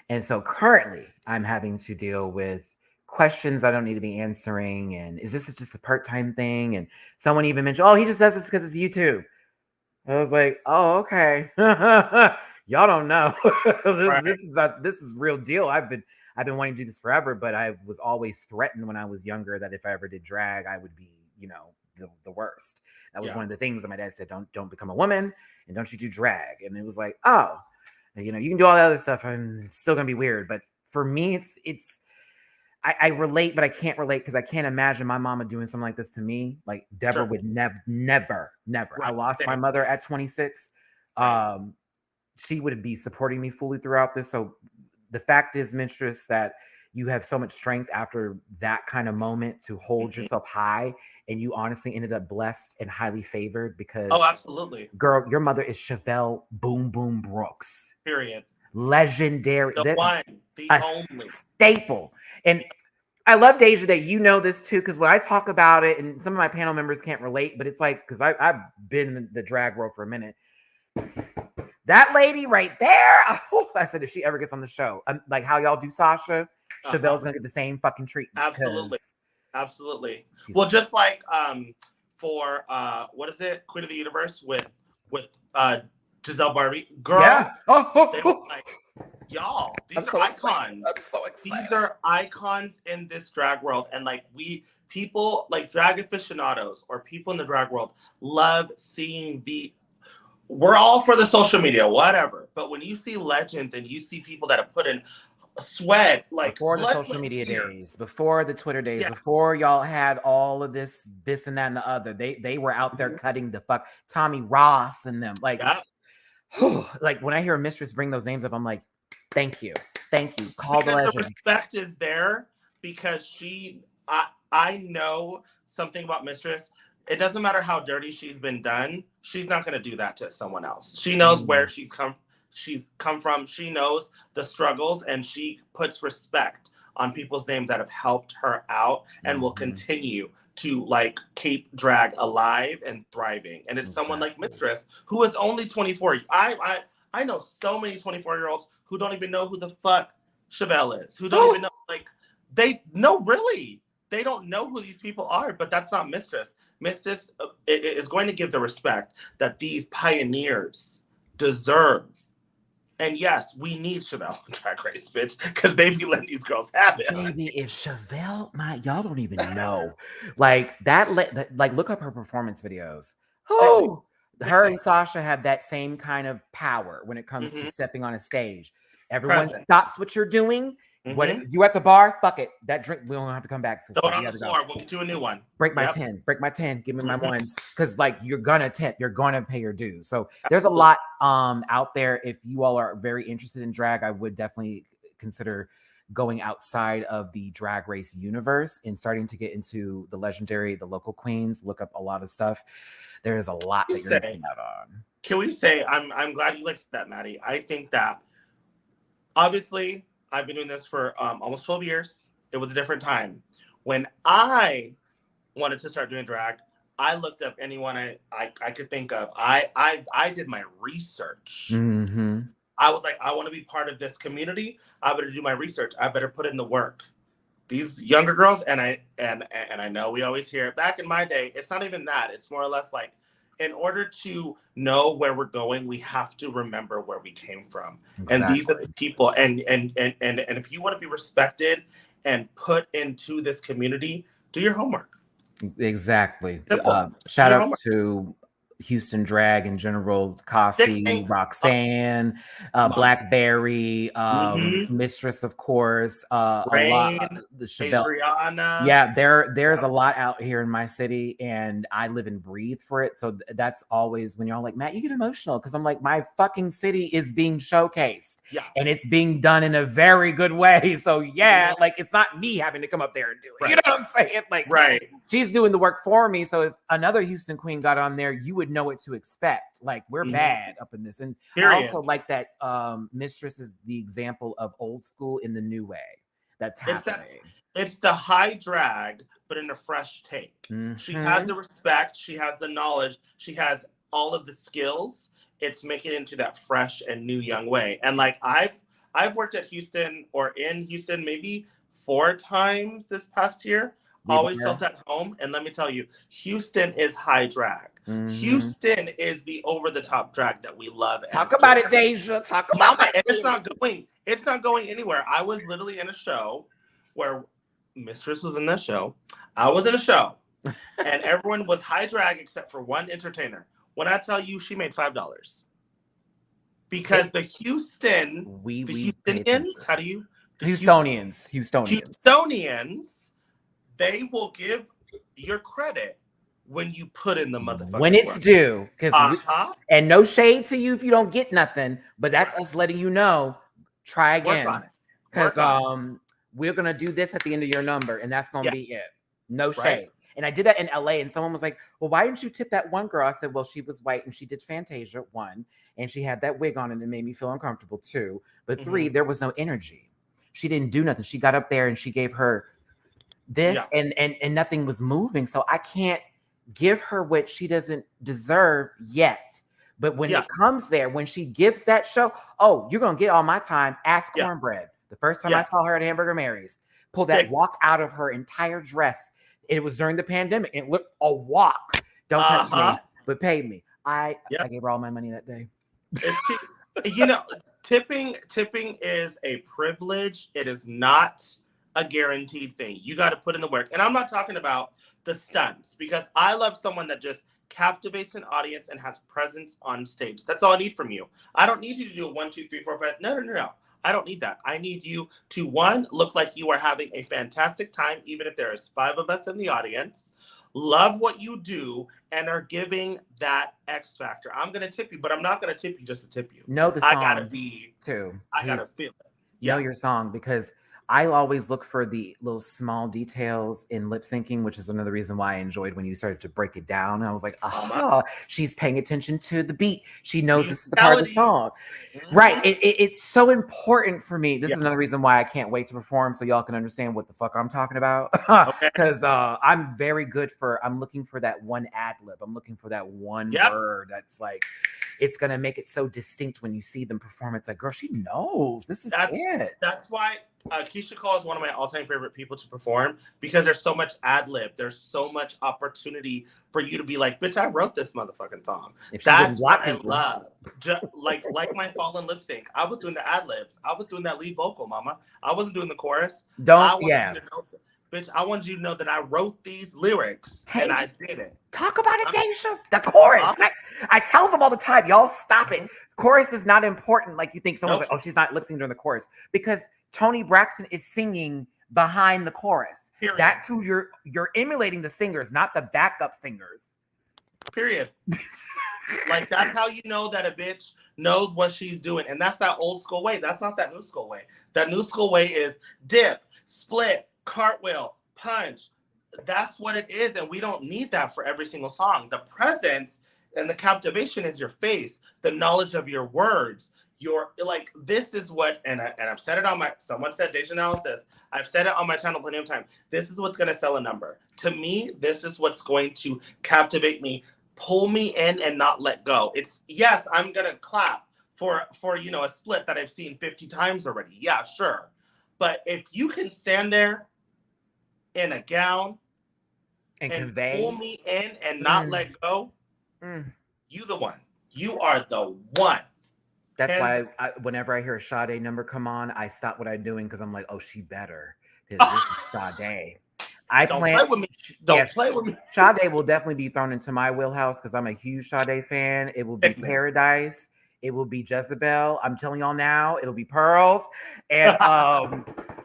And so currently I'm having to deal with questions I don't need to be answering. And is this just a part-time thing? And someone even mentioned, oh, he just does this because it's YouTube. I was like, oh, okay. Y'all don't know. This is real deal. I've been wanting to do this forever, but I was always threatened when I was younger that if I ever did drag, I would be, the worst. That was one of the things that my dad said, don't become a woman and don't you do drag. And it was like, oh, you can do all that other stuff. It's still gonna be weird. But for me, I relate, but I can't relate because I can't imagine my mama doing something like this to me. Like Deborah would never. Right. I lost my mother at 26. She would be supporting me fully throughout this. So the fact is, Mistress, that you have so much strength after that kind of moment to hold yourself high. And you honestly ended up blessed and highly favored because absolutely. Girl, your mother is Chevelle Boom Boom Brooks. Period. Legendary. The one, the only. Staple. And I love DeJa that you know this too, because when I talk about it, and some of my panel members can't relate, but it's like, because I've been in the drag world for a minute. That lady right there, I said, if she ever gets on the show, like how y'all do Sasha, Chevelle's gonna get the same fucking treatment. Absolutely. Well, just like for what is it, Queen of the Universe with Giselle Barbie, girl. Yeah. They were like, y'all, these are icons. I'm so excited. These are icons in this drag world, and like people like drag aficionados or people in the drag world love seeing we're all for the social media, whatever. But when you see legends and you see people that have put in sweat, like before the social media days, before the Twitter days, before y'all had all of this and that and the other, they were out there cutting the fuck Tommy Ross and them. Like, like when I hear a Mistress bring those names up, I'm like, thank you. Call the legends. The respect is there because I know something about Mistress. It doesn't matter how dirty she's been done. She's not going to do that to someone else. She knows where she's come from. She knows the struggles, and she puts respect on people's names that have helped her out and will continue to like keep drag alive and thriving. And it's someone like Mistress who is only 24. I know so many 24-year-olds who don't even know who the fuck Chevelle is, who don't even know, like, they don't know who these people are, but that's not Mistress. Mistress is going to give the respect that these pioneers deserve. And yes, we need Chevelle on Drag Race, bitch, because they be letting these girls have it. Baby, if Chevelle, y'all don't even know. Like that, like look up her performance videos. Oh, her and Sasha have that same kind of power when it comes to stepping on a stage. Everyone stops what you're doing. What you at the bar? Fuck it. That drink, we don't have to come back. Throw it on the floor. We'll get you a new one. Break my 10. Give me my ones. Because like you're gonna tip. You're gonna pay your dues. So there's a lot out there. If you all are very interested in drag, I would definitely consider going outside of the Drag Race universe and starting to get into the local queens. Look up a lot of stuff. There is a lot that you're missing out on. Can we say I'm glad you liked that, Matty. I think that obviously I've been doing this for almost 12 years. It was a different time. When I wanted to start doing drag, I looked up anyone I could think of. I did my research. I was like, I want to be part of this community. I better do my research. I better put in the work. These younger girls, and I know we always hear it. Back in my day, it's not even that. It's more or less like, in order to know where we're going, we have to remember where we came from. Exactly. And these are the people. And if you want to be respected and put into this community, do your homework. Exactly. Shout out to Houston Drag in general, Coffee, Roxanne, Blackberry, Mistress, of course, Rain, a lot, the Chevelle. Adriana. Yeah, there's a lot out here in my city, and I live and breathe for it. So that's always when y'all like, Matt, you get emotional because I'm like, my fucking city is being showcased, and it's being done in a very good way. So like it's not me having to come up there and do it. You know what I'm saying? Like, she's doing the work for me. So if another Houston queen got on there, you would know what to expect. Like, we're bad up in this. And I also like that Mistress is the example of old school in the new way that's happening. It's the high drag, but in a fresh take. She has the respect. She has the knowledge. She has all of the skills. It's making it into that fresh and new young way. And like I've worked at Houston or in Houston maybe 4 times this past year. Always felt at home. And let me tell you, Houston is high drag. Houston is the over the top drag that we love. Talk about it, DeJa. Talk about it. It's not going anywhere. I was literally in a show where Mistress was in that show. I was in a show, and everyone was high drag except for one entertainer. When I tell you, she made $5 because the Houstonians, they will give your credit when you put in the motherfucker when it's work. due. And no shade to you if you don't get nothing, but that's us letting you know. Try again, because we're gonna do this at the end of your number, and that's gonna be it. No shade. Right. And I did that in LA, and someone was like, well, why didn't you tip that one girl? I said, well, she was white and she did Fantasia, 1, and she had that wig on and it made me feel uncomfortable, 2. But 3, there was no energy. She didn't do nothing. She got up there and she gave her this and nothing was moving. So I can't give her what she doesn't deserve yet. But when it comes there, when she gives that show, oh, you're going to get all my time. Ask Cornbread. The first time I saw her at Hamburger Mary's, pulled that walk out of her entire dress. It was during the pandemic. It looked a walk. Don't touch me, but pay me. I gave her all my money that day. You know, tipping is a privilege. It is not a guaranteed thing. You got to put in the work. And I'm not talking about the stunts, because I love someone that just captivates an audience and has presence on stage. That's all I need from you. I don't need you to do a 1, 2, 3, 4, 5. No. I don't need that. I need you to, 1, look like you are having a fantastic time, even if there is 5 of us in the audience. Love what you do and are giving that X factor. I'm going to tip you, but I'm not going to tip you just to tip you. Know the song. I got to be too. I got to feel it. Know your song, because I always look for the little small details in lip syncing, which is another reason why I enjoyed when you started to break it down. I was like, she's paying attention to the beat. She knows this is the part of the song. Right. It's so important for me. This is another reason why I can't wait to perform, so y'all can understand what the fuck I'm talking about. Because I'm very good I'm looking for that one ad lib. I'm looking for that one word that's like, it's going to make it so distinct when you see them perform. It's like, girl, she knows. This is it. That's why Keisha Cole is one of my all-time favorite people to perform, because there's so much ad-lib. There's so much opportunity for you to be like, bitch, I wrote this motherfucking song. That's what I love. Like my fallen lip sync. I was doing the ad-libs. I was doing that lead vocal, mama. I wasn't doing the chorus. Bitch, I wanted you to know that I wrote these lyrics and I did it. Talk about it, DeJa. The chorus. I tell them all the time, y'all stop it. Chorus is not important like you think. Someone's like, oh, she's not lip syncing during the chorus. Because Toni Braxton is singing behind the chorus. Period. That's who you're emulating, the singers, not the backup singers. Period. Like, that's how you know that a bitch knows what she's doing. And that's that old school way. That's not that new school way. That new school way is dip, split, cartwheel, punch. That's what it is. And we don't need that for every single song. The presence and the captivation is your face, the knowledge of your words. You're like, this is what, and I've said it on someone said DeJa Analysis. I've said it on my channel plenty of time. This is what's going to sell a number. To me, this is what's going to captivate me, pull me in and not let go. It's, yes, I'm going to clap for a split that I've seen 50 times already. Yeah, sure. But if you can stand there in a gown and convey, pull me in and not let go, you the one. You are the one. That's why whenever I hear a Sade number come on, I stop what I'm doing, because I'm like, oh, she better. This is Sade. Don't play with me. Don't play with me. Sade will definitely be thrown into my wheelhouse, because I'm a huge Sade fan. It will be Paradise. It will be Jezebel. I'm telling y'all now, it'll be Pearls. And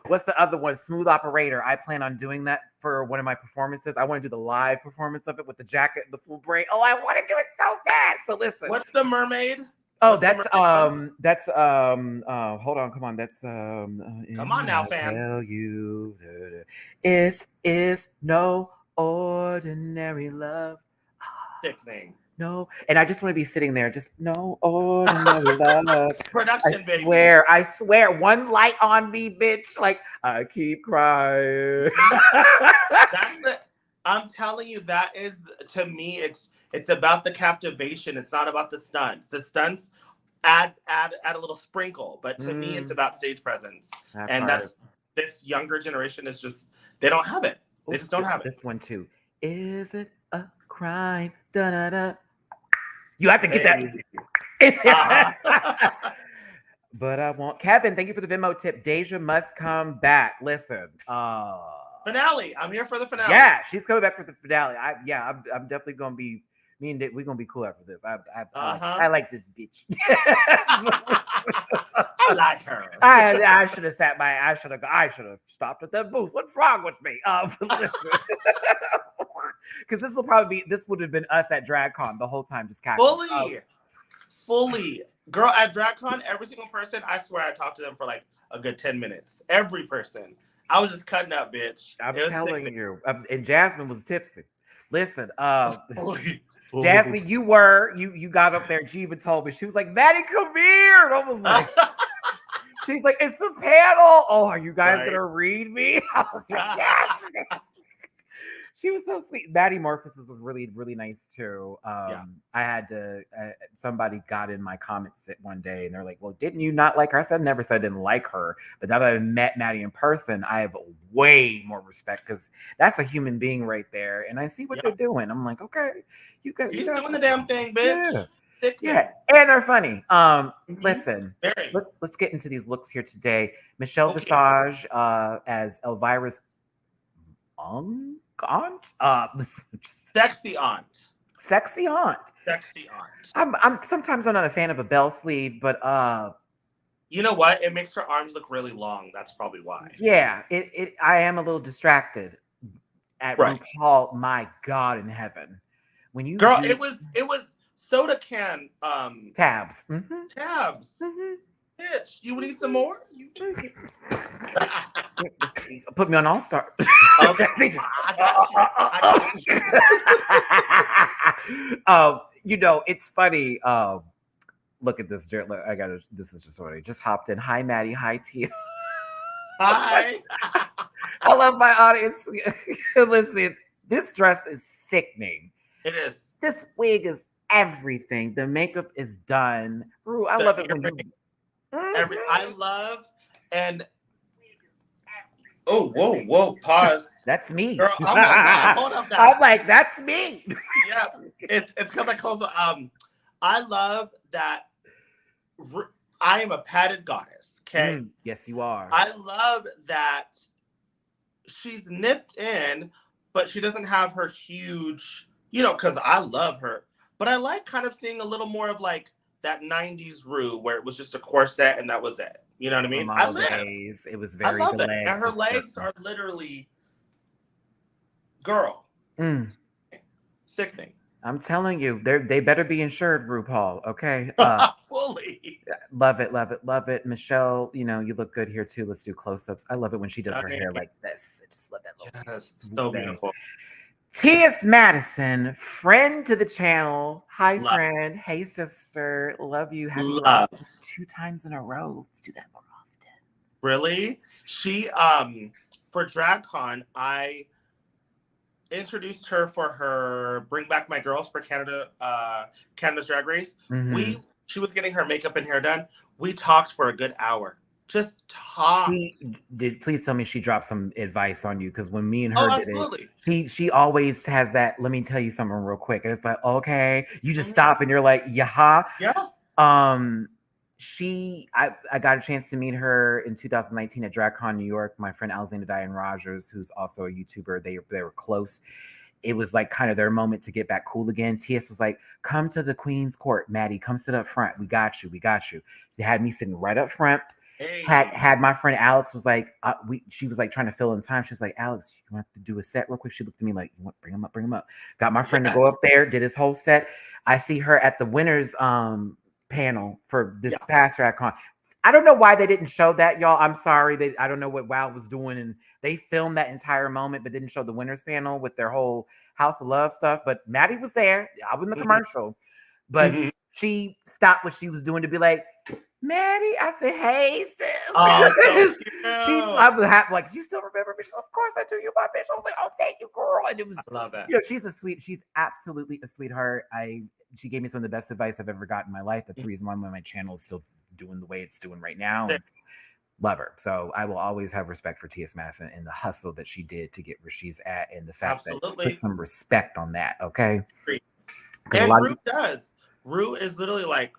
what's the other one? Smooth Operator. I plan on doing that for one of my performances. I want to do the live performance of it with the jacket, the full braid. Oh, I want to do it so bad. So listen. What's the mermaid? Oh, that's hold on, come on. That's come on now, fam. Tell you is no ordinary love. Sickening. no. And I just want to be sitting there, just no ordinary love. Production, baby. I swear, one light on me, bitch. Like, I keep crying. I'm telling you, that is, to me, it's about the captivation. It's not about the stunts. The stunts add a little sprinkle, but to me, it's about stage presence. That's this younger generation is just, they don't have it. They just don't have it. This one too. Is it a crime? Da da da. You have to get that. But I want Kevin. Thank you for the Venmo tip. DeJa must come back. Listen. Finale. I'm here for the finale. Yeah, she's coming back for the finale. I'm definitely gonna be. Me and we're gonna be cool after this. I like this bitch. I like her. I should have sat by. I should have stopped at that booth. What's wrong with me? Because this would have been us at DragCon the whole time, just cackling. Fully. Girl, at DragCon, every single person, I swear I talked to them for like a good 10 minutes. Every person. I was just cutting up, bitch. I'm telling you. And Jasmine was tipsy. Listen, Jasmine, you got up there. She even told me, she was like, Matty, come here. And I was like, she's like, it's the panel. Oh, are you guys going to read me? I was like, yes. She was so sweet. Matty Morpheus was really, really nice too. I had to, somebody got in my comments one day and they're like, well, didn't you not like her? I said, I never said I didn't like her. But now that I've met Matty in person, I have way more respect because that's a human being right there. And I see what they're doing. I'm like, okay, he's doing the damn thing, bitch. Yeah. And they're funny. Listen, let's get into these looks here today. Michelle Visage as Elvira's aunt. Sexy aunt. I'm sometimes I'm not a fan of a bell sleeve, but you know what? It makes her arms look really long. That's probably why. Yeah, I am a little distracted at RuPaul. My God in heaven, when you it was soda can tabs. Tabs. Bitch, you need some more? Put me on All Star. Okay. It's funny. Look at this. This is just funny. Just hopped in. Hi, Matty. Hi, Tia. Hi. I love my audience. Listen, this dress is sickening. It is. This wig is everything. The makeup is done. Rue, I love it when you. I love and whoa, pause. That's me. Girl, hold up now. I'm like, that's me. Yeah, it's because I close. I love that. I am a padded goddess. Okay. Yes, you are. I love that she's nipped in, but she doesn't have her huge. Because I love her, but I like kind of seeing a little more of like that 90s Rue where it was just a corset and that was it. You know what I mean? It was very. I love it. And her legs are literally, girl, sickening. I'm telling you, they better be insured, RuPaul. Okay. Fully. Love it. Michelle, you look good here too. Let's do close-ups. I love it when she does her hair like this. I just love that. Yes, so beautiful. T.S. Madison, friend to the channel. Hi, love. Friend. Hey, sister. Love you. Have you 2 times in a row. Let's do that more often. Really? She, for DragCon, I introduced her for her Bring Back My Girls for Canada's Drag Race. Mm-hmm. She was getting her makeup and hair done. We talked for a good hour. Just talk. Please tell me she dropped some advice on you, because when me and her did absolutely. it, she always has that. Let me tell you something real quick, and it's like, okay, you just stop and you're like, yeah. I got a chance to meet her in 2019 at DragCon New York. My friend Alexander Diane Rogers, who's also a YouTuber, they were close. It was like kind of their moment to get back cool again. TS was like, come to the Queen's Court, Matty, come sit up front. We got you. They had me sitting right up front. Hey. Had my friend Alex was like, she was like trying to fill in time. She was like, Alex, you want to do a set real quick? She looked at me like, you want bring him up. Got my friend to go up there, did his whole set. I see her at the winners panel for this past DragCon. I don't know why they didn't show that, y'all. I'm sorry. I don't know what WoW was doing, and they filmed that entire moment, but didn't show the winners panel with their whole House of Love stuff. But Matty was there. I was in the commercial, but she stopped what she was doing to be like, Matty. I said, hey, sis. Oh, so cute. I was happy, like, you still remember me? She's, of course I do. You my bitch. I was like, oh, thank you, girl. And it was, I love it. you know, she's absolutely a sweetheart. She gave me some of the best advice I've ever gotten in my life. That's the reason why my channel is still doing the way it's doing right now. And love her. So I will always have respect for T.S. Madison and the hustle that she did to get where she's at, and the fact that put some respect on that. Okay. And Ru does. Ru is literally like,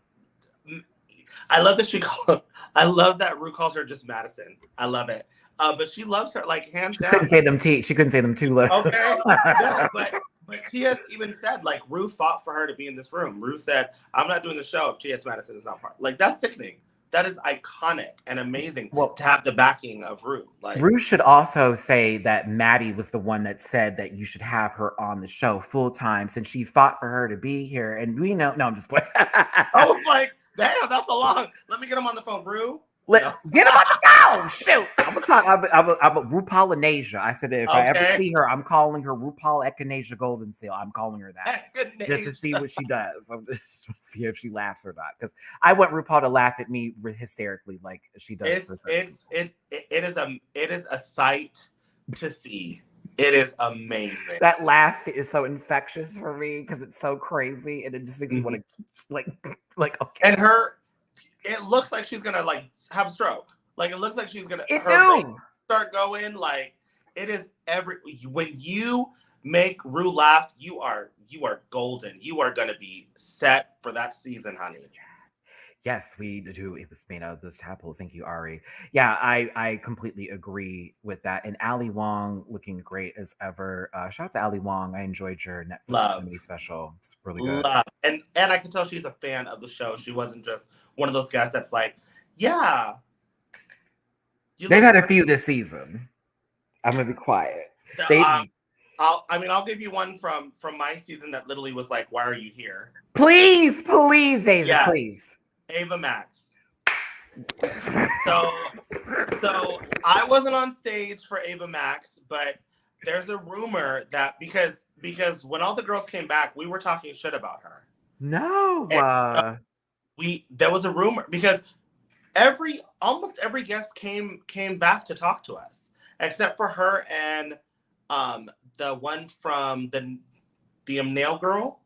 I love that Ru calls her just Madison. I love it. But she loves her like hands down. She couldn't say them too low. Okay. No, but T.S. even said, like, Ru fought for her to be in this room. Ru said, I'm not doing the show if T.S. Madison is not part. Like, that's sickening. That is iconic and amazing to have the backing of Ru. Like, Ru should also say that Matty was the one that said that you should have her on the show full time, since she fought for her to be here. And we know, no, I'm just playing. I was like, damn, that's a long. Let me get him on the phone, Ru. Get him on the phone. Shoot. I'm gonna talk. I'm a RuPaul-anasia. I said that if I ever see her, I'm calling her RuPaul Echinacea Golden Seal. I'm calling her that just to see what she does. I'm just to see if she laughs or not. Because I want RuPaul to laugh at me hysterically like she does. It is a sight to see. It is amazing. That laugh is so infectious for me because it's so crazy, and it just makes me want to like okay. And it looks like she's gonna like have a stroke. Like, it looks like she's gonna start going. Like, it is when you make Ru laugh, you are golden. You are gonna be set for that season, honey. Yes, we do. It was made out of those tadpoles. Thank you, Ari. Yeah, I completely agree with that. And Ali Wong looking great as ever. Shout out to Ali Wong. I enjoyed your Netflix comedy special. It's really good. And I can tell she's a fan of the show. She wasn't just one of those guys that's like, yeah. They've had a few this season. I'm gonna be quiet. I'll give you one from my season that literally was like, why are you here? Please, Asia, please. Ava Max. So I wasn't on stage for Ava Max, but there's a rumor that because when all the girls came back, we were talking shit about her. No. There was a rumor because almost every guest came back to talk to us, except for her and the one from the nail girl.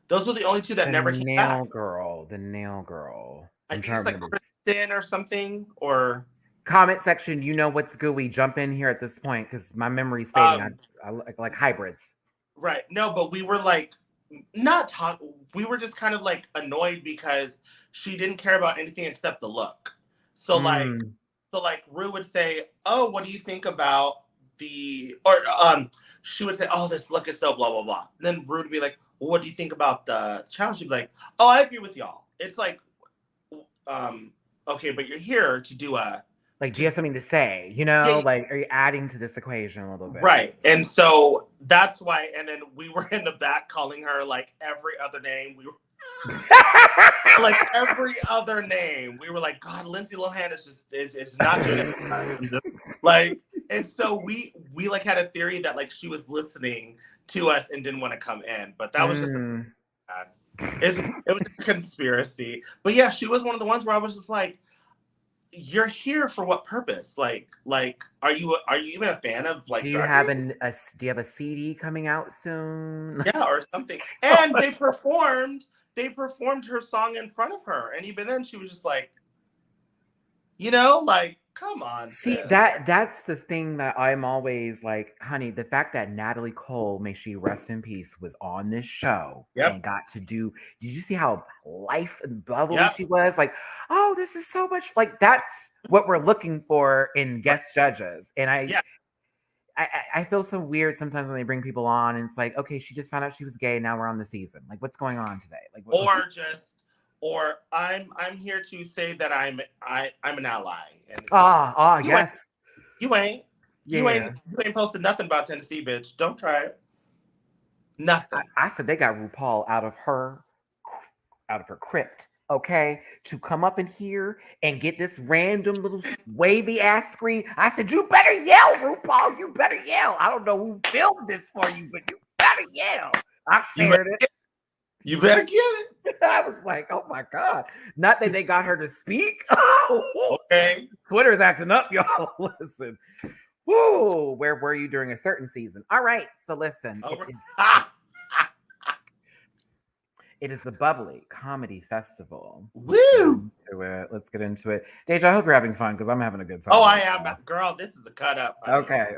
Those were the only two that never came back. The nail girl. I think it's like Kristen or something. Or comment section. You know what's good? We jump in here at this point because my memory's fading. I like hybrids. Right. No, but we were like we were just kind of like annoyed because she didn't care about anything except the look. So like Ru would say, "Oh, what do you think about she would say, "Oh, this look is so blah blah blah." And then Ru would be like, well, what do you think about the challenge? She'd be like, "Oh, I agree with y'all." It's like, okay, but you're here to do do you have something to say? You know, like, are you adding to this equation a little bit? Right. And so that's why, and then we were in the back calling her like every other name. We were like every other name. We were like, God, Lindsay Lohan is not doing it. Like, and so we like had a theory that like she was listening to us and didn't want to come in, but that was just it was a conspiracy. But yeah, she was one of the ones where I was just like, you're here for what purpose? Like are you even a fan of like? Do you have a CD coming out soon? Yeah, or something. And they performed her song in front of her, and even then she was just like, like, come on. See, that's the thing that I'm always like, honey, the fact that Natalie Cole, may she rest in peace, was on this show and got to did you see how life and bubbly she was? Like, oh, this is so much, like, that's what we're looking for in guest judges. And I feel so weird sometimes when they bring people on and it's like, okay, she just found out she was gay, now we're on the season. Like, what's going on today? Like, or I'm here to say that I'm an ally. And yes. You ain't posted nothing about Tennessee, bitch. Don't try it. Nothing. I said they got RuPaul out of her crypt. okay, to come up in here and get this random little wavy ass screen. I said, you better yell, RuPaul. You better yell. I don't know who filmed this for you, but you better yell. I shared it. You better get it. I was like, oh my God. Not that they got her to speak. Okay. Twitter's acting up, y'all. Listen. Woo, where were you during a certain season? All right. So listen. It is the Bubbly Comedy Festival. Woo! Let's get into it. DeJa, I hope you're having fun because I'm having a good time. Oh, I am. Girl, this is a cut up. Okay.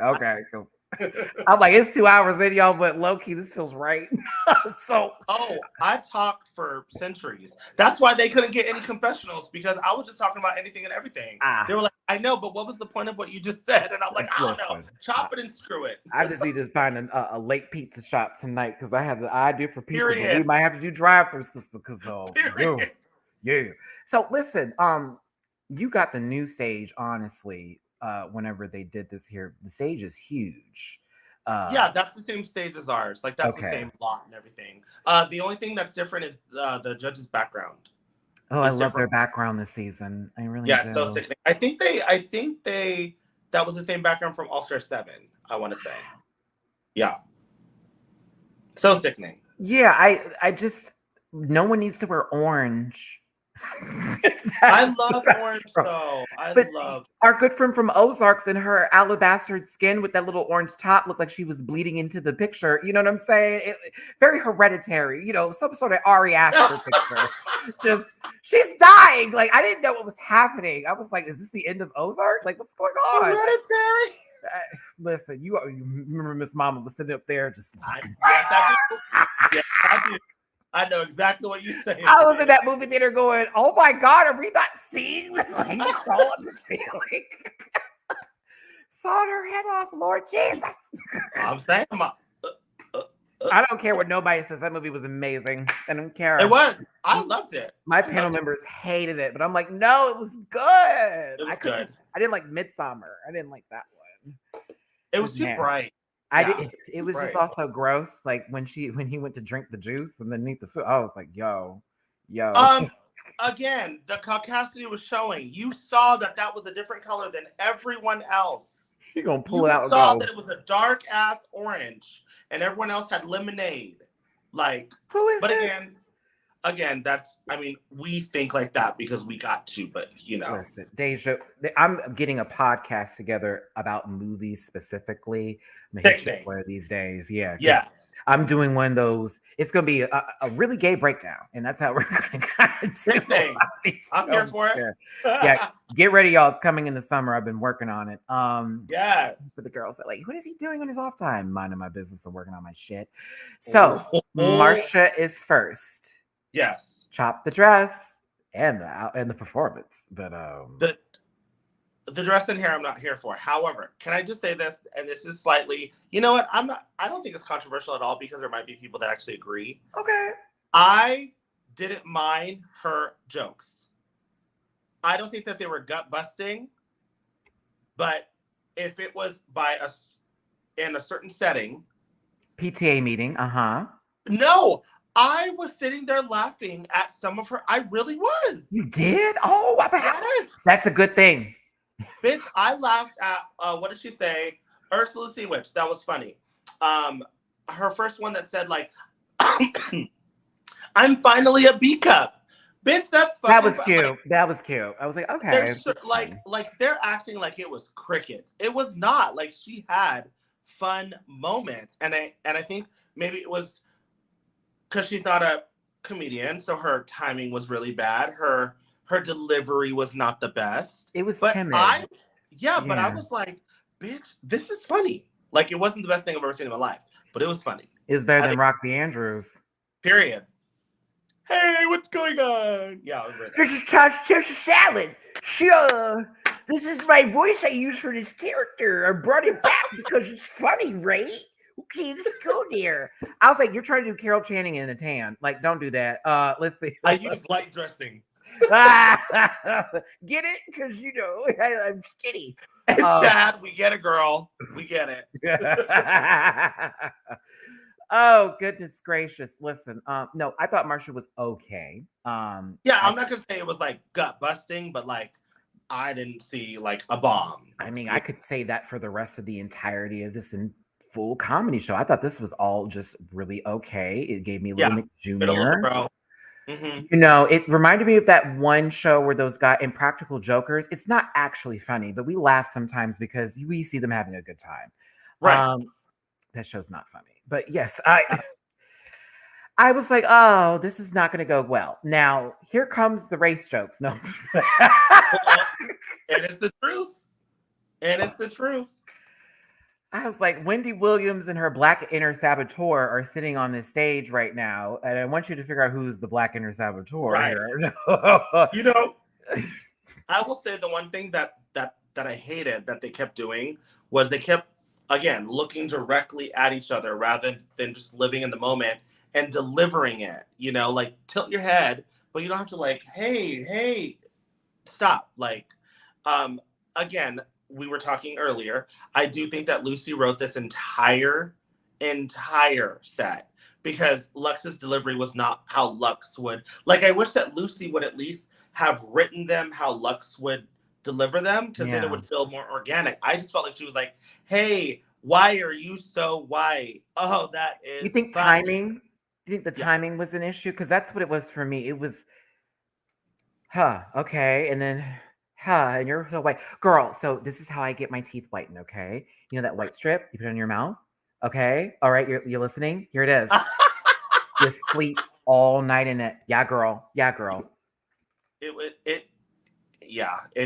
I'm like, it's 2 hours in, y'all, but low-key, this feels right. I talk for centuries. That's why they couldn't get any confessionals, because I was just talking about anything and everything. They were like, I know, but what was the point of what you just said? And I'm like, I don't know. Chop it and screw it. I just need to find a late pizza shop tonight because I have the idea for pizza. But we might have to do drive-through, sister, because yeah. So listen, you got the new stage, honestly. Whenever they did this here, the stage is huge. Yeah, that's the same stage as ours. Like that's the same lot and everything. The only thing that's different is the judge's background. Oh, I love their background this season. I really do. So sickening. I think they that was the same background from All-Star 7, I want to say. Yeah. So sickening. Yeah, I just no one needs to wear orange. I love orange though. Love our good friend from Ozarks in her alabaster skin with that little orange top looked like she was bleeding into the picture. You know what I'm saying? Very hereditary, some sort of Ari Aster picture. Just she's dying. Like I didn't know what was happening. I was like, is this the end of Ozark? Like what's going on? Hereditary. Listen, you remember Miss Mama was sitting up there just yes, I do. Yes, I do. I know exactly what you're saying. I was in that movie theater going, oh my God, are we not seeing this? Like, crawl on the ceiling. Sawed her head off, Lord Jesus. I'm saying, I don't care what nobody says. That movie was amazing. I don't care. It was. I loved it. My panel members hated it, but I'm like, no, it was good. It was good. I didn't like Midsummer. I didn't like that one. It was too bright. It was just also gross. Like when he went to drink the juice and then eat the food, I was like, yo. Again, the caucasity was showing. You saw that was a different color than everyone else. You're gonna pull it out. You saw that it was a dark ass orange, and everyone else had lemonade. Like, who is? But this? again, that's. I mean, we think like that because we got to, but Listen, DeJa, I'm getting a podcast together about movies specifically. I'm gonna hit you one of these days. Yeah. Yes. I'm doing one of those. It's gonna be a really gay breakdown, and that's how we're gonna kind of do it. I'm here for it. Yeah, get ready, y'all. It's coming in the summer. I've been working on it. Yes. For the girls that what is he doing on his off time? Minding my business and working on my shit. So Marsha is first. Yes. Chop the dress and the performance, but the dress and hair I'm not here for. However, can I just say this? And this is slightly, you know what? I don't think it's controversial at all because there might be people that actually agree. Okay. I didn't mind her jokes. I don't think that they were gut busting, but if it was in a certain setting, PTA meeting, no, I was sitting there laughing at some of her. I really was. You did? Oh, yes. That's a good thing. Bitch, I laughed at, what did she say? Ursula Seawitch. That was funny. Her first one that said, I'm finally a B cup. Bitch, that's funny. That was cute. That was cute. I was like, okay. They're acting like it was crickets. It was not. Like, she had fun moments. And I think maybe it was because she's not a comedian, so her timing was really bad. Her delivery was not the best. It was timid. But I was like, bitch, this is funny. Like, it wasn't the best thing I've ever seen in my life, but it was funny. It was better than Roxy Andrews. Period. Hey, what's going on? Yeah, I was right. This is Tasha Salad. This is my voice I use for this character. I brought it back because it's funny, right? Okay, let's go there. I was like, you're trying to do Carol Channing in a tan. Like, don't do that. Let's see. I use light dressing. Get it? Because I'm skinny. Chad, we get it, girl. We get it. Oh, goodness gracious. Listen, no, I thought Marsha was okay. Yeah, I'm not gonna say it was like gut busting, but like I didn't see like a bomb. I mean, I could say that for the rest of the entirety of this in full comedy show. I thought this was all just really okay. It gave me a little Yeah, Nick middle of the Jr. road. Mm-hmm. You know, it reminded me of that one show where those guys Impractical Jokers. It's not actually funny, but we laugh sometimes because we see them having a good time. Right. That show's not funny. But yes, I was like, oh, this is not going to go well. Now, here comes the race jokes. No. And it's the truth. And it's the truth. I was like, Wendy Williams and her black inner saboteur are sitting on this stage right now. And I want you to figure out who's the black inner saboteur Right. here. You know, I will say the one thing that I hated that they kept doing was they kept, again, looking directly at each other rather than just living in the moment and delivering it. You know, like tilt your head, but you don't have to like, hey, stop. Like, again, we were talking earlier. I do think that Lucy wrote this entire set because Lux's delivery was not how Lux would. Like, I wish that Lucy would at least have written them how Lux would deliver them because then it would feel more organic. I just felt like she was like, hey, why are you so white? Oh, that is. You think funny. timing? Do you think the timing was an issue? Because that's what it was for me. It was, okay. And then, and you're so white. Girl, so this is how I get my teeth whitened, okay? You know that white strip? You put it on your mouth? Okay? All right, you're listening? Here it is. You sleep all night in it. Yeah, girl. Yeah, girl. It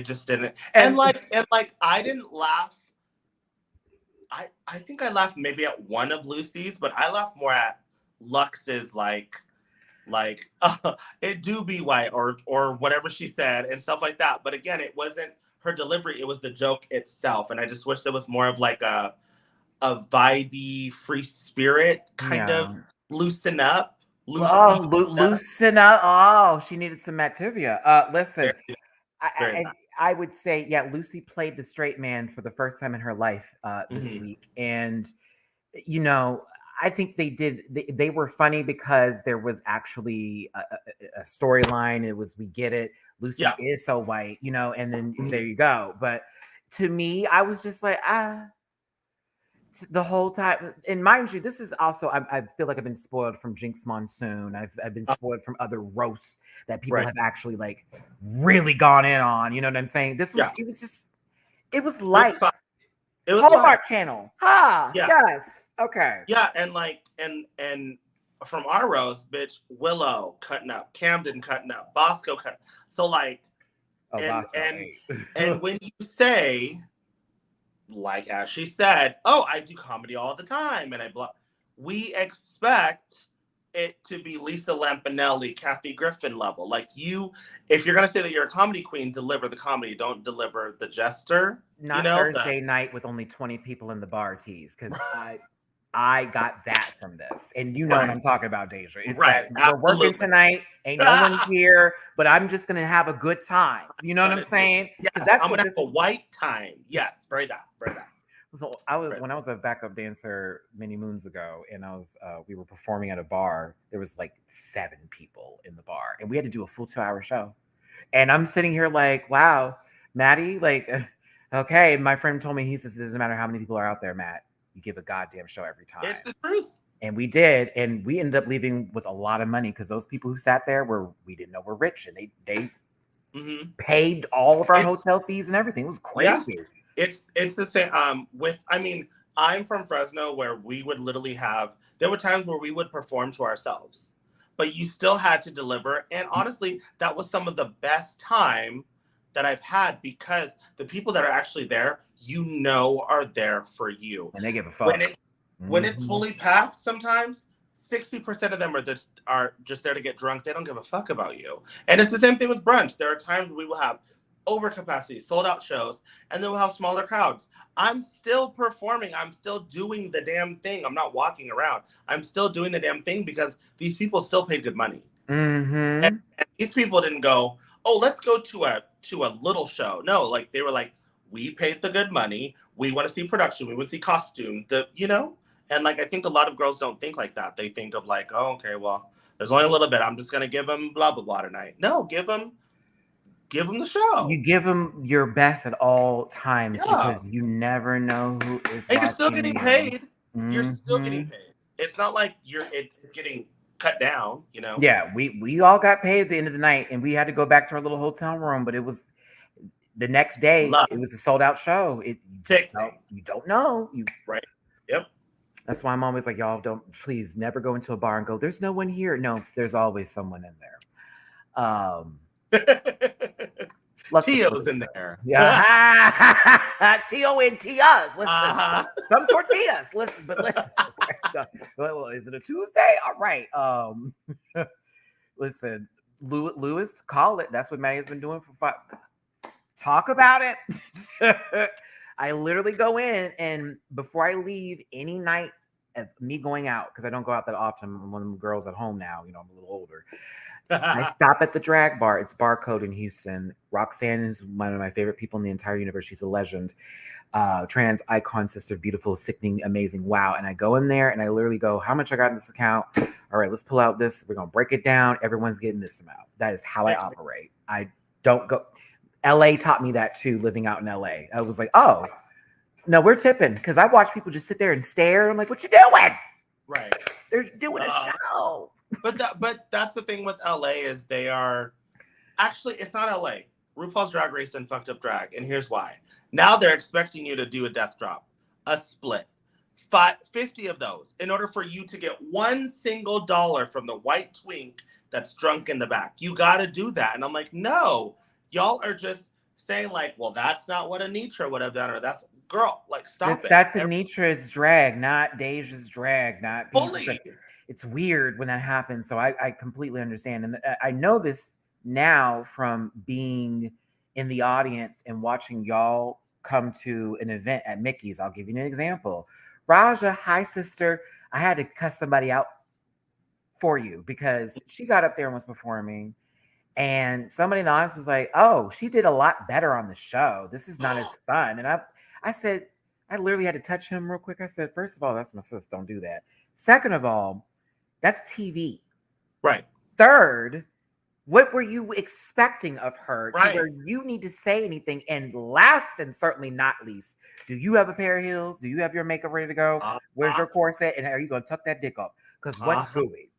just didn't. And like I didn't laugh. I think I laughed maybe at one of Lucy's, but I laughed more at Lux's like it do be white or whatever she said and stuff like that. But again, it wasn't her delivery, it was the joke itself. And I just wish there was more of like a vibey free spirit kind of loosen up. Loosen up. Oh, she needed some Activia. Listen, I would say, Lucy played the straight man for the first time in her life this week. And, you know, I think they were funny because there was actually a storyline. It was, we get it. Lucy is so white, you know, and then there you go. But to me, I was just like, the whole time. And mind you, this is also, I feel like I've been spoiled from Jinx Monsoon. I've been spoiled from other roasts that people have actually like really gone in on. You know what I'm saying? This was, it was like, it was Hallmark Channel. Yes. Okay. Yeah, and like, and from our roast, bitch, Willow cutting up, Camden cutting up, Bosco cutting. So like, and when you say, like as she said, oh, I do comedy all the time, and we expect it to be Lisa Lampanelli, Kathy Griffin level. Like if you're gonna say that you're a comedy queen, deliver the comedy. Don't deliver the jester. Not Thursday night with only 20 people in the bar tease, because I got that from this. And you know what I'm talking about, DeJa. It's like, we're working tonight, ain't no one here, but I'm just gonna have a good time. You know what I'm saying? Yeah, I'm gonna have a white time. Yes, very that. So when I was a backup dancer many moons ago, and we were performing at a bar. There was like 7 people in the bar, and we had to do a full 2-hour show. And I'm sitting here like, wow, Matty, like, okay. And my friend told me, he says, it doesn't matter how many people are out there, Matt. You give a goddamn show every time. It's the truth. And we did, and we ended up leaving with a lot of money because those people who sat there we didn't know were rich, and they paid all of our hotel fees and everything. It was crazy. Yeah. It's the same I'm from Fresno, where we would literally there were times where we would perform to ourselves, but you still had to deliver. And honestly, that was some of the best time that I've had, because the people that are actually there, you know, are there for you. And they give a fuck. When it's fully packed, sometimes 60% of them are just there to get drunk. They don't give a fuck about you. And it's the same thing with brunch. There are times we will have overcapacity, sold out shows, and then we'll have smaller crowds. I'm still performing. I'm still doing the damn thing. I'm not walking around. I'm still doing the damn thing because these people still paid good money. And these people didn't go, oh, let's go to a little show. No, like they were like, we paid the good money. We want to see production. We want to see costume. And like, I think a lot of girls don't think like that. They think of like, oh, okay, well, there's only a little bit. I'm just gonna give him blah blah blah tonight. No, give him the show. You give them your best at all times Yeah. because you never know who is And watching you're still getting you. paid. You're still getting Mhm. paid. It's not like it's getting cut down, you know? Yeah, we all got paid at the end of the night, and we had to go back to our little hotel room. But it was the next day. Love. It was a sold out show. You don't know. Right. Yep. That's why I'm always like, y'all please never go into a bar and go, there's no one here. No, there's always someone in there. Tio's in there. Yeah. T-O-N-T-us. Listen, Uh-huh. some tortillas. Listen, but listen. Well, is it a Tuesday? All right. Listen, Lewis, call it. That's what Matty has been doing for 5. Talk about it. I literally go in, and before I leave any night of me going out, because I don't go out that often. I'm one of them girls at home now. You know, I'm a little older. I stop at the drag bar. It's Barcode in Houston. Roxanne is one of my favorite people in the entire universe. She's a legend. Trans icon, sister, beautiful, sickening, amazing. Wow. And I go in there and I literally go, how much I got in this account? All right, let's pull out this. We're going to break it down. Everyone's getting this amount. That is how I operate. I don't go. LA taught me that too, living out in LA. I was like, oh, no, we're tipping. Because I watch people just sit there and stare. I'm like, what you doing? Right. They're doing a show. But that's the thing with LA is they are actually, it's not LA. RuPaul's Drag Race and fucked up drag, and here's why. Now they're expecting you to do a death drop, a split, 50 of those, in order for you to get $1 single from the white twink that's drunk in the back. You got to do that, and I'm like, no, y'all are just saying like, well, that's not what Anitra would have done, or that's girl, like stop it. That's Anitra's drag, not DeJa's drag, not fully. It's weird when that happens. So I completely understand. And I know this now from being in the audience and watching y'all come to an event at Mickey's. I'll give you an example. Raja, hi sister. I had to cuss somebody out for you because she got up there and was performing. And somebody in the audience was like, oh, she did a lot better on the show. This is not as fun. And I said, I literally had to touch him real quick. I said, first of all, that's my sis. Don't do that. Second of all, that's TV. Right. Third, what were you expecting of her right. to where you need to say anything? And last and certainly not least, do you have a pair of heels? Do you have your makeup ready to go? Where's your corset? And are you going to tuck that dick up? Because what's gooey?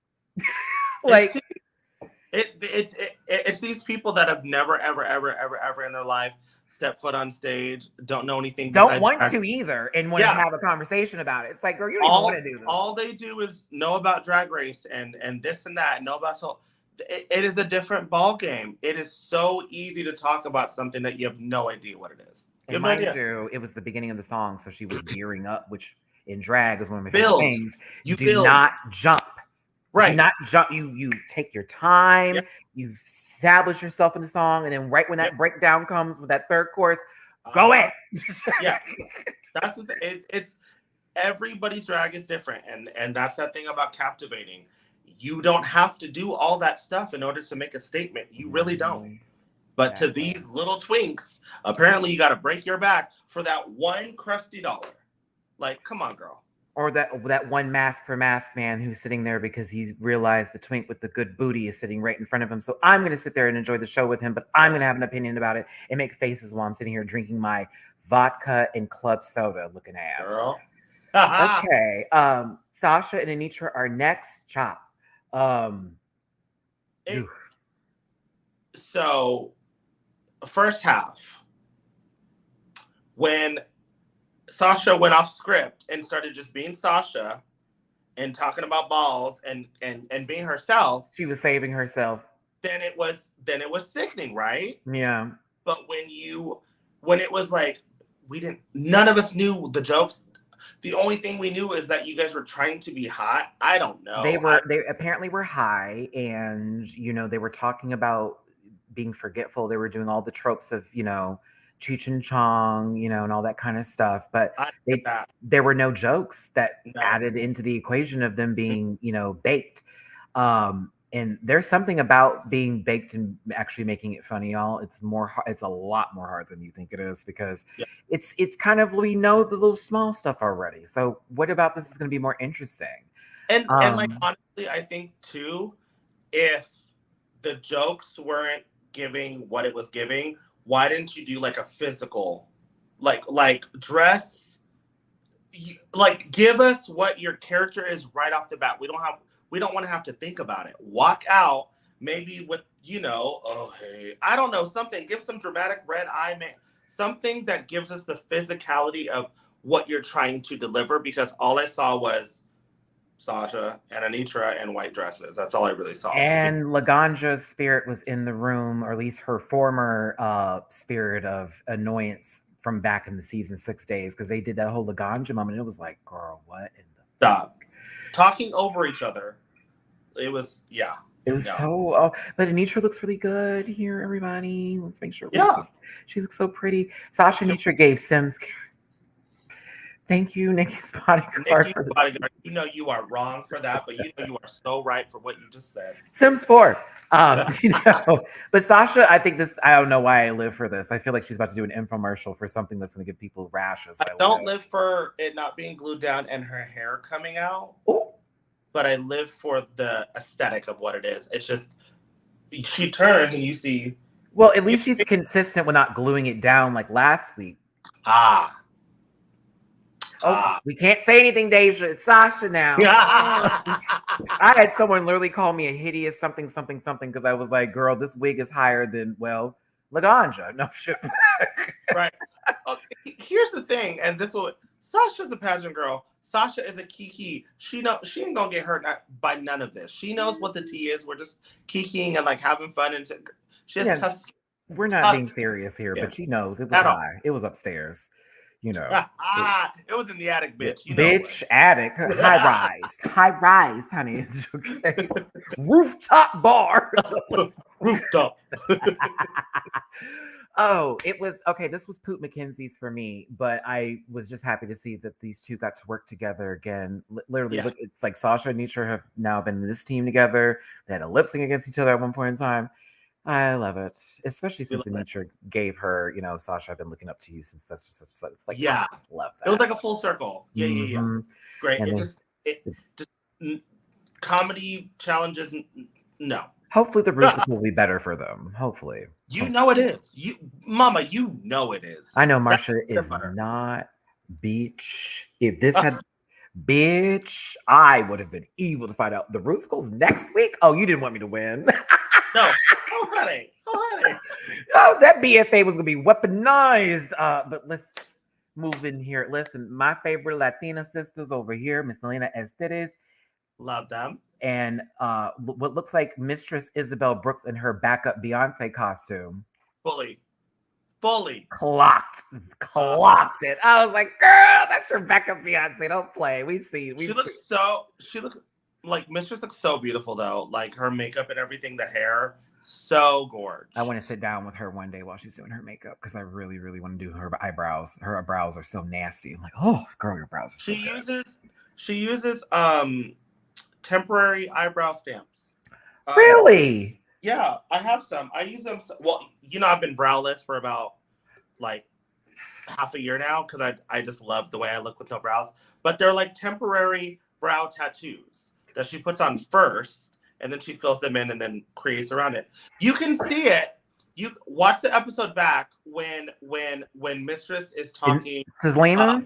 Like, it's these people that have never, ever in their life step foot on stage, don't know anything. Don't want to either, and want to have a conversation about it. It's like, girl, you don't even want to do this. All they do is know about Drag Race and this and that, know about so. It is a different ball game. It is so easy to talk about something that you have no idea what it is. And mind you, it was the beginning of the song, so she was gearing up, which in drag is one of my favorite things. You do not jump. Right. Do not jump. You take your time. Yep. You establish yourself in the song, and then right when that breakdown comes with that third chorus, go in. Yeah, that's the thing. It's everybody's drag is different, and that's that thing about captivating. You don't have to do all that stuff in order to make a statement. You really don't. But to these little twinks, apparently you got to break your back for that one crusty $1. Like, come on, girl. Or that one mask for mask man who's sitting there because he's realized the twink with the good booty is sitting right in front of him. So I'm going to sit there and enjoy the show with him, but I'm going to have an opinion about it and make faces while I'm sitting here drinking my vodka and club soda looking ass. Girl. Okay. Sasha and Anitra are next. Chop. So first half, when Sasha went off script and started just being Sasha and talking about balls and being herself. She was saving herself. Then it was sickening, right? Yeah. But when it was like none of us knew the jokes. The only thing we knew is that you guys were trying to be hot. I don't know. They apparently were high, and they were talking about being forgetful. They were doing all the tropes of Cheech and Chong, and all that kind of stuff. But there were no jokes that added into the equation of them being, baked. And there's something about being baked and actually making it funny, y'all. It's a lot more hard than you think it is because Yeah. it's kind of, we know the little small stuff already. So what about this is going to be more interesting? And like honestly, I think too, if the jokes weren't giving what it was giving, why didn't you do like a physical, like dress, like give us what your character is right off the bat. We don't want to have to think about it. Walk out maybe with, oh hey, I don't know, something. Give some dramatic red eye, man. Something that gives us the physicality of what you're trying to deliver, because all I saw was Sasha and Anitra in white dresses. That's all I really saw. And Laganja's spirit was in the room, or at least her former spirit of annoyance from back in the season 6 days, because they did that whole Laganja moment. And it was like, girl, what in the Stop talking over each other. It was, yeah. It was so, but Anitra looks really good here, everybody. Let's make sure. Yeah. She looks so pretty. Sasha Anitra gave Sims. Thank you, Nikki's bodyguard. Nikki's bodyguard. You know you are wrong for that, but you know you are so right for what you just said. Sims 4. But Sasha, I think this, I don't know why I live for this. I feel like she's about to do an infomercial for something that's going to give people rashes. I don't live for it not being glued down and her hair coming out. Ooh. But I live for the aesthetic of what it is. It's just, she turns and you see. Well, at least she's consistent with not gluing it down like last week. We can't say anything, DeJa. It's Sasha now. I had someone literally call me a hideous something because I was like, girl, this wig is higher than, well, Laganja. No shit. Right. Okay, here's the thing, and this will, Sasha's a pageant girl. Sasha is a kiki. She ain't gonna get hurt by none of this. She knows what the tea is. We're just kikiing and like having fun, and she has tough skin. We're not being serious here, but she knows it was high. It was upstairs. It was in the attic, bitch. Bitch, attic, high rise, honey. Okay. Rooftop bar. Rooftop. Oh, it was okay. This was Poop McKenzie's for me, but I was just happy to see that these two got to work together again. Literally, look, it's like Sasha and Anitra have now been in this team together. They had a lip sync against each other at one point in time. I love it, especially since Anitra gave her, Sasha, I've been looking up to you since that's just such, it's like, I love that. It was like a full circle. Yeah. Great. And it just comedy challenges. No. Hopefully the Rusical will be better for them. Hopefully. Know it is. Mama, it is. I know Marsha is not Beach. If this had bitch, I would have been evil to find out. The Rusicals next week? Oh, you didn't want me to win. No. Oh, honey. Oh, that BFA was going to be weaponized. But let's move in here. Listen, my favorite Latina sisters over here, Miss Elena Esteres. Love them. And what looks like Mistress Isabel Brooks in her backup Beyonce costume. Fully clocked it. I was like, girl, that's your backup Beyonce. Don't play. She looks like Mistress looks so beautiful though. Like her makeup and everything, the hair, so gorgeous. I want to sit down with her one day while she's doing her makeup because I really, really want to do her eyebrows. Her brows are so nasty. I'm like, oh, girl, your brows are so good. She uses temporary eyebrow stamps. Really? Yeah, I have some. I use them. Well, I've been browless for about like half a year now because I just love the way I look with no brows. But they're like temporary brow tattoos that she puts on first, and then she fills them in and then creates around it. You can see it. You watch the episode back when Mistress is talking. Selena?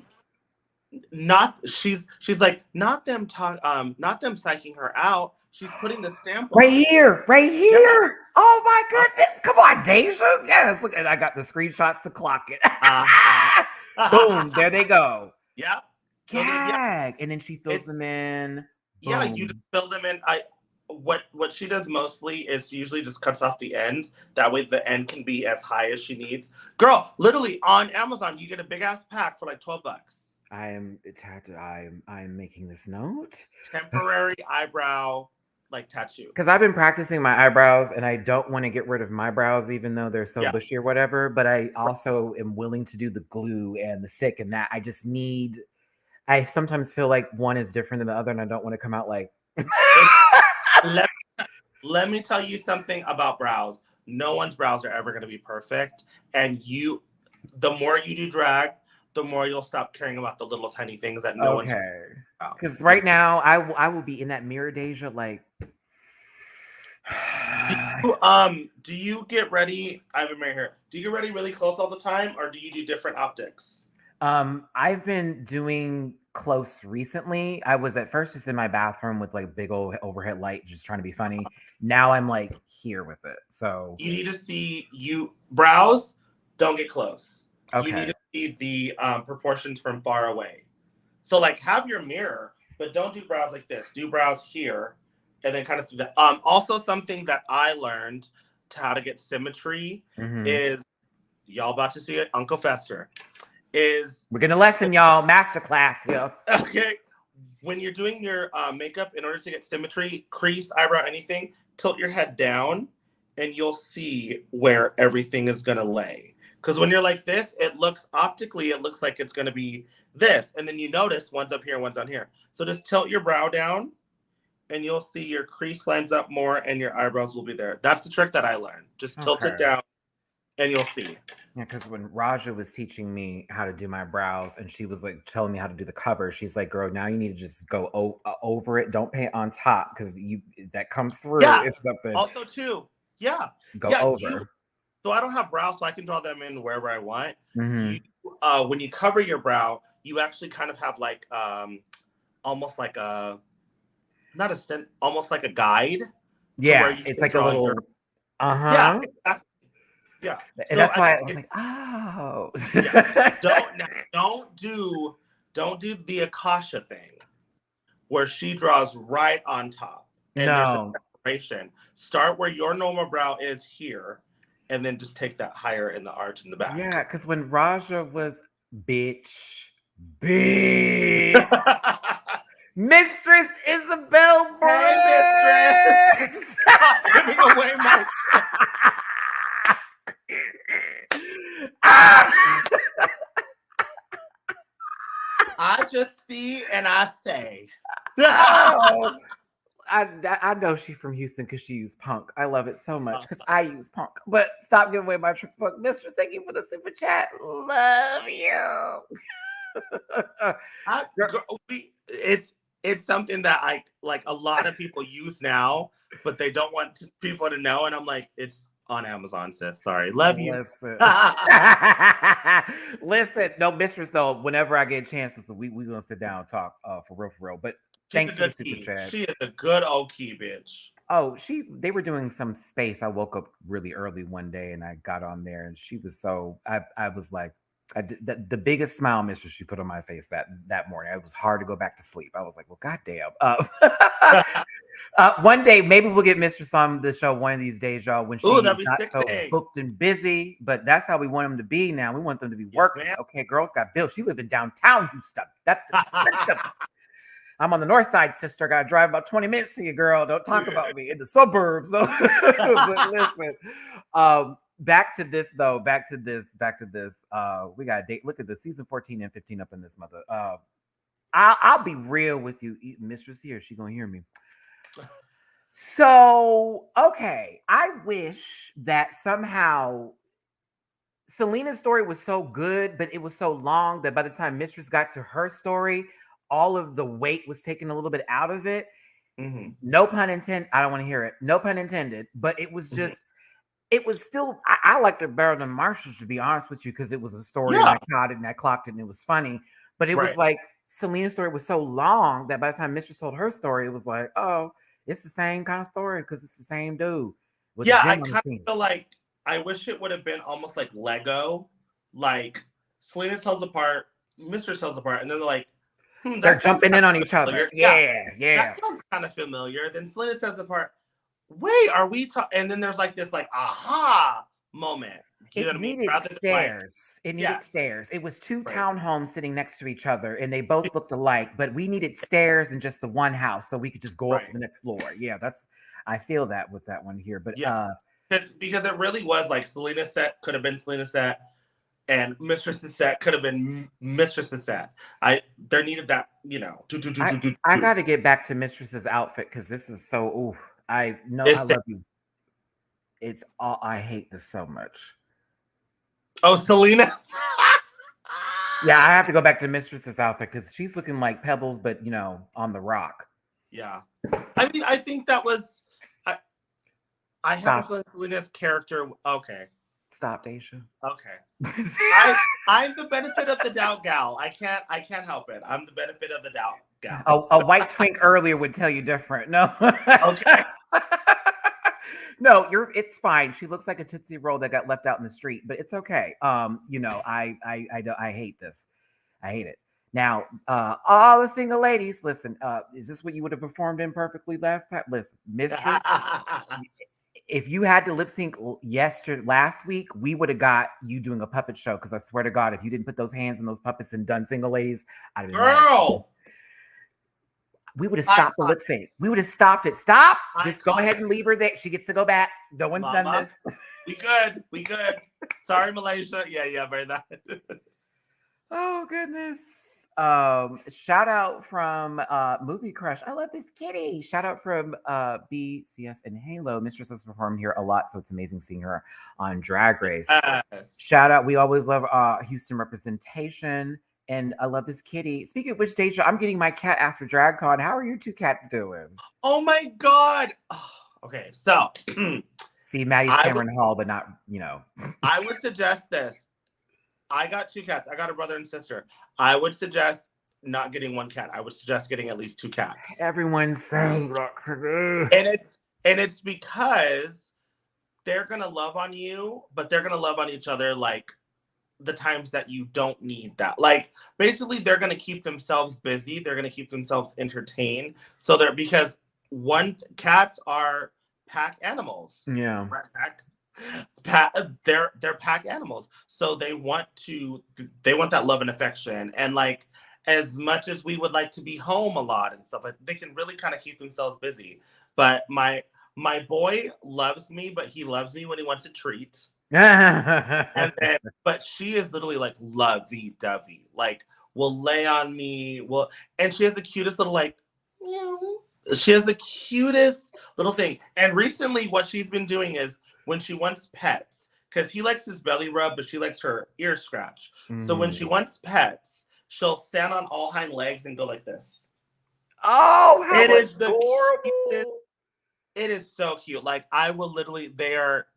She's like not them psyching her out. She's putting the stamp on. Right here. Yeah. Oh my goodness. Come on, DeJa. Yes, look, and I got the screenshots to clock it. Boom, there they go. Yeah. Gag. And then she fills them in. Boom. Yeah, you just fill them in. What she does mostly is she usually just cuts off the ends. That way the end can be as high as she needs. Girl, literally on Amazon, you get a big ass pack for like $12. I'm making this note. Temporary eyebrow like tattoo. Because I've been practicing my eyebrows and I don't want to get rid of my brows even though they're so bushy or whatever. But I also am willing to do the glue and the stick and that. I sometimes feel like one is different than the other and I don't want to come out like let me tell you something about brows. No one's brows are ever going to be perfect. And the more you do drag, the more you'll stop caring about the little tiny things that no one's. Because right now, I will be in that mirror, DeJa, like. Do you get ready? I have a mirror here. Do you get ready really close all the time, or do you do different optics? I've been doing close recently. I was at first just in my bathroom with like big old overhead light, just trying to be funny. Now I'm like here with it. So you need to see brows. Don't get close. Okay. You need to see the proportions from far away. So like have your mirror, but don't do brows like this. Do brows here, and then kind of through that. Also something that I learned to how to get symmetry is y'all about to see it. Uncle Fester. We're gonna lesson y'all masterclass, yeah. Okay, when you're doing your makeup, in order to get symmetry, crease, eyebrow, anything, tilt your head down, and you'll see where everything is gonna lay. Because when you're like this, it looks like it's gonna be this, and then you notice one's up here, one's down here. So just tilt your brow down, and you'll see your crease lines up more, and your eyebrows will be there. That's the trick that I learned. Just tilt it down, and you'll see. Yeah, because when Raja was teaching me how to do my brows and she was like telling me how to do the cover, she's like, girl, now you need to just go over it. Don't paint on top because that comes through if something. Also, too, go over. So I don't have brows, so I can draw them in wherever I want. When you cover your brow, you actually kind of have like almost like almost like a guide. Yeah, it's like a little. Yeah, exactly. Yeah, and so that's why I was like, oh. Don't do the Akasha thing where she draws right on top. And there's a separation. Start where your normal brow is here, and then just take that higher in the arch in the back. Yeah, because when Raja was bitch. Mistress Isabel, hey, Mistress, stop giving away my. I just see and I say. Oh, I know she's from Houston because she used punk. I love it so much because I use punk. But stop giving away my tricks, punk. Mistress, thank you for the super chat. Love you. It's something that I like a lot of people use now, but they don't want people to know. And I'm like, it's on Amazon, sis. Sorry. Love you. Listen, no, Mistress, though, whenever I get a chance, we gonna sit down and talk for real. But thanks for the super chat. She is a good old key bitch. Oh, they were doing some space. I woke up really early one day and I got on there and she was so I was like, I did the biggest smile, Mistress, she put on my face that morning. It was hard to go back to sleep. I was like, well, goddamn. One day, maybe we'll get Mistress on the show one of these days, y'all, when she's not so booked and busy. But that's how we want them to be now. We want them to be working. Yes, okay, girls got bills. She live in downtown Houston. That's expensive. I'm on the north side, sister. Got to drive about 20 minutes to you, girl. Don't talk about me in the suburbs. But listen, back to this. We got a date. Look at the season 14 and 15 up in this mother. I'll be real with you, Mistress here. She gonna hear me. So, okay. I wish that somehow Selena's story was so good, but it was so long that by the time Mistress got to her story, all of the weight was taken a little bit out of it. No pun intended. I don't want to hear it. No pun intended. But it was just, it was still, I liked it better than Marsha's, to be honest with you, because it was a story and I caught it and I clocked it and it was funny. But it was like, Selena's story was so long that by the time Mistress told her story, it was like, oh, it's the same kind of story because it's the same dude. I kind of feel like I wish it would have been almost like Lego. Like Selena tells apart, Mistress tells apart, and then they're like, they're jumping in on each other. Yeah. That sounds kind of familiar. Then Selena says apart, wait, are we talking? And then there's like this like aha moment. You know what I mean? Stairs. It needed stairs. It was two townhomes sitting next to each other, and they both looked alike. But we needed stairs in just the one house, so we could just go up to the next floor. Yeah, I feel that with that one here. But because it really was like Selena's set could have been Selena's set, and Mistress's set could have been Mistress's set. There needed that, you know. I got to get back to Mistress's outfit because this is so. Ooh, I know It's I love you. It's all I hate this so much. Oh, Selena. Yeah, I have to go back to Mistress's outfit because she's looking like Pebbles, but on the rock. Yeah. I mean, I think that was I have a feeling Selena's character. Okay. Stop, DeJa. Okay. I'm the benefit of the doubt gal. I can't help it. I'm the benefit of the doubt gal. A white twink earlier would tell you different. No. Okay. No, it's fine. She looks like a Tootsie Roll that got left out in the street, but it's okay. I hate this. I hate it. Now, all the single ladies, listen, is this what you would have performed in perfectly last time? Listen, Mistress, if you had to lip sync last week, we would have got you doing a puppet show. Because I swear to God, if you didn't put those hands in those puppets and done single ladies, I'd have been Girl. We would have stopped the lip sync. We would have stopped it. Stop. Just go ahead and leave her there. She gets to go back. No one's done this. We good. Sorry, Malaysia. Yeah, very that. Oh, goodness. Shout out from Movie Crush. I love this kitty. Shout out from BCS and Halo. Mistress has performed here a lot, so it's amazing seeing her on Drag Race. Yes. Shout out. We always love Houston representation. And I love this kitty. Speaking of which, DeJa, I'm getting my cat after DragCon. How are you two cats doing? Oh my God. Oh, okay, so see, Maddie's Cameron Hall, but not, I would suggest this. I got 2 cats. I got a brother and sister. I would suggest not getting 1 cat. I would suggest getting at least 2 cats. Everyone's saying that to me. And it's because they're gonna love on you, but they're gonna love on each other like the times that you don't need that. Like basically they're going to keep themselves busy. They're going to keep themselves entertained. So because cats are pack animals. Yeah. They're pack animals. So they want that love and affection. And like, as much as we would like to be home a lot and stuff, they can really kind of keep themselves busy. But my boy loves me, but he loves me when he wants a treat. But she is literally like lovey-dovey, like will lay on me, and she has the cutest little she has the cutest little thing. And recently what she's been doing is when she wants pets, because he likes his belly rub, but she likes her ear scratch. So when she wants pets, she'll stand on all hind legs and go like this. Oh, how it is adorable. It is so cute. Like I will literally, they're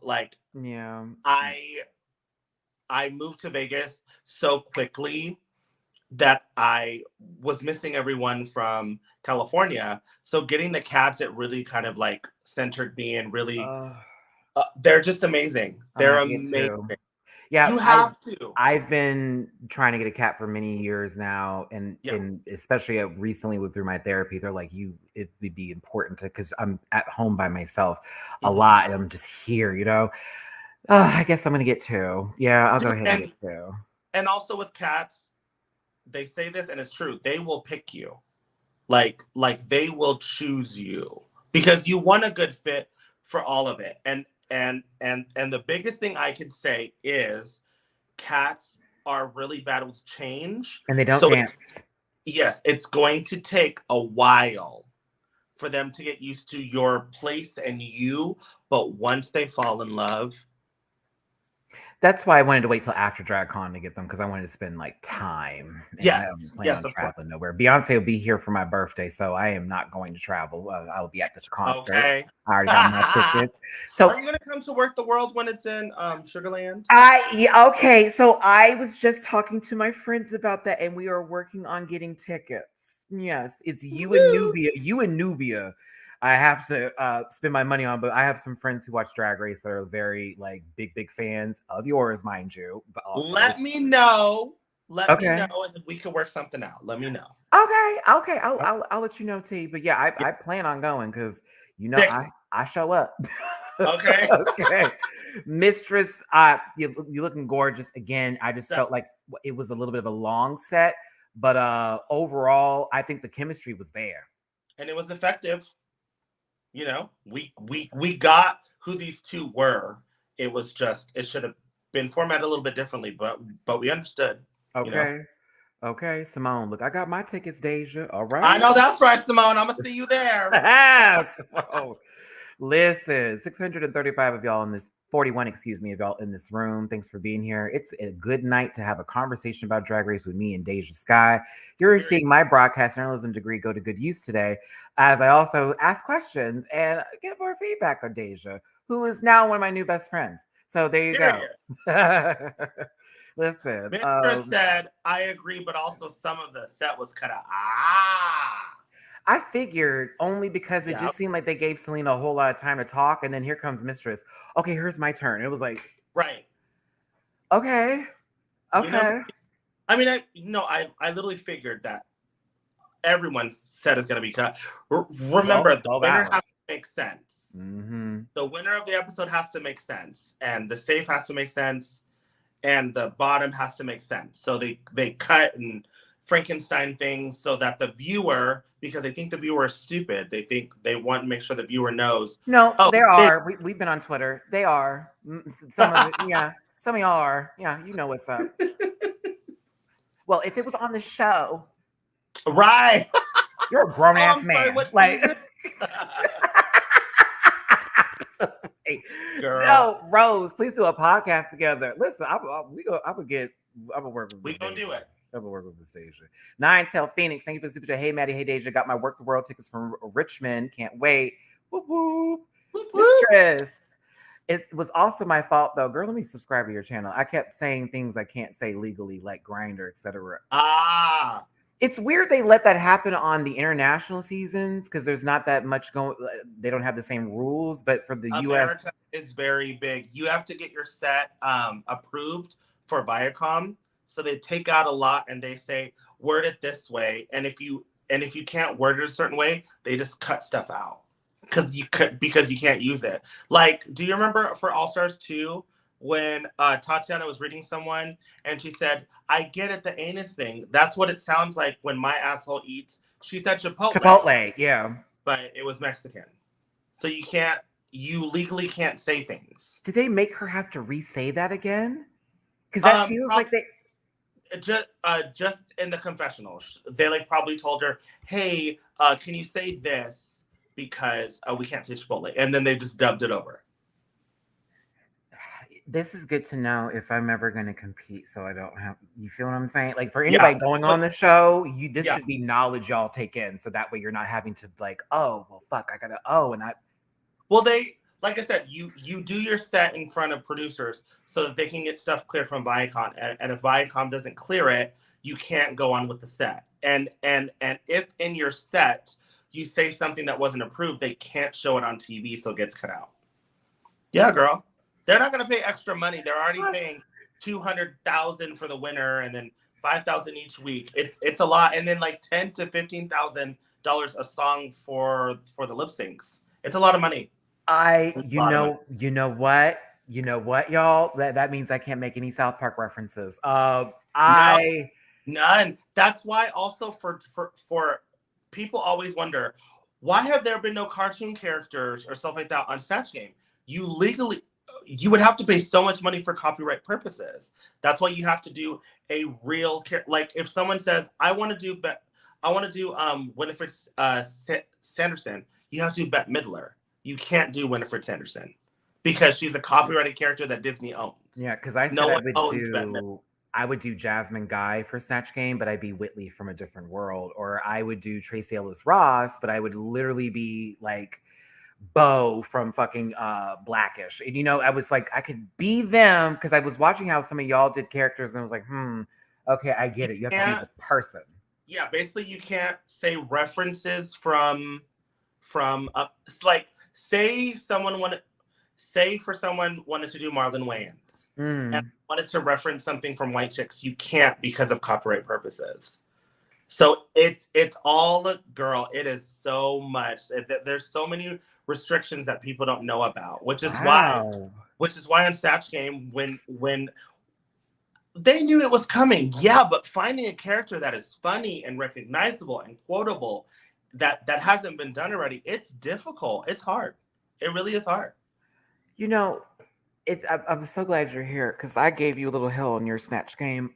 like, yeah. I moved to Vegas so quickly that I was missing everyone from California. So getting the cats, it really kind of like centered me and really, they're just amazing. They're amazing. Yeah, you have to. I've been trying to get a cat for many years now, and especially recently through my therapy, they're like, it would be important because I'm at home by myself a lot, and I'm just here, I guess I'm gonna get 2. Yeah, I'll go ahead and get 2. And also with cats, they say this, and it's true. They will pick you, like they will choose you because you want a good fit for all of it, and the biggest thing I could say is cats are really bad with change. And they don't dance. It's going to take a while for them to get used to your place and you. But once they fall in love. That's why I wanted to wait till after DragCon to get them, because I wanted to spend like time. Yes. I don't plan on traveling nowhere. Beyonce will be here for my birthday, so I am not going to travel. I'll be at this concert. Okay. I already got my tickets. So are you gonna come to Work the World when it's in Sugarland? Okay. So I was just talking to my friends about that, and we are working on getting tickets. Yes, it's you and Nubia. I have to spend my money on, but I have some friends who watch Drag Race that are very like big fans of yours, mind you. But also, let me know. Let me know, and then we can work something out. Let me know. Okay. I'll let you know, T. But yeah, I plan on going because I show up. Okay. Okay. Mistress, you're looking gorgeous again. I just felt like it was a little bit of a long set, but overall, I think the chemistry was there, and it was effective. We got who these two were. It was just, it should have been formatted a little bit differently, but we understood. Okay. Okay, Simone. Look, I got my tickets, Deja. All right. I know that's right, Simone. I'm gonna see you there. Come Listen, 635 of y'all in this 41, excuse me, of y'all in this room. Thanks for being here. It's a good night to have a conversation about Drag Race with me and DeJa Skye. You're seeing my broadcast journalism degree go to good use today, as I also ask questions and get more feedback on Deja, who is now one of my new best friends. So there you go. Listen, Mr. said, I agree, but also some of the set was cut out. I figured only because it just seemed like they gave Selena a whole lot of time to talk, and then here comes Mistress. Okay, here's my turn. It was like, right. Okay. You know, I mean, I literally figured that everyone's set is going to be cut. Remember, the winner has to make sense. Mm-hmm. The winner of the episode has to make sense, and the safe has to make sense, and the bottom has to make sense. So they cut and Frankenstein things so that the viewer, because they think the viewer is stupid, they want to make sure the viewer knows. No, there are. We've been on Twitter. They are. Some of it, yeah. Some of y'all are. Yeah, you know what's up. Well, if it was on the show, right? You're a grown ass man. Sorry, what like, girl. No, Rose, please do a podcast together. Listen, I would work with. We gonna do it. I would work with the station. Nine Tail Phoenix, thank you for the super chat. Hey Maddie, hey Deja, got my Work the World tickets from Richmond. Can't wait. Whoop whoop. Mistress. It was also my fault though. Girl, let me subscribe to your channel. I kept saying things I can't say legally, like grinder, etc. It's weird they let that happen on the international seasons because there's not that much going. They don't have the same rules, but for the America US, is very big. You have to get your set approved for Viacom, so they take out a lot and they say word it this way, and if you can't word it a certain way, they just cut stuff out because you can't use it. Like, do you remember for All Stars 2? When Tatiana was reading someone and she said, I get it, the anus thing. That's what it sounds like when my asshole eats. She said Chipotle. Chipotle, yeah. But it was Mexican. So you legally can't say things. Did they make her have to re-say that again? Because that feels like they... Just in the confessionals. They probably told her, hey, can you say this? Because we can't say Chipotle. And then they just dubbed it over. This is good to know if I'm ever going to compete, so I don't have. You feel what I'm saying? Like for anybody going on the show, this should be knowledge y'all take in, so that way you're not having to oh well, fuck, I gotta and I. Well, they like I said, you do your set in front of producers so that they can get stuff cleared from Viacom, and if Viacom doesn't clear it, you can't go on with the set. And if in your set you say something that wasn't approved, they can't show it on TV, so it gets cut out. Yeah, girl. They're not going to pay extra money. They're already paying $200,000 for the winner, and then $5,000 each week. It's a lot, and then $10,000 to $15,000 a song for the lip syncs. It's a lot of money. You know what, y'all. That means I can't make any South Park references. None. That's why also for people always wonder why have there been no cartoon characters or stuff like that on Snatch Game. You would have to pay so much money for copyright purposes. That's why you have to do a real if someone says I want to do Winifred Sanderson, you have to do Bette Midler. You can't do Winifred Sanderson because she's a copyrighted character that Disney owns. Yeah, because I would do Jasmine Guy for Snatch Game, but I'd be Whitley from a different world, or I would do Tracee Ellis Ross, but I would literally be Bo from fucking Blackish. And I was I could be them because I was watching how some of y'all did characters and I was okay, I get it. You have to be the person. Yeah, basically you can't say references from say someone wanted to do Marlon Wayans and wanted to reference something from White Chicks. You can't because of copyright purposes. So it's all girl. It is so much. There's so many restrictions that people don't know about, which is why on Snatch Game when they knew it was coming, but finding a character that is funny and recognizable and quotable that hasn't been done already, it's difficult. It's hard. It really is hard. I'm so glad you're here because I gave you a little hill in your Snatch Game.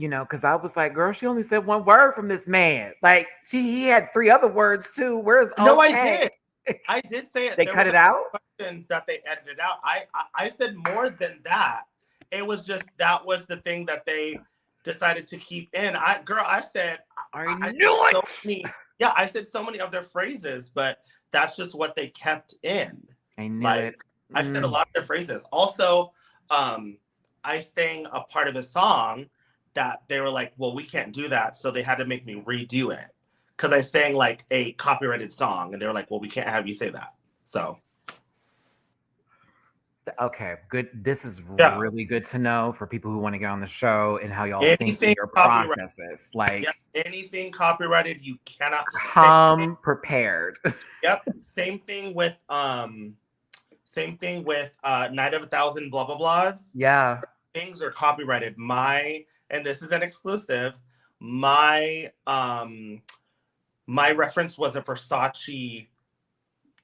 you know, because I was like, girl, she only said one word from this man. Like he had 3 other words too. Where's okay? No, I did. I did say it. They there cut was it out. Questions that they edited out. I said more than that. It was just that was the thing that they decided to keep in. I said I knew it. So many, yeah, I said so many of their phrases, but that's just what they kept in. I knew it. I said a lot of their phrases. Also, I sang a part of a song that they were like, well, we can't do that. So they had to make me redo it. Because I sang like a copyrighted song. And they were like, well, we can't have you say that. So. Okay, good. This is really good to know for people who want to get on the show and how y'all think your processes. Like anything copyrighted, you cannot come prepared. Yep. Same thing with Night of 1,000 blah blah blahs. Yeah. Things are copyrighted. And this is an exclusive. My reference was a Versace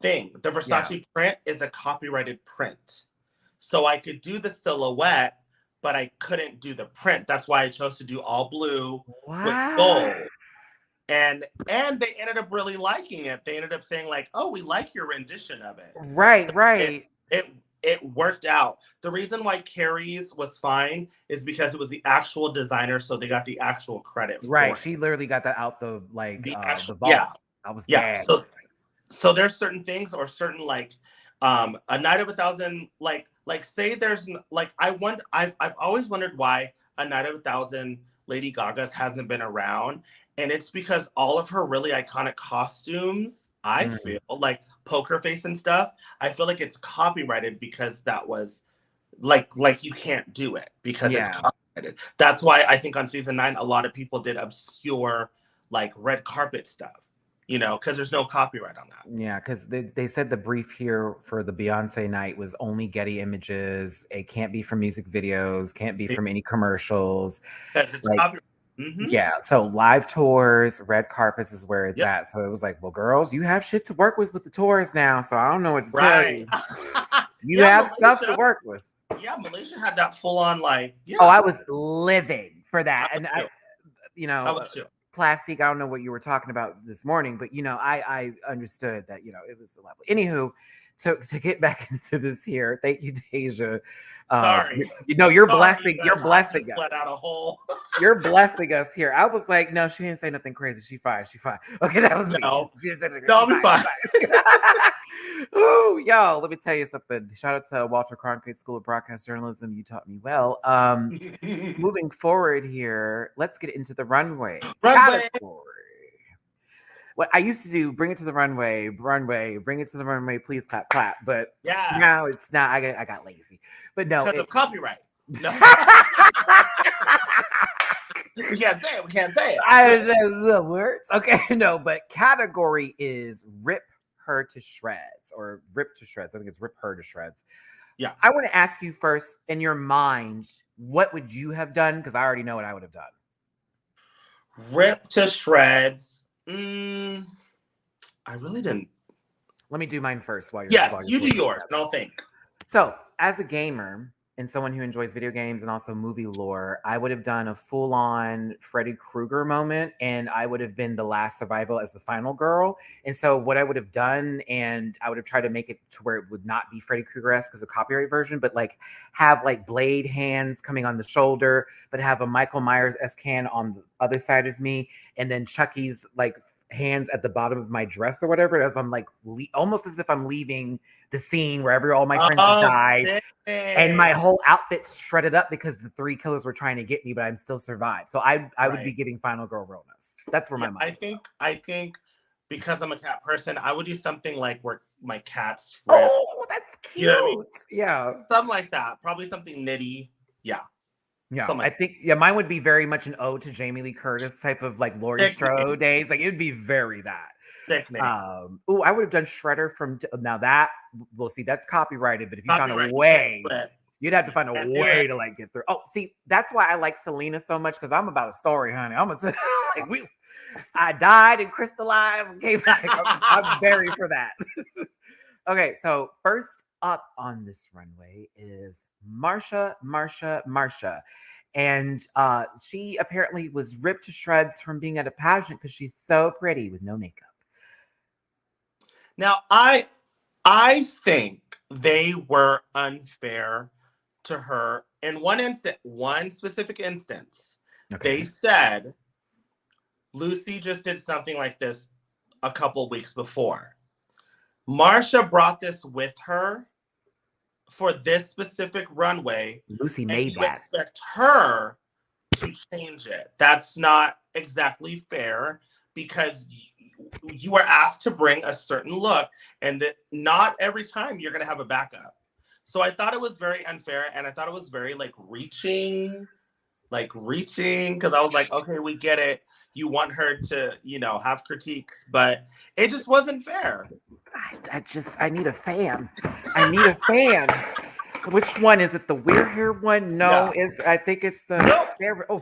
thing. The Versace print is a copyrighted print. So I could do the silhouette, but I couldn't do the print. That's why I chose to do all blue with gold. And they ended up really liking it. They ended up saying like, oh, we like your rendition of it. Right. It worked out. The reason why Carrie's was fine is because it was the actual designer, so they got the actual credit. Right. She literally got that out the vault. Yeah. I was mad. So there's certain things or certain like a Night of 1,000 like say there's like I've always wondered why a Night of 1,000 Lady Gaga's hasn't been around, and it's because all of her really iconic costumes, I feel like Poker Face and stuff, I feel like it's copyrighted because that was like you can't do it because it's copyrighted. That's why I think on season 9 a lot of people did obscure like red carpet stuff, you know, because there's no copyright on that. Yeah, because they said the brief here for the Beyonce night was only Getty Images. It can't be from music videos, can't be from any commercials. Because it's copyrighted. Yeah, so live tours, red carpets is where it's at. So it was like, well, girls, you have shit to work with the tours now. So I don't know what to tell you. You have stuff to work with. Yeah, Malaysia had that full on like. Yeah. Oh, I was living for that, and I was too. Plastic. I don't know what you were talking about this morning, but I understood that it was the level. Anywho, to get back into this here, thank you, DeJa. Sorry. You're blessing. You're blessing us. Let out a hole. You're blessing us here. I was like, no, she didn't say nothing crazy. She fine. Okay, that was me. She didn't say anything. No, I'll be fine. Ooh, y'all, let me tell you something. Shout out to Walter Cronkite School of Broadcast Journalism. You taught me well. Moving forward here, let's get into the runway. Category. What I used to do, bring it to the runway, bring it to the runway, please clap. But now it's not. I got lazy. But no, because of copyright. No. We can't say it. I don't know the words. Okay, no, but category is rip her to shreds or rip to shreds. I think it's rip her to shreds. Yeah. I want to ask you first, in your mind, what would you have done? Because I already know what I would have done. Rip to shreds. I really didn't. Let me do mine first while you're. Yes, you do yours, and I'll think. So, as a gamer and someone who enjoys video games and also movie lore, I would have done a full-on Freddy Krueger moment, and I would have been the last survivor as the final girl. And so, what I would have done, and I would have tried to make it to where it would not be Freddy Krueger-esque as a copyright version, but like have like blade hands coming on the shoulder, but have a Michael Myers-esque hand on the other side of me, and then Chucky's like hands at the bottom of my dress or whatever, as I'm like almost as if I'm leaving the scene wherever all my friends died, and my whole outfit's shredded up because the 3 killers were trying to get me, but I'm still survived. So I would be getting final girl realness. That's where my mind. I think because I'm a cat person, I would do something like where my cat's that's cute. You know what I mean? Yeah, something like that. Probably something nitty. Yeah. I think mine would be very much an ode to Jamie Lee Curtis type of like Laurie Strode days. Like it would be very that. I would have done Shredder from now that we'll see that's copyrighted, but if you found a way, you'd have to find a way to like get through. Oh, see, that's why I like Selena so much because I'm about a story, honey. I'm gonna like I died and crystallized and came back. I'm very for that. Okay, so first up on this runway is Marsha. And she apparently was ripped to shreds from being at a pageant because she's so pretty with no makeup. Now, I think they were unfair to her in one specific instance. Okay. They said Lucy just did something like this a couple weeks before. Marsha brought this with her for this specific runway. Lucy and made you that. expect her to change it. That's not exactly fair because you are asked to bring a certain look, and that not every time you're going to have a backup. So I thought it was very unfair, and I thought it was very reaching because I was like, okay, we get it. You want her to, have critiques, but it just wasn't fair. I need a fan. I need a fan. Which one is it? The weird hair one? No, I think it's the. No. Oh.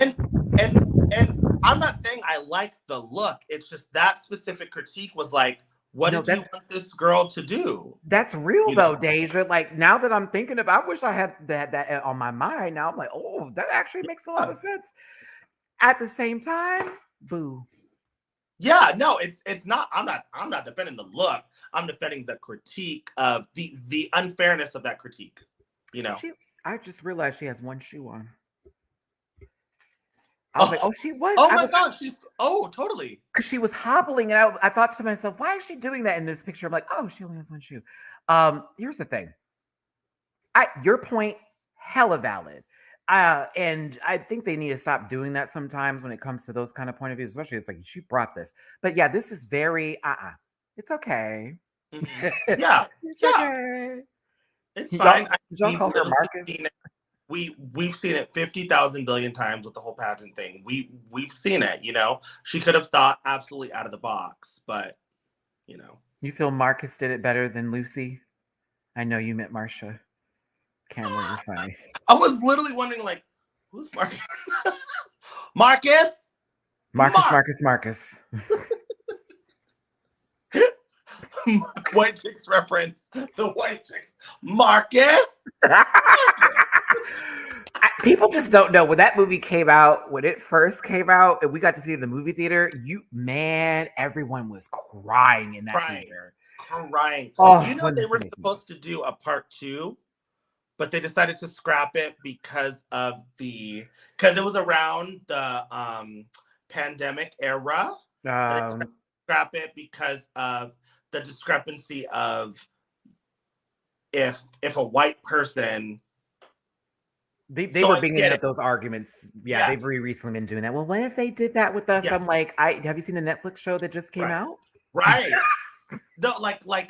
And I'm not saying I like the look. It's just that specific critique was like, what did you want this girl to do? That's real though, DeJa. Like now that I'm thinking about, I wish I had that on my mind. Now I'm like, oh, that actually makes a lot of sense. At the same time, boo. Yeah, no, it's not. I'm not defending the look. I'm defending the critique of the unfairness of that critique. I just realized she has one shoe on. I was like, oh, she was. Oh my gosh, totally. Because she was hobbling, and I thought to myself, why is she doing that in this picture? I'm like, oh, she only has one shoe. Here's the thing. Your point, hella valid. And I think they need to stop doing that sometimes when it comes to those kind of point of views, especially it's like she brought this. But yeah, this is very it's okay. Mm-hmm. Yeah. Okay. It's fine. Y'all call her Marcus. We've seen it 50,000 billion times with the whole pageant thing. We've seen it, She could have thought absolutely out of the box, but You feel Marcus did it better than Lucy? I know you meant Marsha. Cameron, you're funny. I was literally wondering, who's Marcus? Marcus? Marcus. White Chicks reference. The White Chicks. Marcus? People just don't know. When that movie came out, when it first came out, and we got to see it in the movie theater, everyone was crying in that theater. Crying. Oh, they were supposed to do a part 2, but they decided to scrap it because it was around the pandemic era. Scrap it because of the discrepancy of if a white person. They were bringing up those arguments. Yeah, they've recently been doing that. Well, what if they did that with us? Yeah. I'm like, have you seen the Netflix show that just came out? Right. No,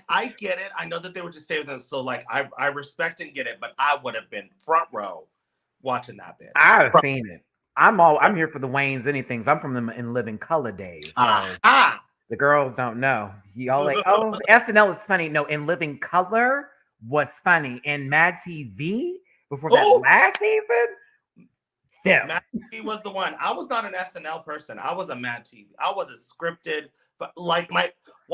I get it. I know that they were just saving them. So I respect and get it, but I would have been front row watching that bitch. I've seen it. I'm here for the Waynes anythings. I'm from them in Living Color days. So the girls don't know. Y'all like, oh, SNL is funny. No, in Living Color was funny. In Mad TV before that last season, Mad TV was the one. I was not an SNL person. I was a Mad TV. I was a scripted, but one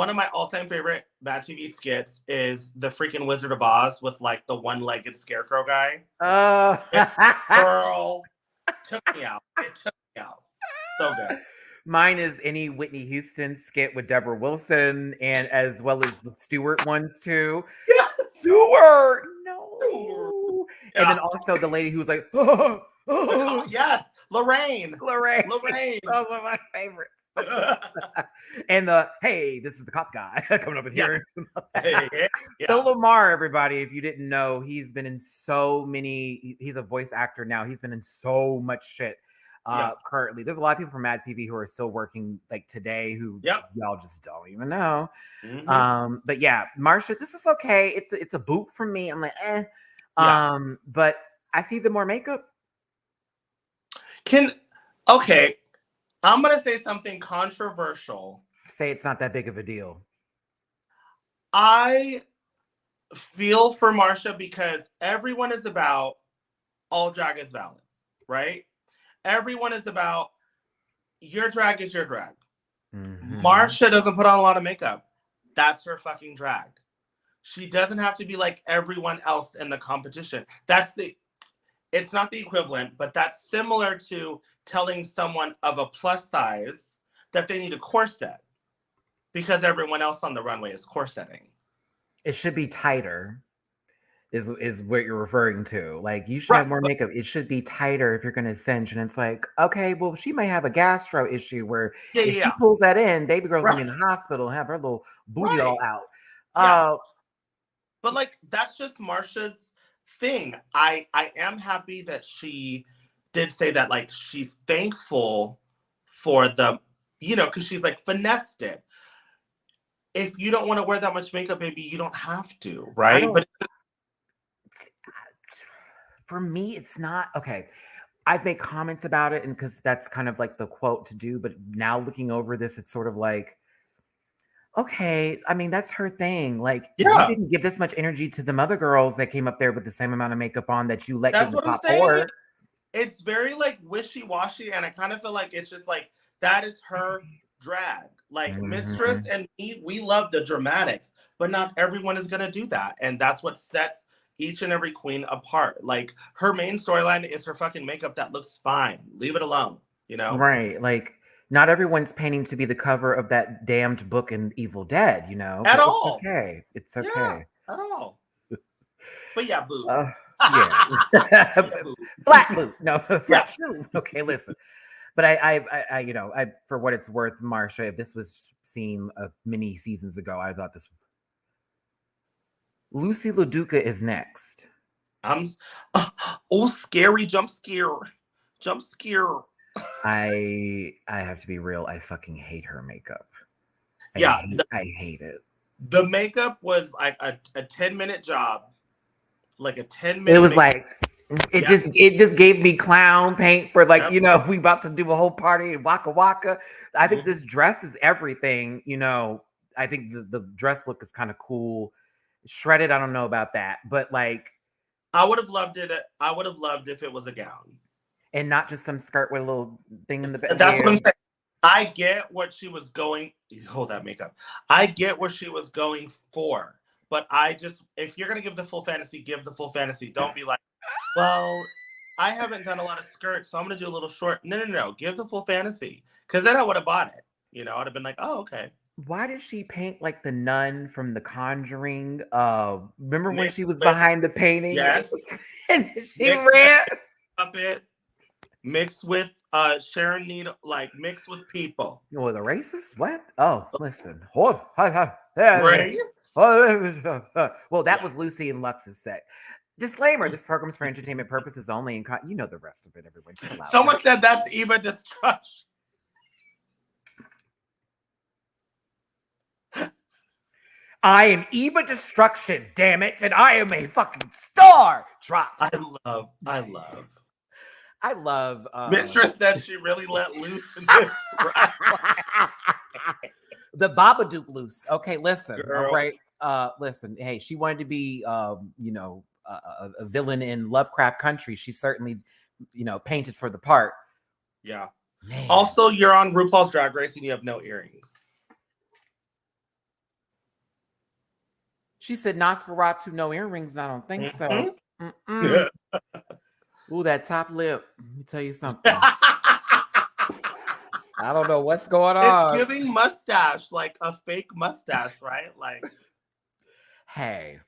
of my all-time favorite Mad TV skits is the freaking Wizard of Oz with the one-legged scarecrow guy. Girl, took me out. It took me out. So good. Mine is any Whitney Houston skit with Deborah Wilson, and as well as the Stewart ones too. Yes. Stewart, no. Yeah. And then also the lady who was like, yes, Lorraine. Those are my favorites. And this is the cop guy coming up in here. So Lamar, everybody, if you didn't know, he's been in so many. He's a voice actor now. He's been in so much shit. Currently, there's a lot of people from Mad TV who are still working today who y'all just don't even know. Mm-hmm. But yeah, Marsha, this is okay. It's a boot from me. I'm like, but I see the more makeup. I'm gonna say something controversial. Say it's not that big of a deal. I feel for Marsha because everyone is about all drag is valid, right? Everyone is about your drag is your drag. Mm-hmm. Marsha doesn't put on a lot of makeup. That's her fucking drag. She doesn't have to be like everyone else in the competition. it's not the equivalent, but that's similar to telling someone of a plus size that they need a corset because everyone else on the runway is corseting. It should be tighter. Is what you're referring to. Like, you should Right, have more makeup. It should be tighter if you're going to cinch. And it's like, okay, well, she may have a gastro issue where if she pulls that in, baby girl's going to be in the hospital and have her little booty all out. Yeah. But like, that's just Marsha's thing. I am happy that she did say that, like, she's thankful for the, you know, because she's like finessed it. If you don't want to wear that much makeup, baby, you don't have to, right? But for me, it's not okay. I've made comments about it, and because that's kind of like the quote to do. But now looking over this, it's sort of like, okay, I mean, that's her thing. Like, you didn't give this much energy to the other girls that came up there with the same amount of makeup on that you let that's in what the I'm top saying. four. It's very like wishy-washy, and I kind of feel like it's just like that is her drag. Like Mistress and me, we love the dramatics, but not everyone is gonna do that, and that's what sets each and every queen apart. Like, her main storyline is her fucking makeup that looks fine. Leave it alone, you know? Right. Like, not everyone's painting to be the cover of that damned book in Evil Dead, you know? At but all. It's okay. It's okay. Yeah, at all. But yeah, boo. Yeah. Flat boot. No, flat shoe. Okay, listen. But I, you know, for what it's worth, Marsha, if this was seen many seasons ago, I thought this. Lucy LaDuca is next. Scary jump scare. I have to be real. I fucking hate her makeup. I hate it. The makeup was like a 10-minute job. Like a 10-minute. It was like it just gave me clown paint for like, you know, we about to do a whole party in Waka Waka. I think this dress is everything, you know. I think the dress look is kind of cool. Shredded, I don't know about that, but like, I would have loved it. I would have loved if it was a gown and not just some skirt with a little thing in the back. That's what I'm saying. I get what she was going. Hold that makeup. I get what she was going for, but I just, if you're gonna give the full fantasy, give the full fantasy. Don't be like, well, I haven't done a lot of skirts, so I'm gonna do a little short. No. Give the full fantasy, because then I would have bought it. You know, I'd have been like, oh, okay. Why did she paint like the nun from The Conjuring? Remember when she was behind the painting? Yes. And she ran up it. Mixed with Sharon Needle, like mixed with people. Oh, the racist? What? Oh, listen. Race? Well, that was Lucy and Lux's set. Disclaimer: this program is for entertainment purposes only, and you know the rest of it. Everyone. Someone said that's Eva Destruction. I am Eva Destruction, damn it, and I am a fucking star. Drops. I love. Mistress said she really let loose in this. The Babadook loose. Okay, listen. Girl. All right. Listen. Hey, she wanted to be, you know, a villain in Lovecraft Country. She certainly, you know, painted for the part. Yeah. Man. Also, you're on RuPaul's Drag Race and you have no earrings. She said Nosferatu, no earrings. I don't think so. Ooh, that top lip. Let me tell you something. I don't know what's going on. It's giving mustache, like a fake mustache, right? Like, hey.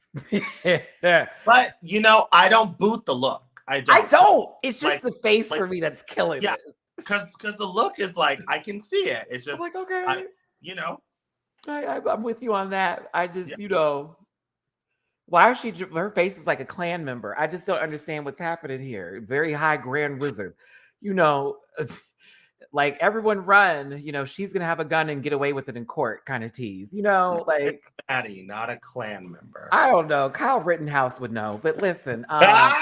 But, you know, I don't boot the look. I don't. It's just the face for me that's killing it. Because the look is like, I can see it. It's just I'm like, okay. You know. I'm with you on that. I just, you know. Why is she? Her face is like a clan member. I just don't understand what's happening here. Very high grand wizard, you know, like everyone run. You know, she's gonna have a gun and get away with it in court, kind of tease. You know, like Matty, not a clan member. I don't know. Kyle Rittenhouse would know, but listen, I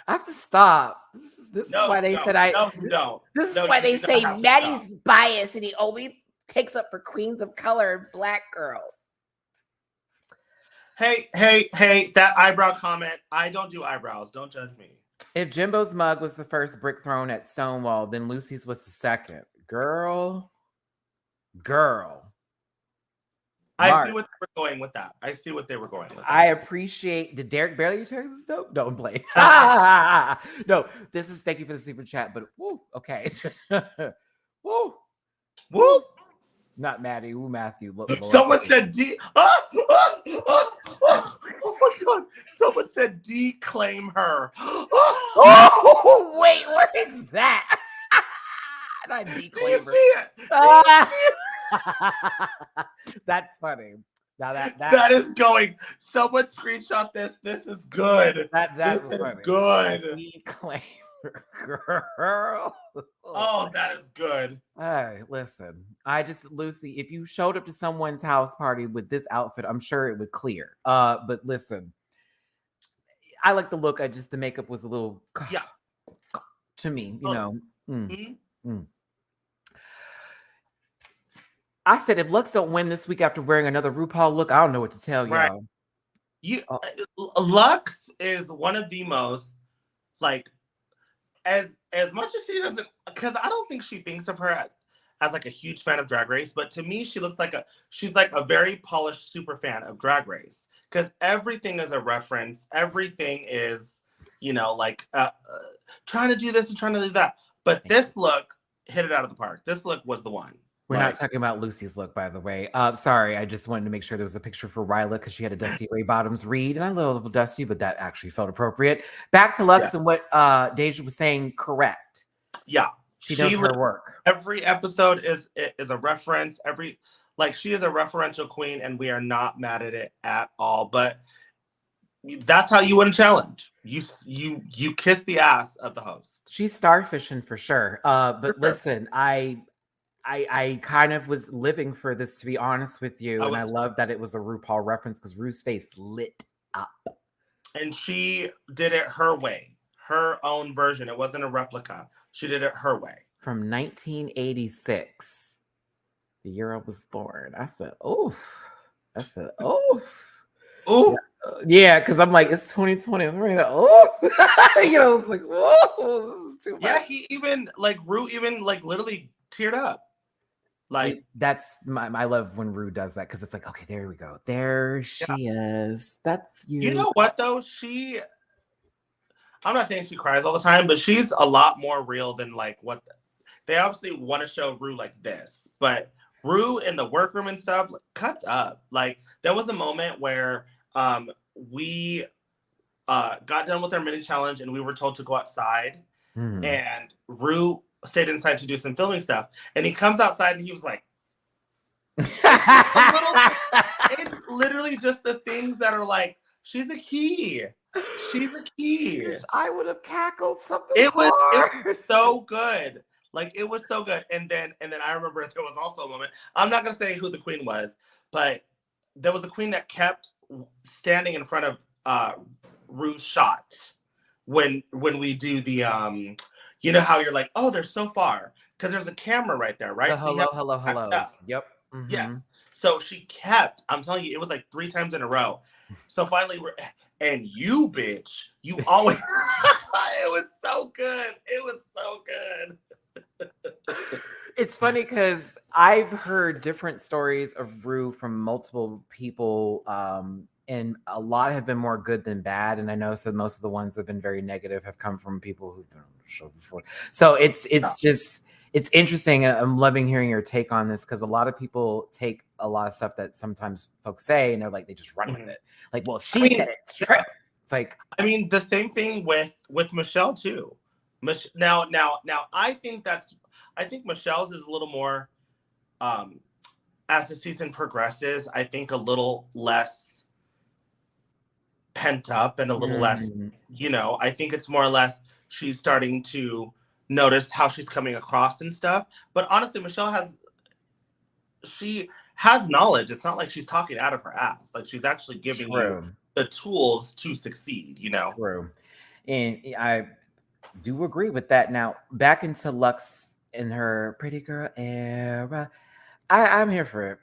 have to stop. This is why they said This is why they say Matty's biased and he only takes up for queens of color and black girls. Hey, that eyebrow comment. I don't do eyebrows. Don't judge me. If Jimbo's mug was the first brick thrown at Stonewall, then Lucy's was the second. Girl. I see what they were going with that. I appreciate. Did Derek barely turn this dope? Don't blame. No, this is thank you for the super chat, but woo, okay. Woo. Woo! Not Maddie. Ooh, Matthew. Someone said D. Oh my God! Someone said D. Claim her. Oh wait, where is that? Not D. Do you Claim her. see it? That's funny. Now that is going. Someone screenshot this. This is good. This is funny. good. D. Claim girl. Oh, that is good. Hey, listen. I just Lucy, if you showed up to someone's house party with this outfit, I'm sure it would clear. But listen, I like the look. The makeup was a little to me, you know. I said if Lux don't win this week after wearing another RuPaul look, I don't know what to tell y'all. Lux is one of the most like as much as she doesn't, because I don't think she thinks of her as like a huge fan of Drag Race, but to me she looks like she's like a very polished super fan of Drag Race, because everything is a reference, everything is, you know, like trying to do this and trying to do that. But this look hit it out of the park. This look was the one. We're not talking about Lucy's look, by the way. Sorry, I just wanted to make sure there was a picture for Ryla because she had a Dusty Ray Bottoms read, and I love a little Dusty, but that actually felt appropriate. Back to Lux and what DeJa was saying, correct. Yeah. She does her work. Every episode is a reference. She is a referential queen, and we are not mad at it at all. But that's how you win a challenge. You kiss the ass of the host. She's starfishing for sure. But listen, I kind of was living for this, to be honest with you. And I love that it was a RuPaul reference because Ru's face lit up. And she did it her way, her own version. It wasn't a replica. She did it her way. From 1986, the year I was born. I said, oof. Ooh. Yeah, because I'm like, it's 2020. I'm like, oh, you know, it's like, oh, this is too much. Yeah, he even, Ru even, literally teared up. That's I love when Ru does that, because it's like, okay, there we go. There she is. That's you. You know what, though? I'm not saying she cries all the time, but she's a lot more real than, what they obviously want to show Ru like this. But Ru in the workroom and stuff cuts up. There was a moment where we got done with our mini challenge and we were told to go outside, and Ru stayed inside to do some filming stuff, and he comes outside and he was like, it's literally just the things that are like, she's a key. I would have cackled something. It was so good. It was so good. And then I remember there was also a moment, I'm not gonna say who the queen was, but there was a queen that kept standing in front of Ru's shot when we do the you know how you're like, oh, they're so far because there's a camera right there, right? Hello. Yep. Mm-hmm. Yes. So she kept, I'm telling you, it was 3 times in a row. So finally and you, bitch, you always, it was so good. It was so good. It's funny because I've heard different stories of Ru from multiple people, and a lot have been more good than bad. And I know most of the ones that have been very negative have come from people who've been on the show before. So it's interesting. I'm loving hearing your take on this, because a lot of people take a lot of stuff that sometimes folks say and they're like, they just run with it. Well, if she said it, it's true. It's like, the same thing with Michelle too. Now, I think Michelle's is a little more, as the season progresses, I think a little less pent up and a little less, I think it's more or less she's starting to notice how she's coming across and stuff. But honestly, Michelle has knowledge. It's not like she's talking out of her ass. She's actually giving you the tools to succeed, True. And I do agree with that. Now, back into Lux in her pretty girl era. I'm here for it.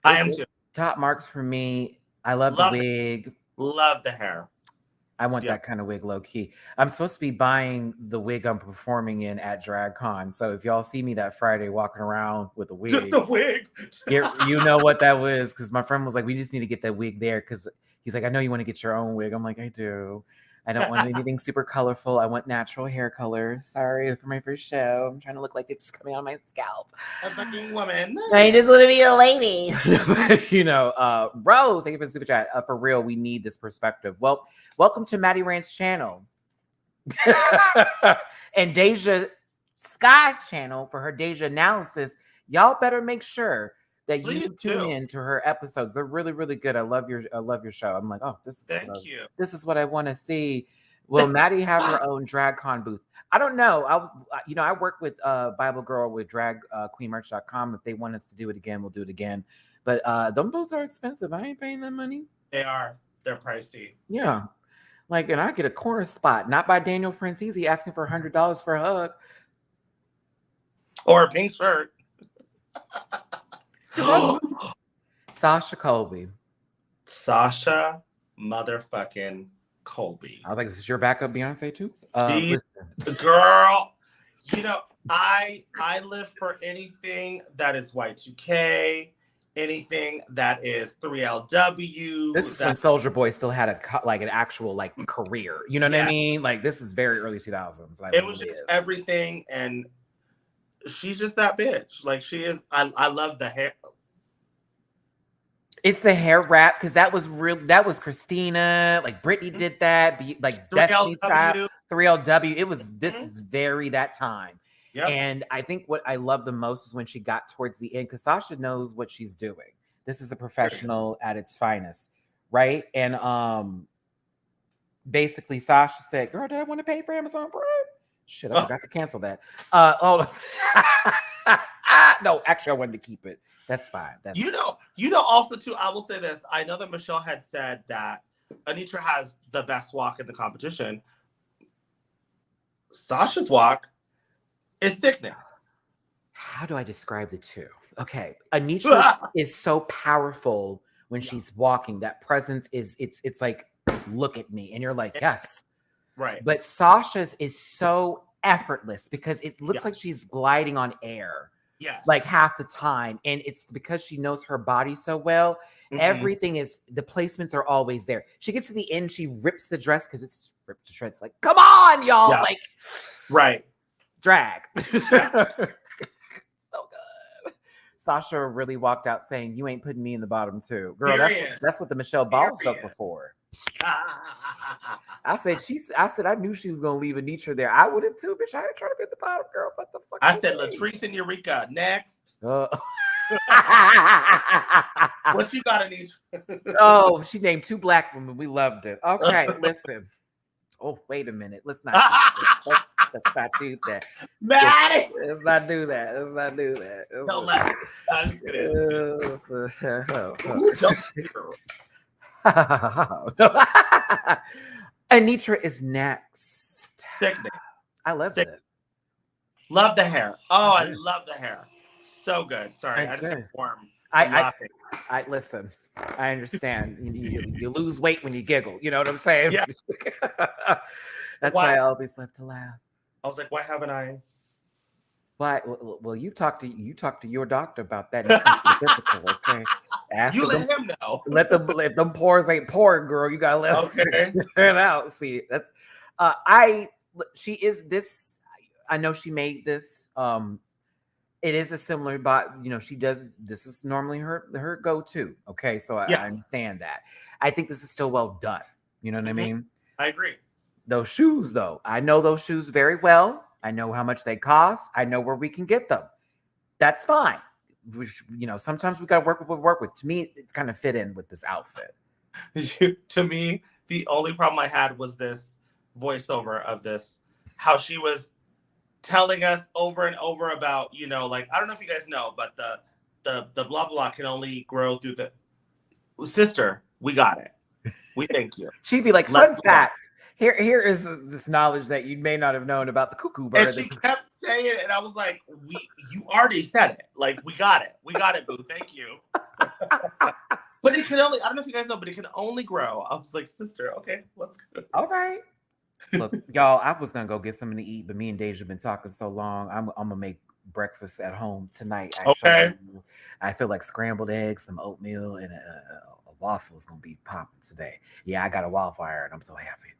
I am too. Top marks for me. I love the wig. Love the hair. I want Yeah. that kind of wig low key. I'm supposed to be buying the wig I'm performing in at DragCon. So if y'all see me that Friday walking around with a wig, Just a wig. you know what that was. Because my friend was like, we just need to get that wig there. Because he's like, I know you want to get your own wig. I'm like, I do. I don't want anything super colorful. I want natural hair color. Sorry for my first show. I'm trying to look like it's coming on my scalp. A fucking woman. I just want to be a lady. Rose, thank you for the super chat. For real, we need this perspective. Well, welcome to Matty Rants channel. And DeJa Skye's channel for her DeJa analysis. Y'all better make sure that Please you tune do. in to her episodes. They're really, really good. I love your show. I'm like, oh, Thank you. This is what I want to see. Will Matty have her own DragCon booth? I don't know. I work with Bible Girl with dragqueenmerch.com. If they want us to do it again, we'll do it again. But them booths are expensive. I ain't paying that money. They are. They're pricey. Yeah. Like, and I get a corner spot, not by Daniel Francisi asking for $100 for a hug. Or a pink shirt. Sasha Colby. Sasha motherfucking Colby. I was like, is this your backup Beyonce too? The girl, I live for anything that is Y2K, anything that is 3LW. This is when Soulja Boy still had an actual career. You know what I mean? Like, this is very early 2000s. It was just everything, and she's just that bitch. Like, she is. I love the hair. It's the hair wrap, because that was real. That was Christina. Like, Britney did that. Like, Destiny's Child, 3LW. It was. This is very that time. Yep. And I think what I love the most is when she got towards the end, because Sasha knows what she's doing. This is a professional at its finest, right? And basically, Sasha said, "Girl, do I want to pay for Amazon Prime?" Shit, I forgot to cancel that. No, actually, I wanted to keep it. That's fine. Also too, I will say this. I know that Michelle had said that Anitra has the best walk in the competition. Sasha's walk is sickening. How do I describe the two? Okay, Anitra is so powerful when she's walking. That presence is it's like, look at me, and you're like, yes, right. But Sasha's is so effortless because it looks like she's gliding on air. Yes. Like half the time. And it's because she knows her body so well. Mm-hmm. Everything is, the placements are always there. She gets to the end, she rips the dress because it's ripped to shreds. Like, come on, y'all. Yeah. Like, right. Drag. Yeah. So good. Sasha really walked out saying, you ain't putting me in the bottom two. Girl, that's what the Michelle Ball stuff before. I said I knew she was gonna leave Anitra there. I would have too, bitch. I ain't trying to be at the bottom, girl. What the fuck? I said Latrice and Eureka next. What you got, Anitra? Oh, she named 2 black women. We loved it. Okay, listen. Oh, wait a minute. Let's not do that. Matty! Let's not do that. Let's not do that. Don't laugh. I'm just kidding. Anitra is next. Sickening. I love this. Love the hair. Oh, I love the hair. So good. Sorry, I just got warm. I listen. I understand. You lose weight when you giggle. You know what I'm saying? Yeah. That's why I always love to laugh. I was like, why haven't I? Why? Well, you talk to your doctor about that. It's difficult, okay? You let him know. Let them pores ain't pouring, girl. You gotta let them out. See, that's she is this. I know she made this. It is a similar, but she does. This is normally her go-to. Okay, so I understand that. I think this is still well done. You know what I mean? I agree. Those shoes, though, I know those shoes very well. I know how much they cost. I know where we can get them. That's fine. Sometimes we got to work with what we work with. To me, it's kind of fit in with this outfit. To me, the only problem I had was this voiceover of this, how she was telling us over and over about, I don't know if you guys know, but the blah blah can only grow through the sister. We got it. We thank you. She'd be like, fun fact. Here is this knowledge that you may not have known about the cuckoo bird. And she kept saying it, and I was like, you already said it. Like, we got it. We got it, boo. Thank you. But it can only, I don't know if you guys know, but it can only grow. I was like, sister, okay, let's go. All right. Look, y'all, I was gonna go get something to eat, but me and Deja have been talking so long. I'm gonna make breakfast at home tonight. Actually, Okay. I feel like scrambled eggs, some oatmeal, and a waffle is gonna be popping today. Yeah, I got a waffle iron. I'm so happy.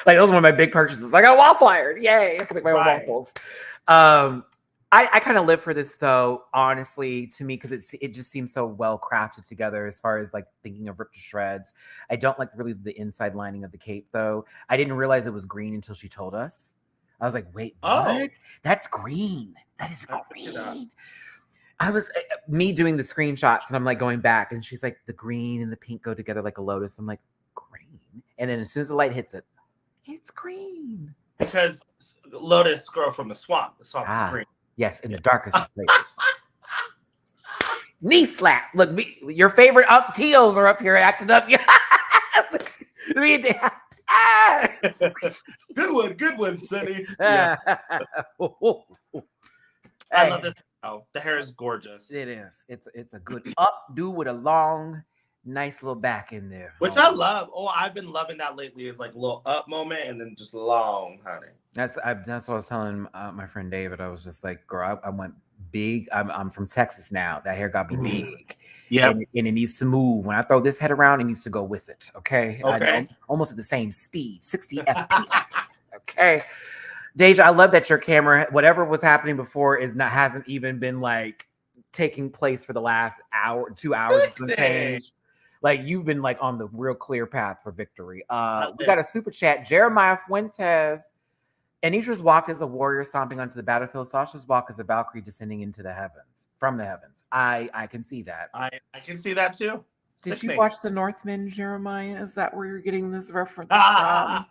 Like those were my big purchases. I got a waffle iron. Yay! I can make my own waffles. I kind of live for this though, honestly, to me, because it just seems so well crafted together as far as like thinking of ripped to shreds. I don't like really the inside lining of the cape though. I didn't realize it was green until she told us. I was like, wait, what? Oh. That's green. That is green. I was me doing the screenshots and I'm like going back and she's like, the green and the pink go together like a lotus. I'm like, green. And then as soon as the light hits it, it's green. Because lotus grow from the swamp. The swamp is green. Yes, in the darkest of places. Knee slap. Look, your favorite teals are up here acting up. Good one, Sonny. Yeah. I love this. Oh, the hair is gorgeous. It is. It's a good updo with a long, nice little back in there. Which I love. Oh, I've been loving that lately. It's like a little up moment and then just long, honey. That's what I was telling my friend David. I was just like, girl, I went big. I'm from Texas now. That hair got me big. Yeah. And it needs to move. When I throw this head around, it needs to go with it. Okay. Okay. Almost at the same speed, 60 FPS. Okay. Deja, I love that your camera, whatever was happening before, hasn't even been like taking place for the last hour, 2 hours and change. Like you've been on the real clear path for victory. We got a super chat. Jeremiah Fuentes. Anitra's walk is a warrior stomping onto the battlefield. Sasha's walk is a Valkyrie descending into the heavens, from the heavens. I can see that. I can see that too. Did you watch The Northman, Jeremiah? Is that where you're getting this reference from?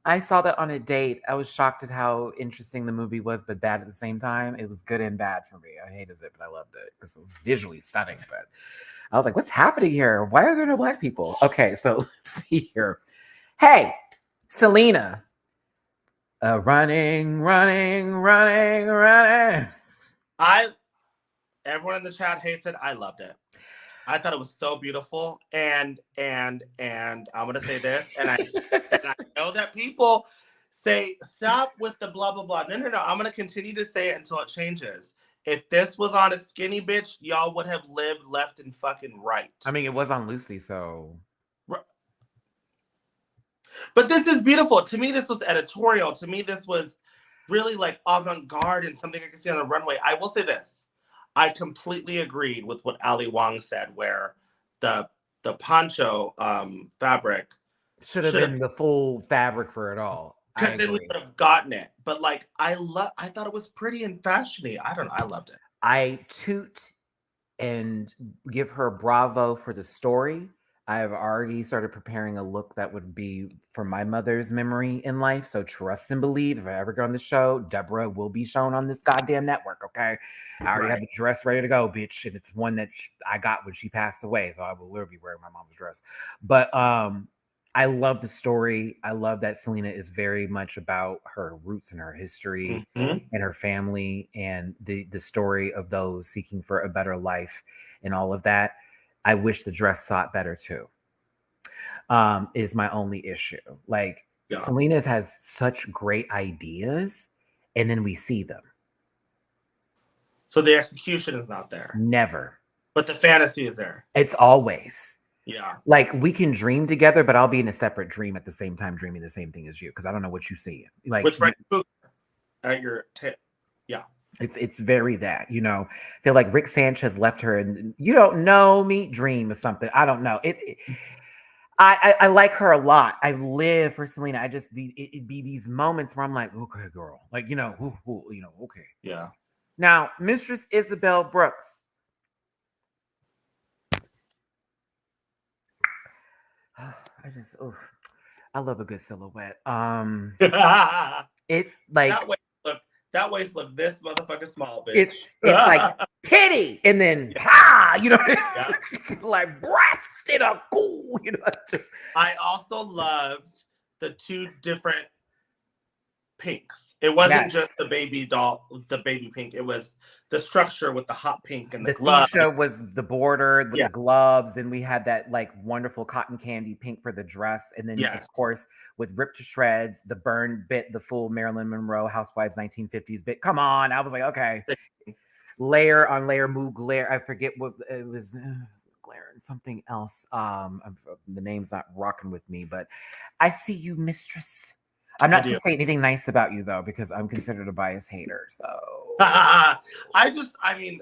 I saw that on a date. I was shocked at how interesting the movie was, but bad at the same time. It was good and bad for me. I hated it, but I loved it because it was visually stunning. But I was like, what's happening here? Why are there no black people? Okay, so let's see here. Hey, Selena. Running. Everyone in the chat hates it. I loved it. I thought it was so beautiful. And I'm gonna say this, and I know that people say stop with the blah blah blah. No. I'm gonna continue to say it until it changes. If this was on a skinny bitch, y'all would have lived left and fucking right. I mean, it was on Lucy, so. But this is beautiful. To me, this was editorial. To me, this was really like avant-garde and something I could see on a runway. I will say this. I completely agreed with what Ali Wong said, where the poncho fabric should have been the full fabric for it all. Because then we would have gotten it. But like, I thought it was pretty and fashiony. I don't know. I loved it. I toot and give her bravo for the story. I have already started preparing a look that would be for my mother's memory in life. So trust and believe. If I ever go on the show, Deborah will be shown on this goddamn network. Okay. I already have the dress ready to go, bitch. And it's one that I got when she passed away. So I will literally be wearing my mom's dress. But I love the story. I love that Selena is very much about her roots and her history and her family and the story of those seeking for a better life and all of that. I wish the dress sought better too. Is my only issue. Like Selena's has such great ideas, and then we see them. So the execution is not there. Never. But the fantasy is there. It's always. Yeah. Like we can dream together, but I'll be in a separate dream at the same time, dreaming the same thing as you, because I don't know what you see. Like with Freddy Krueger at your tip. Yeah. It's very that, you know, I feel like Rick Sanchez left her and you don't know me dream or something. I don't know. I like her a lot. I live for Selena. It'd be these moments where I'm like, okay, girl, like, you know, okay. Yeah. Now, Mistress Isabel Brooks. I love a good silhouette. It like that waist look this motherfucking small, bitch. It's like titty and then you know, like breast in a cool, you know. I also loved the two different pinks. It wasn't Yes. just the baby doll, the baby pink. It was the structure with the hot pink and the The glove. fuchsia was the border with Yeah. the gloves. Then we had that like wonderful cotton candy pink for the dress. And then, Yes. of course, with ripped to shreds, the burn bit, the full Marilyn Monroe Housewives 1950s bit. Come on. I was like, okay. Layer on layer, move glare. I forget what it was. Glare and something else. The name's not rocking with me, but I see you, mistress. I'm not supposed to say anything nice about you though, because I'm considered a biased hater. So I mean,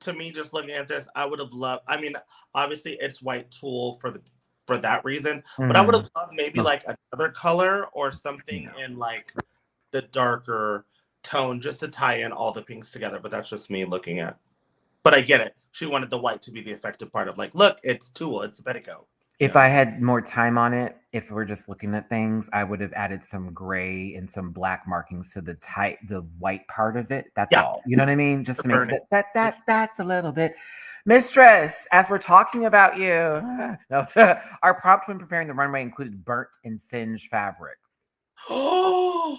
to me, just looking at this, I would have loved. I mean, obviously, it's white tulle for that reason, but I would have loved maybe like another color or something in like the darker tone, just to tie in all the pinks together. But that's just me looking at. But I get it. She wanted the white to be the effective part of like, look, it's tulle, it's a petticoat. If I had more time on it, if we're just looking at things, I would have added some gray and some black markings to the white part of it. That's all. You know what I mean? Just to make that's a little bit. Mistress, as we're talking about you, our prompt when preparing the runway included burnt and singed fabric. Oh,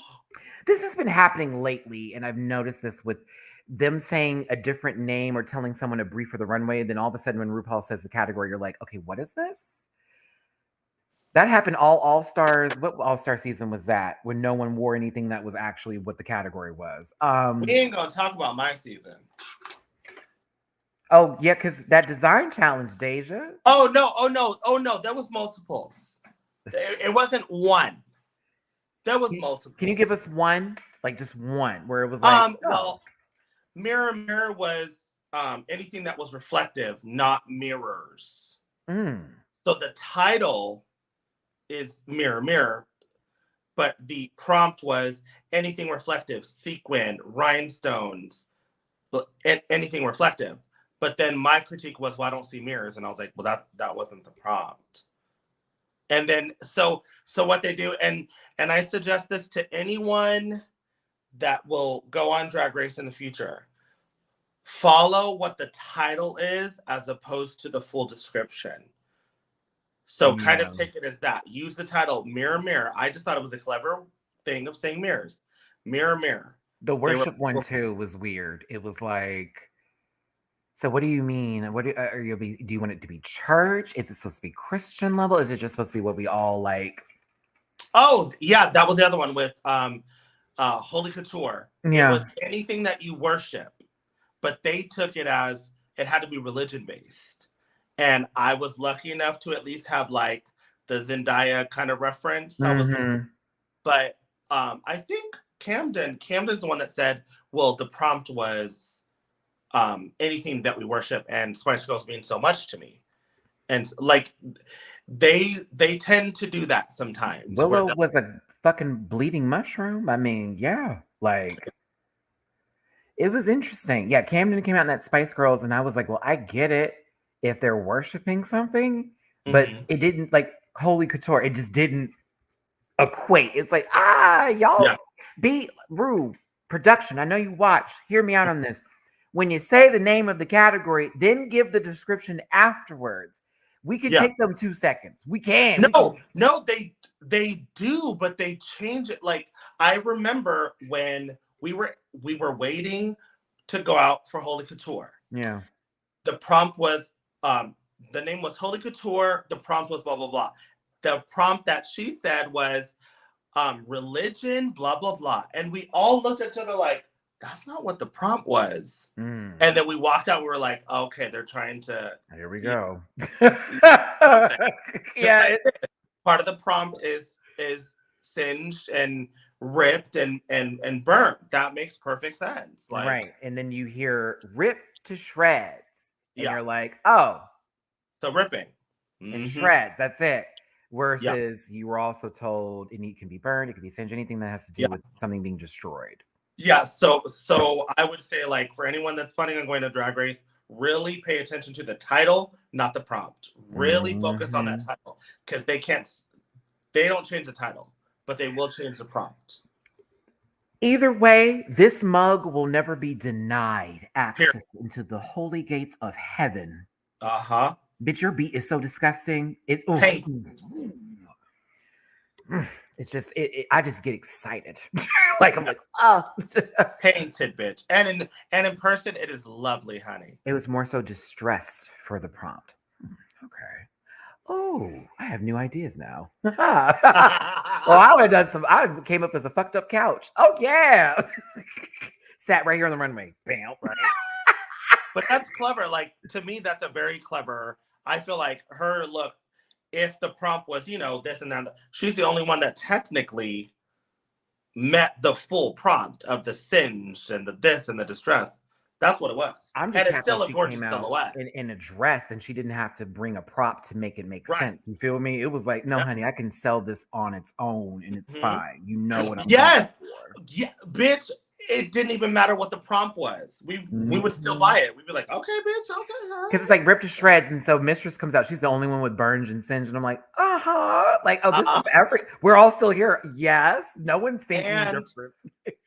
this has been happening lately, and I've noticed this with them saying a different name or telling someone a brief for the runway. Then all of a sudden, when RuPaul says the category, you're like, okay, what is this? That happened all stars. What all-star season was that? When no one wore anything that was actually what the category was. We ain't gonna talk about my season. Oh yeah, because that design challenge, DeJa. Oh no! There was multiples. It wasn't one. There was multiple. Can you give us one, like just one, where it was like? Well, mirror was anything that was reflective, not mirrors. So the title is mirror, but the prompt was anything reflective, sequin, rhinestones, anything reflective. But then my critique was, well, I don't see mirrors, and I was like, well, that wasn't the prompt. And then so what they do, and I suggest this to anyone that will go on Drag Race in the future. Follow what the title is as opposed to the full description. So kind of take it as that. Use the title, mirror. I just thought it was a clever thing of saying mirrors. Mirror. The worship one too was weird. It was like, so what do you mean? What do you want it to be church? Is it supposed to be Christian level? Is it just supposed to be what we all like? Oh, yeah, that was the other one with Holy Couture. Yeah. It was anything that you worship, but they took it as it had to be religion based. And I was lucky enough to at least have like the Zendaya kind of reference. But I think Camden's the one that said, well, the prompt was anything that we worship, and Spice Girls mean so much to me. And like they tend to do that sometimes. Willow was a fucking bleeding mushroom. I mean, yeah, like it was interesting. Yeah, Camden came out in that Spice Girls, and I was like, well, I get it if they're worshiping something, but it didn't, like Holy Couture, it just didn't equate. It's like, y'all be rude. Production, I know you watch. Hear me out on this. When you say the name of the category, then give the description afterwards. We can take them 2 seconds. We can. No, they do, but they change it. Like I remember when we were waiting to go out for Holy Couture. Yeah. The prompt was the name was Holy Couture. The prompt was blah blah blah. The prompt that she said was religion, blah blah blah, and we all looked at each other like, that's not what the prompt was. And then we walked out. We were like, okay, they're trying to. Here we go. Yeah. Part of the prompt is singed and ripped and burnt. That makes perfect sense. Like, right. And then you hear ripped to shreds. And you're like, oh. So ripping. And shreds. That's it. Versus you were also told it can be burned. It can be singed. Anything that has to do with something being destroyed. Yeah, so I would say, like, for anyone that's planning on going to Drag Race, really pay attention to the title, not the prompt. Really focus on that title, because they don't change the title, but they will change the prompt. Either way, this mug will never be denied access into the holy gates of heaven. Bitch, your beat is so disgusting. It's It's just I just get excited. Like I'm like, oh. Painted bitch. And in person, it is lovely, honey. It was more so distressed for the prompt. Okay. Oh, I have new ideas now. Well, I would have done some. I came up as a fucked up couch. Oh yeah. Sat right here on the runway. Bam. Right. But that's clever. Like, to me, that's a very clever. I feel like her look, if the prompt was, this and that, she's the only one that technically met the full prompt of the singe and the this and the distress. That's what it was. I'm just and it's still a gorgeous came out silhouette. In a dress, and she didn't have to bring a prop to make it make Right. sense. You feel me? It was like, no, honey, I can sell this on its own, and it's fine. You know what I'm Yes. for. Yeah, bitch. It didn't even matter what the prompt was. We would still buy it. We'd be like, okay, bitch, okay. Because it's like ripped to shreds, and so Mistress comes out. She's the only one with burns and singe, and I'm like, like, oh, this is every. We're all still here. Yes, no one's thinking different.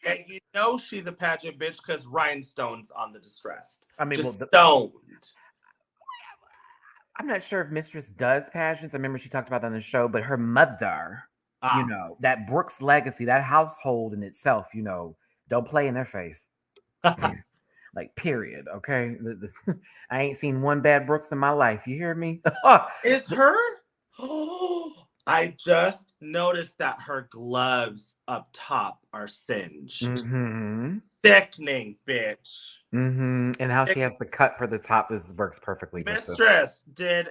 And she's a pageant bitch because rhinestones on the distressed. I mean, stoned. I'm not sure if Mistress does pageants. I remember she talked about that on the show, but her mother, that Brooks legacy, that household in itself, don't play in their face. Like, period. Okay. I ain't seen one bad Brooks in my life. You hear me? It's her? Oh, I just noticed that her gloves up top are singed. Mm-hmm. Sickening, bitch. Mm-hmm. And how she has the cut for the top. This works perfectly. Mistress, did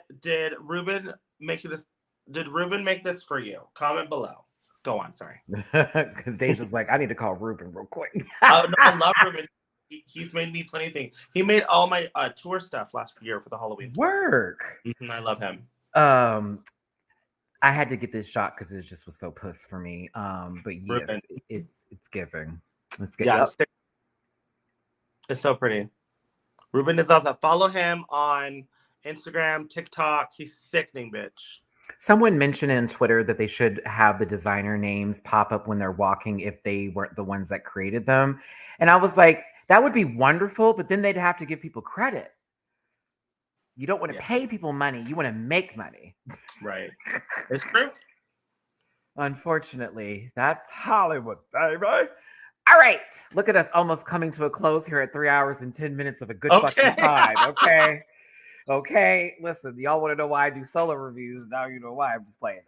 Ruben make this? Did Ruben make this for you? Comment below. Go on, sorry. Because DeJa's like, I need to call Ruben real quick. Oh, no, I love Ruben. He's made me plenty of things. He made all my tour stuff last year for the Halloween tour. Work. Mm-hmm, I love him. I had to get this shot because it just was so puss for me. But yes, Ruben. It's giving. It's giving. Yeah, it's so pretty. Ruben is also follow him on Instagram, TikTok. He's sickening, bitch. Someone mentioned in Twitter that they should have the designer names pop up when they're walking if they weren't the ones that created them. And I was like, that would be wonderful, but then they'd have to give people credit. You don't want to pay people money. You want to make money. Right. It's true. Unfortunately, that's Hollywood, baby. All right. Look at us almost coming to a close here at 3 hours and 10 minutes of a good fucking time. Okay. Okay, listen, y'all want to know why I do solo reviews? Now you know why. I'm just playing.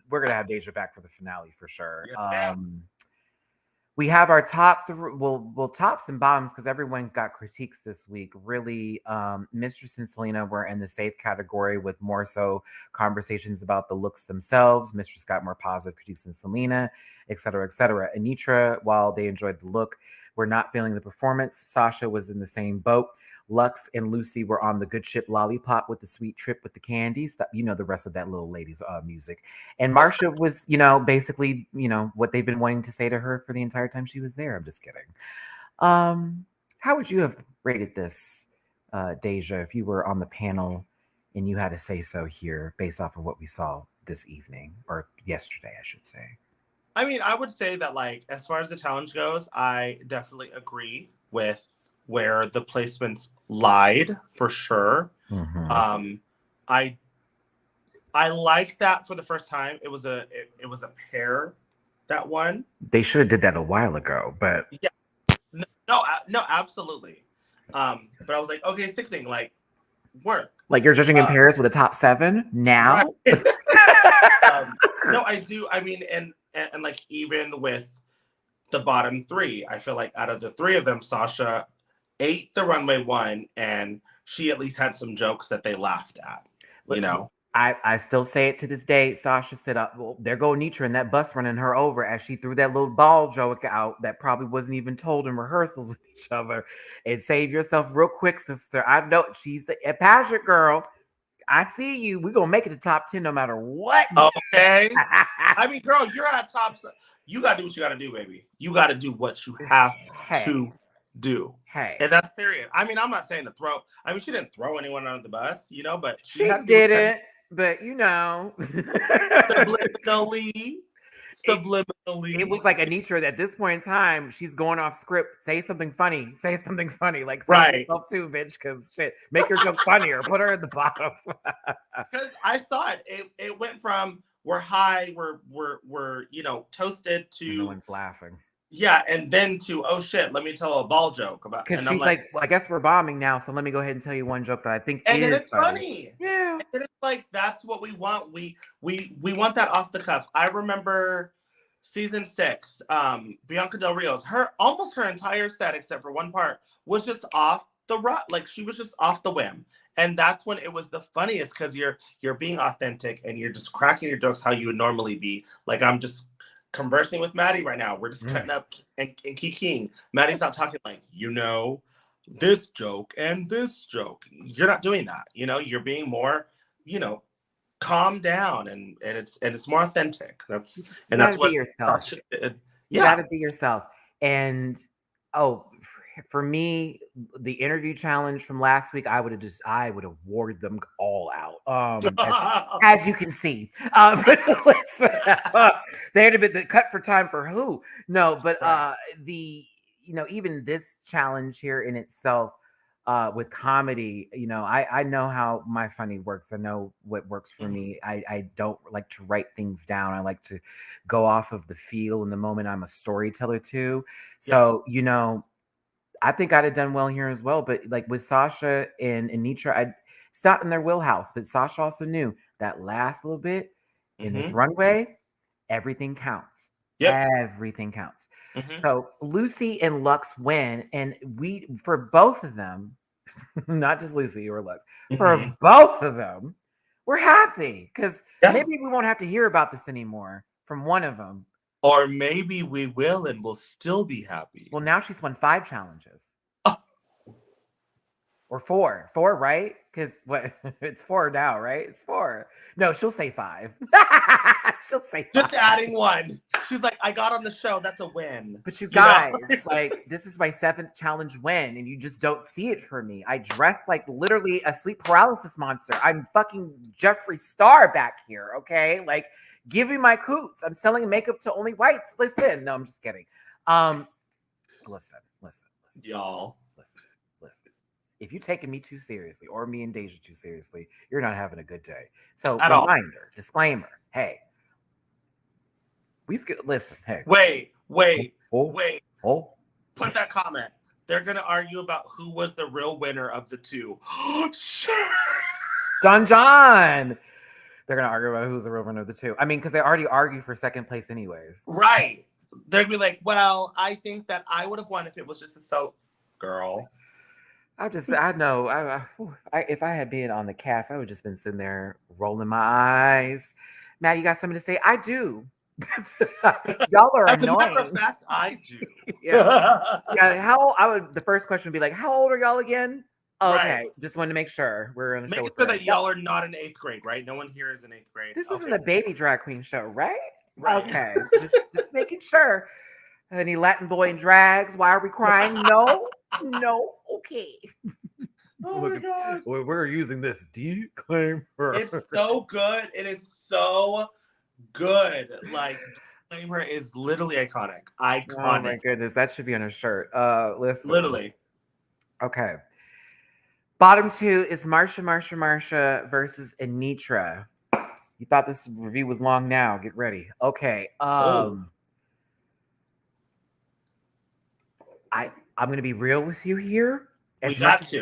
We're gonna have DeJa back for the finale for sure. Yeah. We have our top tops and bottoms because everyone got critiques this week. Really, Mistress and Selena were in the safe category with more so conversations about the looks themselves. Mistress got more positive critiques than Selena, et cetera, et cetera. Anitra, while they enjoyed the look, were not feeling the performance. Sasha was in the same boat. Lux and Lucy were on the good ship Lollipop with the sweet trip with the candies. The rest of that little lady's music. And Marcia was, basically, what they've been wanting to say to her for the entire time she was there. I'm just kidding. How would you have rated this, DeJa, if you were on the panel and you had to say so here based off of what we saw this evening or yesterday, I should say? I mean, I would say that, like, as far as the challenge goes, I definitely agree with where the placements lied for sure. Mm-hmm. I liked that for the first time. It was a pair that won. They should have did that a while ago, but yeah, no, absolutely. But I was like, okay, sickening, like, work. Like you're judging in pairs with a top 7 now. Right. No, I do. I mean, and like even with the bottom 3, I feel like out of the 3 of them, Sasha ate the runway one, and she at least had some jokes that they laughed at. I still say it to this day. Sasha said, well, there go Nitra and that bus running her over as she threw that little ball joke out that probably wasn't even told in rehearsals with each other. And save yourself real quick, sister. I know she's a pageant girl. I see you. We're going to make it to top 10 no matter what. Okay. I mean, girl, you're at top. You got to do what you got to do, baby. You got to do what you have to do. Hey. And that's period. I mean, I'm not saying to throw. I mean, she didn't throw anyone under the bus, but she did it. But subliminally, it was like Anitra at this point in time. She's going off script. Say something funny. Like say yourself too, bitch. Because shit, make her joke funnier. Put her at the bottom. Because I saw it. It went from we're high, we're toasted And no to one's laughing. yeah, and then to oh shit, let me tell a ball joke about Because and I'm she's like, well, I guess we're bombing now, so let me go ahead and tell you one joke that I think and then is it's funny. funny. Yeah. And it's like that's what we want. We want that off the cuff. I remember season 6, Bianca Del Rio's almost her entire set except for one part was just off the rut. Like she was just off the whim. And that's when it was the funniest because you're being authentic and you're just cracking your jokes how you would normally be. Like I'm just conversing with Matty right now. We're just cutting up and kikiing. Matty's not talking like, this joke and this joke. You're not doing that. You're being more, calm down and it's more authentic. That's gotta what be yourself. Sasha did. You gotta be yourself. And for me, the interview challenge from last week, I would have wore them all out. As you can see. But listen, they'd have been cut for time for who? No, but even this challenge here in itself, with comedy, I know how my funny works. I know what works for me. I don't like to write things down. I like to go off of the feel in the moment. I'm a storyteller too. So, I think I'd have done well here as well. But like with Sasha and Anitra, it's not in their wheelhouse. But Sasha also knew that last little bit in this runway, everything counts. Yep. Everything counts. So Lucy and Lux win, and for both of them, not just Lucy or Lux, for both of them, we're happy because maybe we won't have to hear about this anymore from one of them. Or maybe we will and we'll still be happy. Well, now she's won 5 challenges. Or 4, right? Because it's 4 now, right? It's 4. No, she'll say 5. She'll say 5. Just adding 1. She's like, I got on the show. That's a win. But you guys, like, this is my 7th challenge win, and you just don't see it for me. I dress like literally a sleep paralysis monster. I'm fucking Jeffree Star back here, okay? Like, give me my coots. I'm selling makeup to only whites. Listen. No, I'm just kidding. Listen. Y'all. Listen. If you're taking me too seriously or me and DeJa too seriously, you're not having a good day. So, disclaimer. Hey, listen. Hey, wait. Put that comment. They're gonna argue about who was the real winner of the 2. John. They're gonna argue about who's the real winner of the 2. I mean, because they already argue for second place anyways. Right. They'd be like, well, I think that I would have won if it was just a girl. I know. If I had been on the cast, I would have just been sitting there rolling my eyes. Matt, you got something to say? I do. Y'all are annoying. As a matter of fact, I do. Yeah. The first question would be like, how old are y'all again? Okay, just wanted to make sure we're on the show. Make sure that y'all are not in 8th grade, right? No one here is in 8th grade. This isn't a baby drag queen show, right? Right. Okay, just making sure. Any Latin boy in drags? Why are we crying? No. Okay. Oh my God. We're using this disclaimer. It's so good. It is so good. Like, disclaimer is literally iconic. Oh my goodness, that should be on a shirt. Listen. Literally. Okay. Bottom 2 is Marsha versus Anitra. You thought this review was long now. Get ready. Okay. I'm going to be real with you here. As much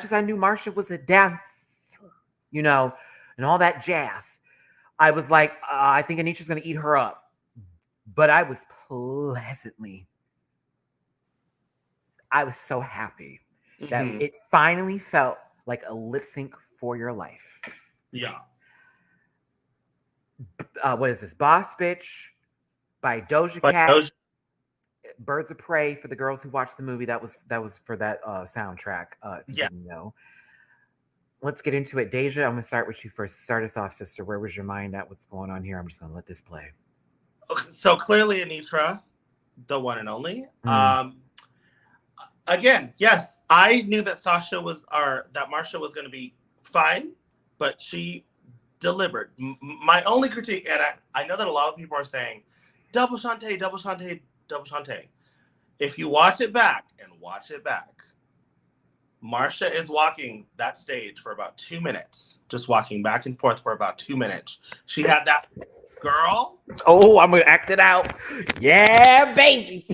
as I knew Marsha was a dancer, and all that jazz, I was like, I think Anitra's going to eat her up. But I was so happy that it finally felt like a lip sync for your life. Yeah. What is this? Boss Bitch by DeJa Skye. Birds of Prey for the girls who watched the movie. That was for that soundtrack. If you didn't know. Let's get into it. DeJa, I'm going to start with you first. Start us off, sister. Where was your mind at? What's going on here? I'm just going to let this play. Okay, so clearly Anitra, the one and only. Again, yes, I knew that Marsha was going to be fine, but she delivered. My only critique, and I know that a lot of people are saying, double Shantae. If you watch it back, Marsha is walking that stage for about 2 minutes, just walking back and forth for about 2 minutes. She had that girl. Oh, I'm gonna act it out. Yeah, baby.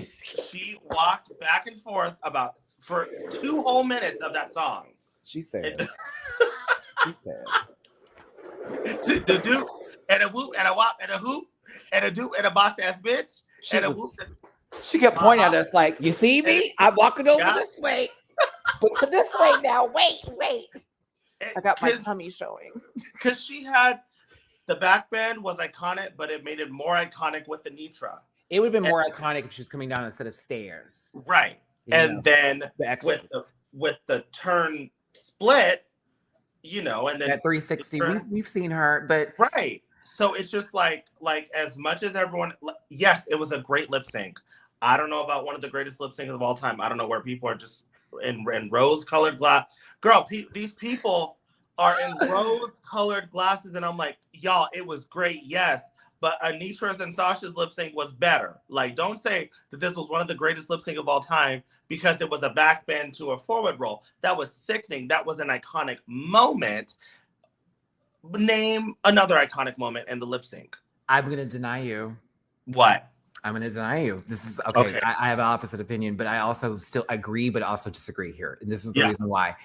She walked back and forth for 2 whole minutes of that song. She said. She said. The doop and a whoop and a wop and a hoop and a doop and a boss ass bitch and a whoop. She kept pointing at us like, "You see me? I'm walking over this way, but to this way now. Wait. I got my tummy showing." Because she had the back bend was iconic, but it made it more iconic with the Nitra. It would have been more iconic if she was coming down a set of stairs, right? And then with the turn split, and then that 360. We've seen her, but right. So it's just like as much as everyone, yes, it was a great lip sync. I don't know about one of the greatest lip syncs of all time. I don't know where people are just in rose-colored glass. Girl, these people are in rose-colored glasses, and I'm like, y'all, it was great, yes, but Anitra's and Sasha's lip sync was better. Like, don't say that this was one of the greatest lip sync of all time because it was a back bend to a forward roll. That was sickening. That was an iconic moment. Name another iconic moment in the lip sync. I'm gonna deny you. What? I'm going to deny you. This is okay. I have an opposite opinion, but I also still agree, but also disagree here. And this is the reason why.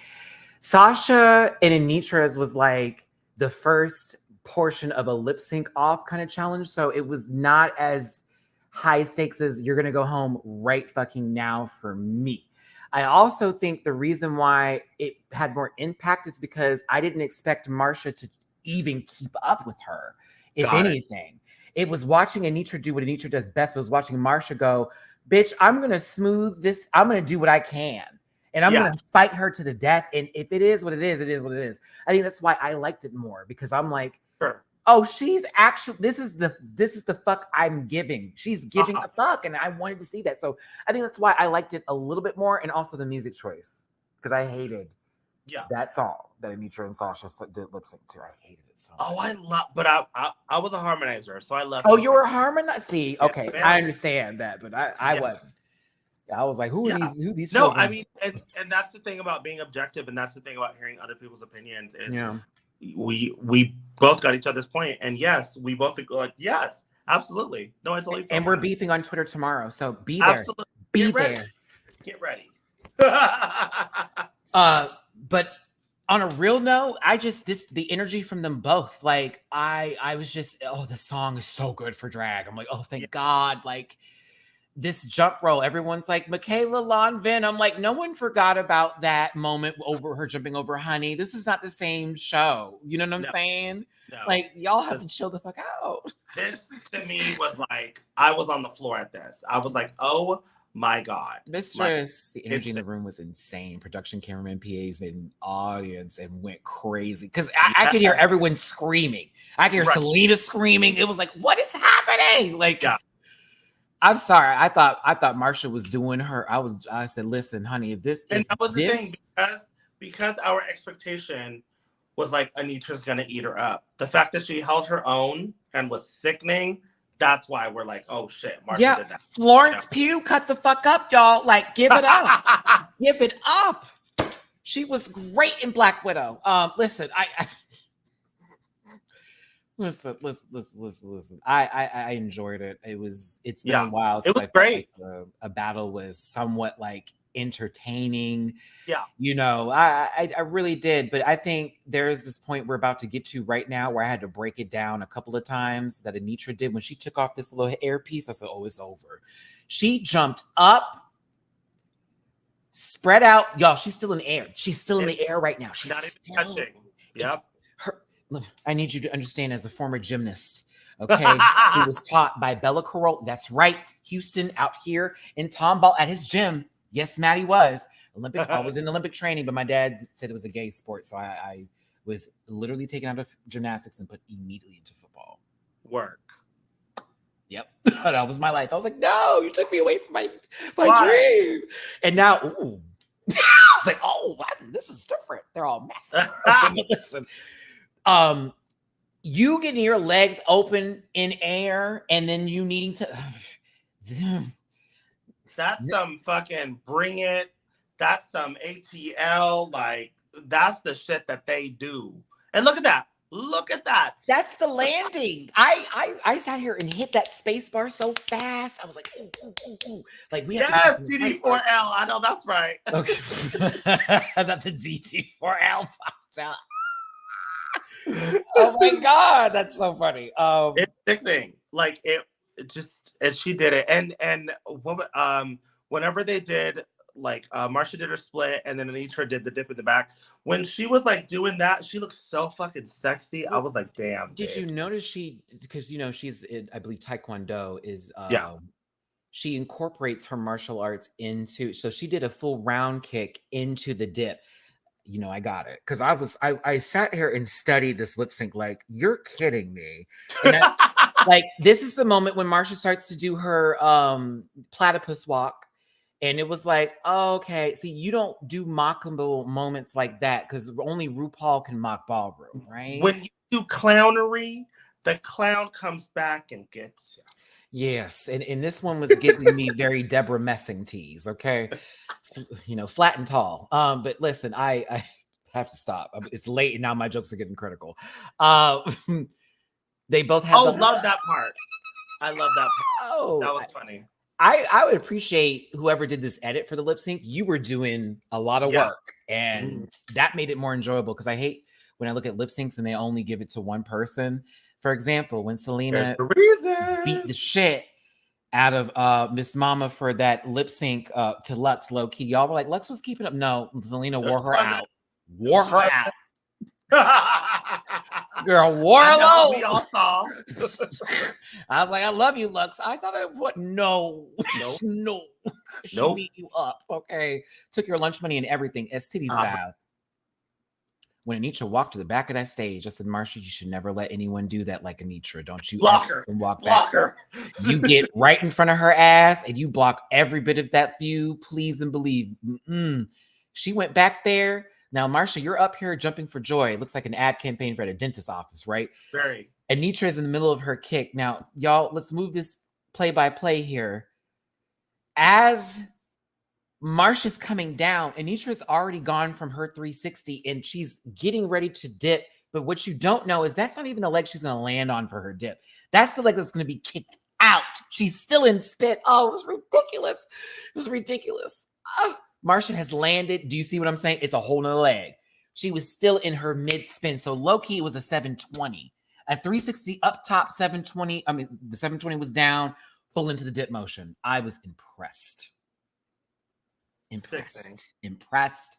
Sasha and Anitra's was like the first portion of a lip sync off kind of challenge. So it was not as high stakes as you're going to go home right fucking now for me. I also think the reason why it had more impact is because I didn't expect Marsha to even keep up with her, if anything. It was watching Anitra do what Anitra does best. It was watching Marsha go, bitch, I'm going to smooth this. I'm going to do what I can. And I'm going to fight her to the death. And if it is what it is, it is what it is. I think that's why I liked it more, because I'm like, oh, she's actually, this is the fuck I'm giving. She's giving a fuck. And I wanted to see that. So I think that's why I liked it a little bit more. And also the music choice, because I hated that song that Anitra and Sasha did lip sync to. I hated it so much. But I was a harmonizer, so I love. Oh, you were harmonizer. See, okay, I understand that, but I wasn't. I was like, who are these? No, children? I mean, and that's the thing about being objective, and that's the thing about hearing other people's opinions. Is we both got each other's point, and yes, we both like yes, absolutely. No, I totally. And we're beefing on Twitter tomorrow, so be there. Absolutely. Be there. Get ready. But on a real note, the energy from them both, like I was just, the song is so good for drag. I'm like, oh, thank God. Like this jump roll, everyone's like, Michaela Lonvin. I'm like, no one forgot about that moment over her jumping over Honey. This is not the same show. You know what I'm saying? No. Like, y'all have to chill the fuck out. This to me was like, I was on the floor at this. I was like, oh my God. Mistress, the energy in the room was insane. Production, cameraman, PAs made an audience and went crazy. Because I could hear everyone screaming. I could hear Selena screaming. It was like, what is happening? Like, I'm sorry. I thought Marsha was doing her. I said, listen, honey, if this and that was the thing, because our expectation was like Anitra's gonna eat her up. The fact that she held her own and was sickening. That's why we're like, oh shit, Marsha did that. Florence Pugh, cut the fuck up, y'all. Like, give it up. Give it up. She was great in Black Widow. Listen, listen. I enjoyed it. It's been a while since it was great. Like a battle was somewhat like entertaining. Yeah. You know, I really did. But I think there's this point we're about to get to right now where I had to break it down a couple of times that Anitra did when she took off this little earpiece. I said, oh, it's over. She jumped up, spread out. Y'all, she's still in the air. She's still in the air right now. She's not even touching. Yep. I need you to understand, as a former gymnast, okay, who was taught by Bella Carol. That's right. Houston out here in Tomball at his gym. Yes, Matty was. I was in Olympic training, but my dad said it was a gay sport. So I was literally taken out of gymnastics and put immediately into football. Work. Yep. That was my life. I was like, no, you took me away from my dream. And now, ooh. I was like, oh, wow, this is different. They're all massive. Listen. You getting your legs open in air and then you needing to... That's some fucking bring it That's some ATL, like, that's the shit that they do. And look at that. Look at that. That's the landing. I sat here and hit that space bar so fast. I was like, ooh, ooh, ooh, ooh. Like we have Yes, to get some TD4L. I know that's right. Okay. That's the DT4L popped out. Oh my god, that's so funny. It's sickening. Like it just, and she did it. And what whenever they did, like Marsha did her split and then Anitra did the dip in the back. When she was like doing that, she looked so fucking sexy. I was like, damn. Did you notice because you know she's in, I believe Taekwondo is she incorporates her martial arts into, so she did a full round kick into the dip. You know, I got it because I sat here and studied this lip sync like, you're kidding me. And like, this is the moment when Marsha starts to do her platypus walk. And it was like, oh, okay, see, you don't do mockable moments like that because only RuPaul can mock ballroom, right? When you do clownery, the clown comes back and gets you. Yes, and this one was giving me very Deborah Messing tease, okay? You know, flat and tall. But listen, I have to stop. It's late and now my jokes are getting critical. They both have love that part. I love that part. Oh, that was funny. I would appreciate whoever did this edit for the lip sync. You were doing a lot of work, and that made it more enjoyable because I hate when I look at lip syncs and they only give it to one person. For example, when Selena beat the shit out of Miss Mama for that lip sync to Lux low key, y'all were like, Lux was keeping up. No, Selena wore her out. Wore her out. Girl, wore her out. We all saw. I was like, I love you, Lux. I thought I would. No. She beat you up. Okay. Took your lunch money and everything. STD style. When Anitra walked to the back of that stage, I said, Marsha, you should never let anyone do that like Anitra. Don't you block her and walk block back. her. You get right in front of her ass and you block every bit of that view. Please and believe. She went back there. Now, Marsha, you're up here jumping for joy. It looks like an ad campaign for at a dentist's office, right? Very. Anitra is in the middle of her kick. Now, y'all, let's move this play-by-play here. As Marsha's coming down, Anitra's already gone from her 360 and she's getting ready to dip. But what you don't know is that's not even the leg she's going to land on for her dip. That's the leg that's going to be kicked out. She's still in spit. Oh, it was ridiculous. It was ridiculous. Oh, Marsha has landed. Do you see what I'm saying? It's a whole nother leg. She was still in her mid spin. So low key, it was a 720. A 360 up top, 720. I mean, the 720 was down, full into the dip motion. I was impressed. Impressed.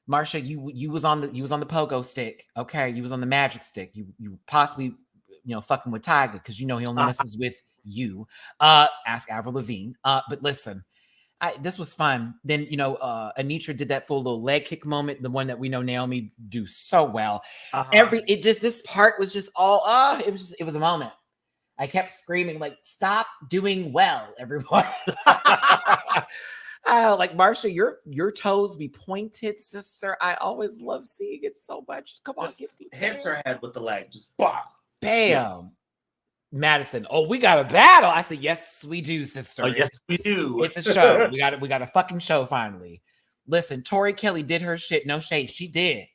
Marsha, you was on the pogo stick. Okay, you was on the magic stick. You possibly, fucking with Tiger because you know he only messes with you. Ask Avril Lavigne. But listen, this was fun. Then Anitra did that full little leg kick moment, the one that we know Naomi do so well. This part was just all it was a moment. I kept screaming like, "Stop doing well, everyone!" Like Marsha, your toes be pointed, sister. I always love seeing it so much. Come on, get me. Hits her head with the leg, just bam. Yeah. Madison, we got a battle. I said, yes, we do, sister. Oh, yes, we do. It's a show. we got a fucking show finally. Listen, Tori Kelly did her shit. No shade. She did.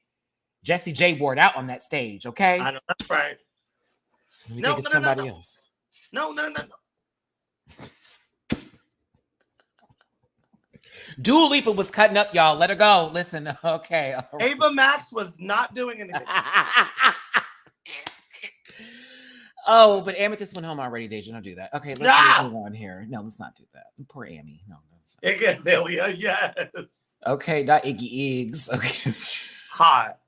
Jessie J wore it out on that stage, okay? I know, that's right. No, somebody else. No. Dua Lipa was cutting up, y'all. Let her go. Listen, okay. Ava Max was not doing anything. Oh, but Amethyst went home already, DeJa. Don't do that. Okay, let's move on here. No, let's not do that. Poor Amy. No. Iggy Azalea, yes. Okay, not Iggy Iggs. Okay. Hot.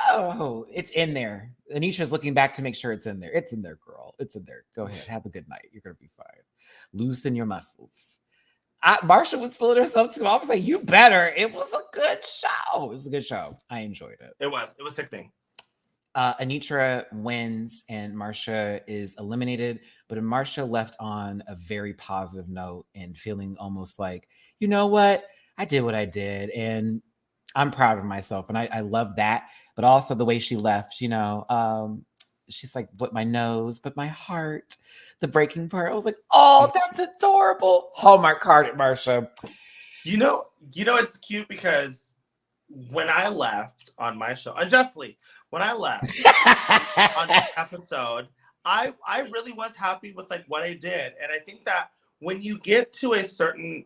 Oh, it's in there. Anisha's looking back to make sure it's in there. It's in there, girl. It's in there. Go ahead. Have a good night. You're going to be fine. Loosen your muscles. Marsha was feeling herself too. I was like, you better. It was a good show. It was a good show. I enjoyed it. It was sickening. Anitra wins and Marsha is eliminated, but Marsha left on a very positive note and feeling almost like, you know what? I did what I did and I'm proud of myself. And I love that. But also the way she left, she's like, but my nose, but my heart, the breaking part. I was like, oh, that's adorable. Hallmark card at Marsha. It's cute because when I left on my show, unjustly, when I left on this episode, I really was happy with like what I did. And I think that when you get to a certain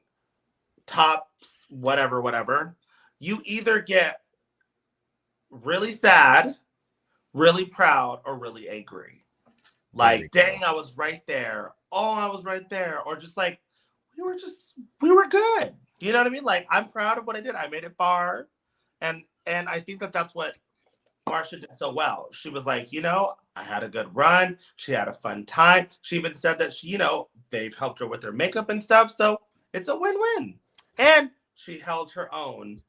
top whatever, you either get really sad, really proud, or really angry. Like, dang, I was right there. Oh, I was right there. Or just like, we were good. You know what I mean? Like, I'm proud of what I did. I made it far. And I think that that's what Marcia did so well. She was like, I had a good run. She had a fun time. She even said that they've helped her with her makeup and stuff. So it's a win-win. And she held her own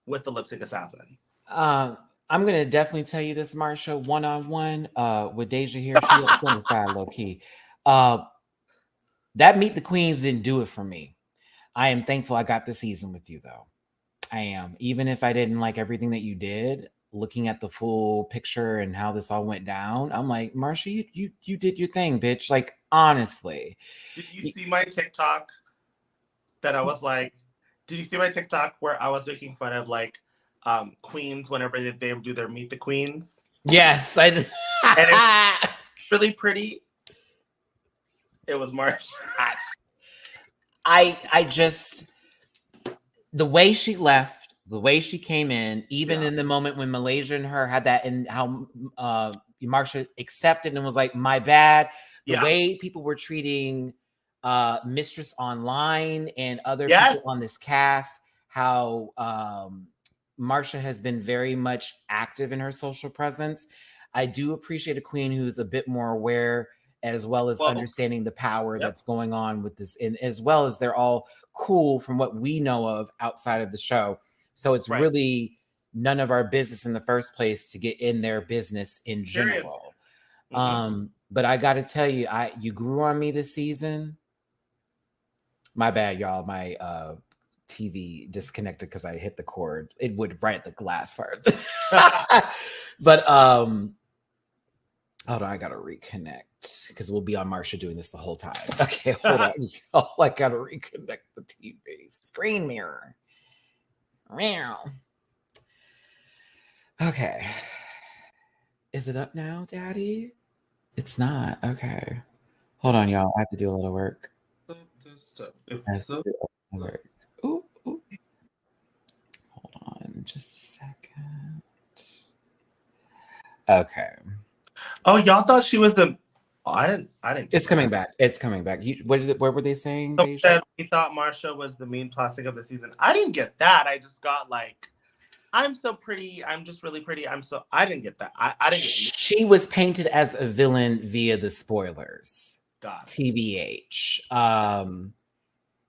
with the Lip Sync Assassin. I'm going to definitely tell you this, Marcia, one-on-one with DeJa here. She on the side low-key. That Meet the Queens didn't do it for me. I am thankful I got the season with you, though. I am. Even if I didn't like everything that you did, looking at the full picture and how this all went down, I'm like, Marcia, you did your thing, bitch. Like, honestly. Did you see my TikTok that I was like, did you see my TikTok where I was making fun of like queens whenever they do their Meet the Queens? Yes. And it's really pretty. It was Marcia. I just, the way she left, the way she came in, even in the moment when Malaysia and her had that, and how Marcia accepted and was like, my bad. The way people were treating Mistress online and other people on this cast, how Marcia has been very much active in her social presence. I do appreciate a queen who's a bit more aware, as well as understanding the power that's going on with this, and as well as they're all cool from what we know of outside of the show. So it's really none of our business in the first place to get in their business in general. But I got to tell you, you grew on me this season. My bad, y'all. My TV disconnected because I hit the cord. It would right at the glass part. But hold on, I gotta reconnect because we'll be on Marcia doing this the whole time. Okay, hold on. Oh, I gotta reconnect the TV screen mirror. Meow. Okay. Is it up now, Daddy? It's not. Okay. Hold on, y'all. I have to do a little work. Work. Ooh. Hold on just a second. Okay. Oh, y'all thought she was the... Oh, I didn't. It's coming back. It's coming back. What were they saying? We thought Marcia was the mean plastic of the season. I didn't get that. I just got like, I'm so pretty. I'm just really pretty. I didn't get that. I didn't get it. She was painted as a villain via the spoilers. TBH.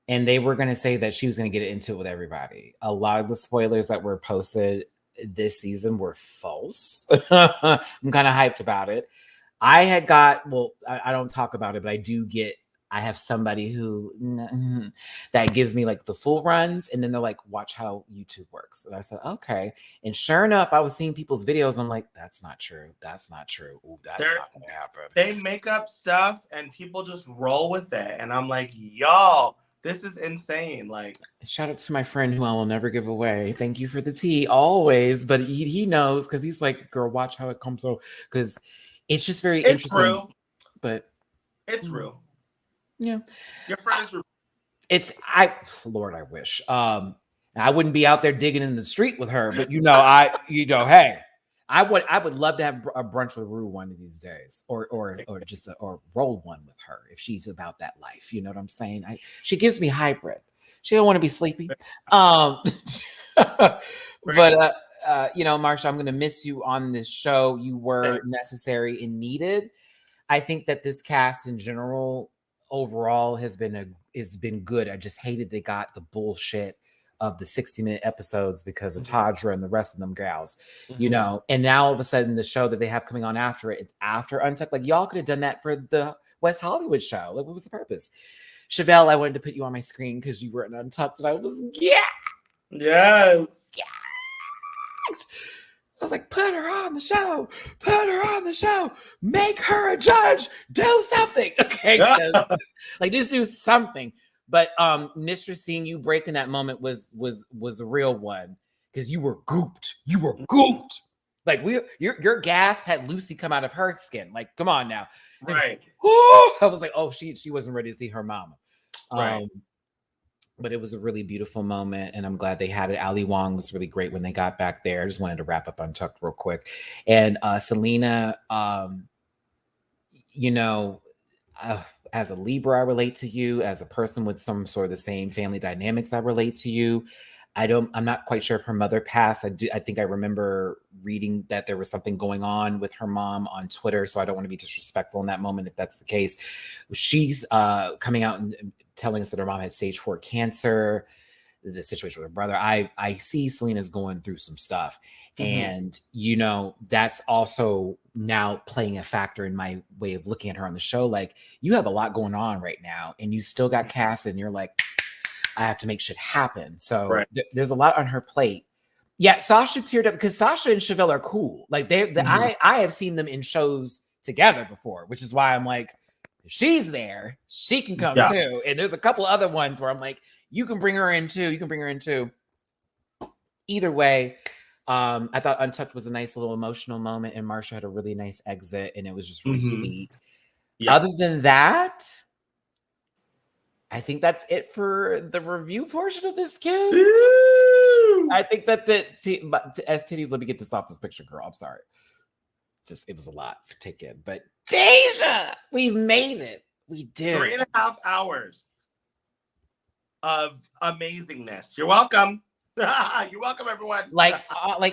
And they were going to say that she was going to get into it with everybody. A lot of the spoilers that were posted this season were false. I'm kind of hyped about it. I had got, I don't talk about it, but I have somebody who that gives me like the full runs, and then they're like, watch how YouTube works. And I said, okay. And sure enough, I was seeing people's videos. I'm like, that's not true. That's not true. Ooh, that's not going to happen. They make up stuff and people just roll with it. And I'm like, y'all, this is insane. Like, shout out to my friend who I will never give away. Thank you for the tea always. But he knows, because he's like, girl, watch how it comes. So, because it's just very interesting. Real. But it's real. Yeah. Your friend is real. Lord, I wish. I wouldn't be out there digging in the street with her, but hey, I would love to have a brunch with Rue one of these days, or roll one with her if she's about that life. You know what I'm saying? She gives me hybrid. She don't want to be sleepy. But Marcia, I'm going to miss you on this show. You were necessary and needed. I think that this cast in general, overall, has been good. I just hated they got the bullshit of the 60-minute episodes because of Tadra and the rest of them gals, and now all of a sudden the show that they have coming on after it's after Untucked. Like, y'all could have done that for the West Hollywood show. Like, what was the purpose? Chevelle, I wanted to put you on my screen because you were in Untucked, and I was yes. I was like, put her on the show, make her a judge, do something. Okay. Like, just do something. But Mistress, seeing you break in that moment was a real one because you were gooped. You were gooped. Like your gasp had Lucy come out of her skin. Like, come on now. Right. I was like, oh, she wasn't ready to see her mama. Right. But it was a really beautiful moment, and I'm glad they had it. Ali Wong was really great when they got back there. I just wanted to wrap up Untucked real quick. And Selena, you know, as a Libra, I relate to you. As a person with some sort of the same family dynamics, I relate to you. I'm not quite sure if her mother passed. I think I remember reading that there was something going on with her mom on Twitter. So I don't want to be disrespectful in that moment if that's the case. She's coming out and telling us that her mom had stage 4 cancer, the situation with her brother. I see Selena's going through some stuff. And, you know, that's also now playing a factor in my way of looking at her on the show. Like, you have a lot going on right now and you still got cast and you're like, I have to make shit happen. So there's a lot on her plate. Yeah, Sasha teared up because Sasha and Chevelle are cool. Like I have seen them in shows together before, which is why I'm like, if she's there, she can come too. And there's a couple other ones where I'm like, you can bring her in too. You can bring her in too. Either way, I thought Untucked was a nice little emotional moment, and Marsha had a really nice exit, and it was just really sweet. Yeah. Other than that, I think that's it for the review portion of this, kid. I think that's it. As titties, let me get this off this picture, girl. I'm sorry. It was a lot to take in, but DeJa, we made it. We did. 3.5 hours of amazingness. You're welcome. You're welcome, everyone. Like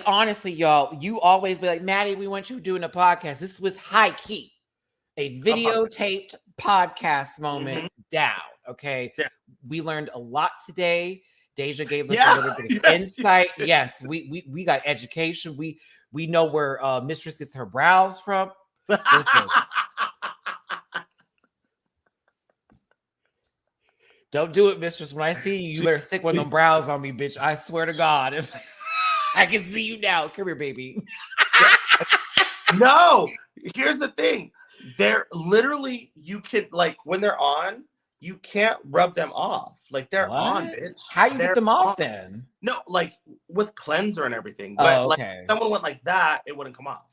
honestly, y'all, you always be like, Matty, we want you doing a podcast. This was high key, a videotaped podcast moment down. Okay, we learned a lot today. DeJa gave us a little bit of insight. Yes, we got education. We know where Mistress gets her brows from. Listen. Don't do it, Mistress. When I see you, you better stick one of them brows on me, bitch. I swear to God, if I can see you now. Come here, baby. No, here's the thing. They're literally, you can, like, when they're on, you can't rub them off. Like, they're on, bitch. How you get them off then? No, like, with cleanser and everything. But like, if someone went like that, it wouldn't come off.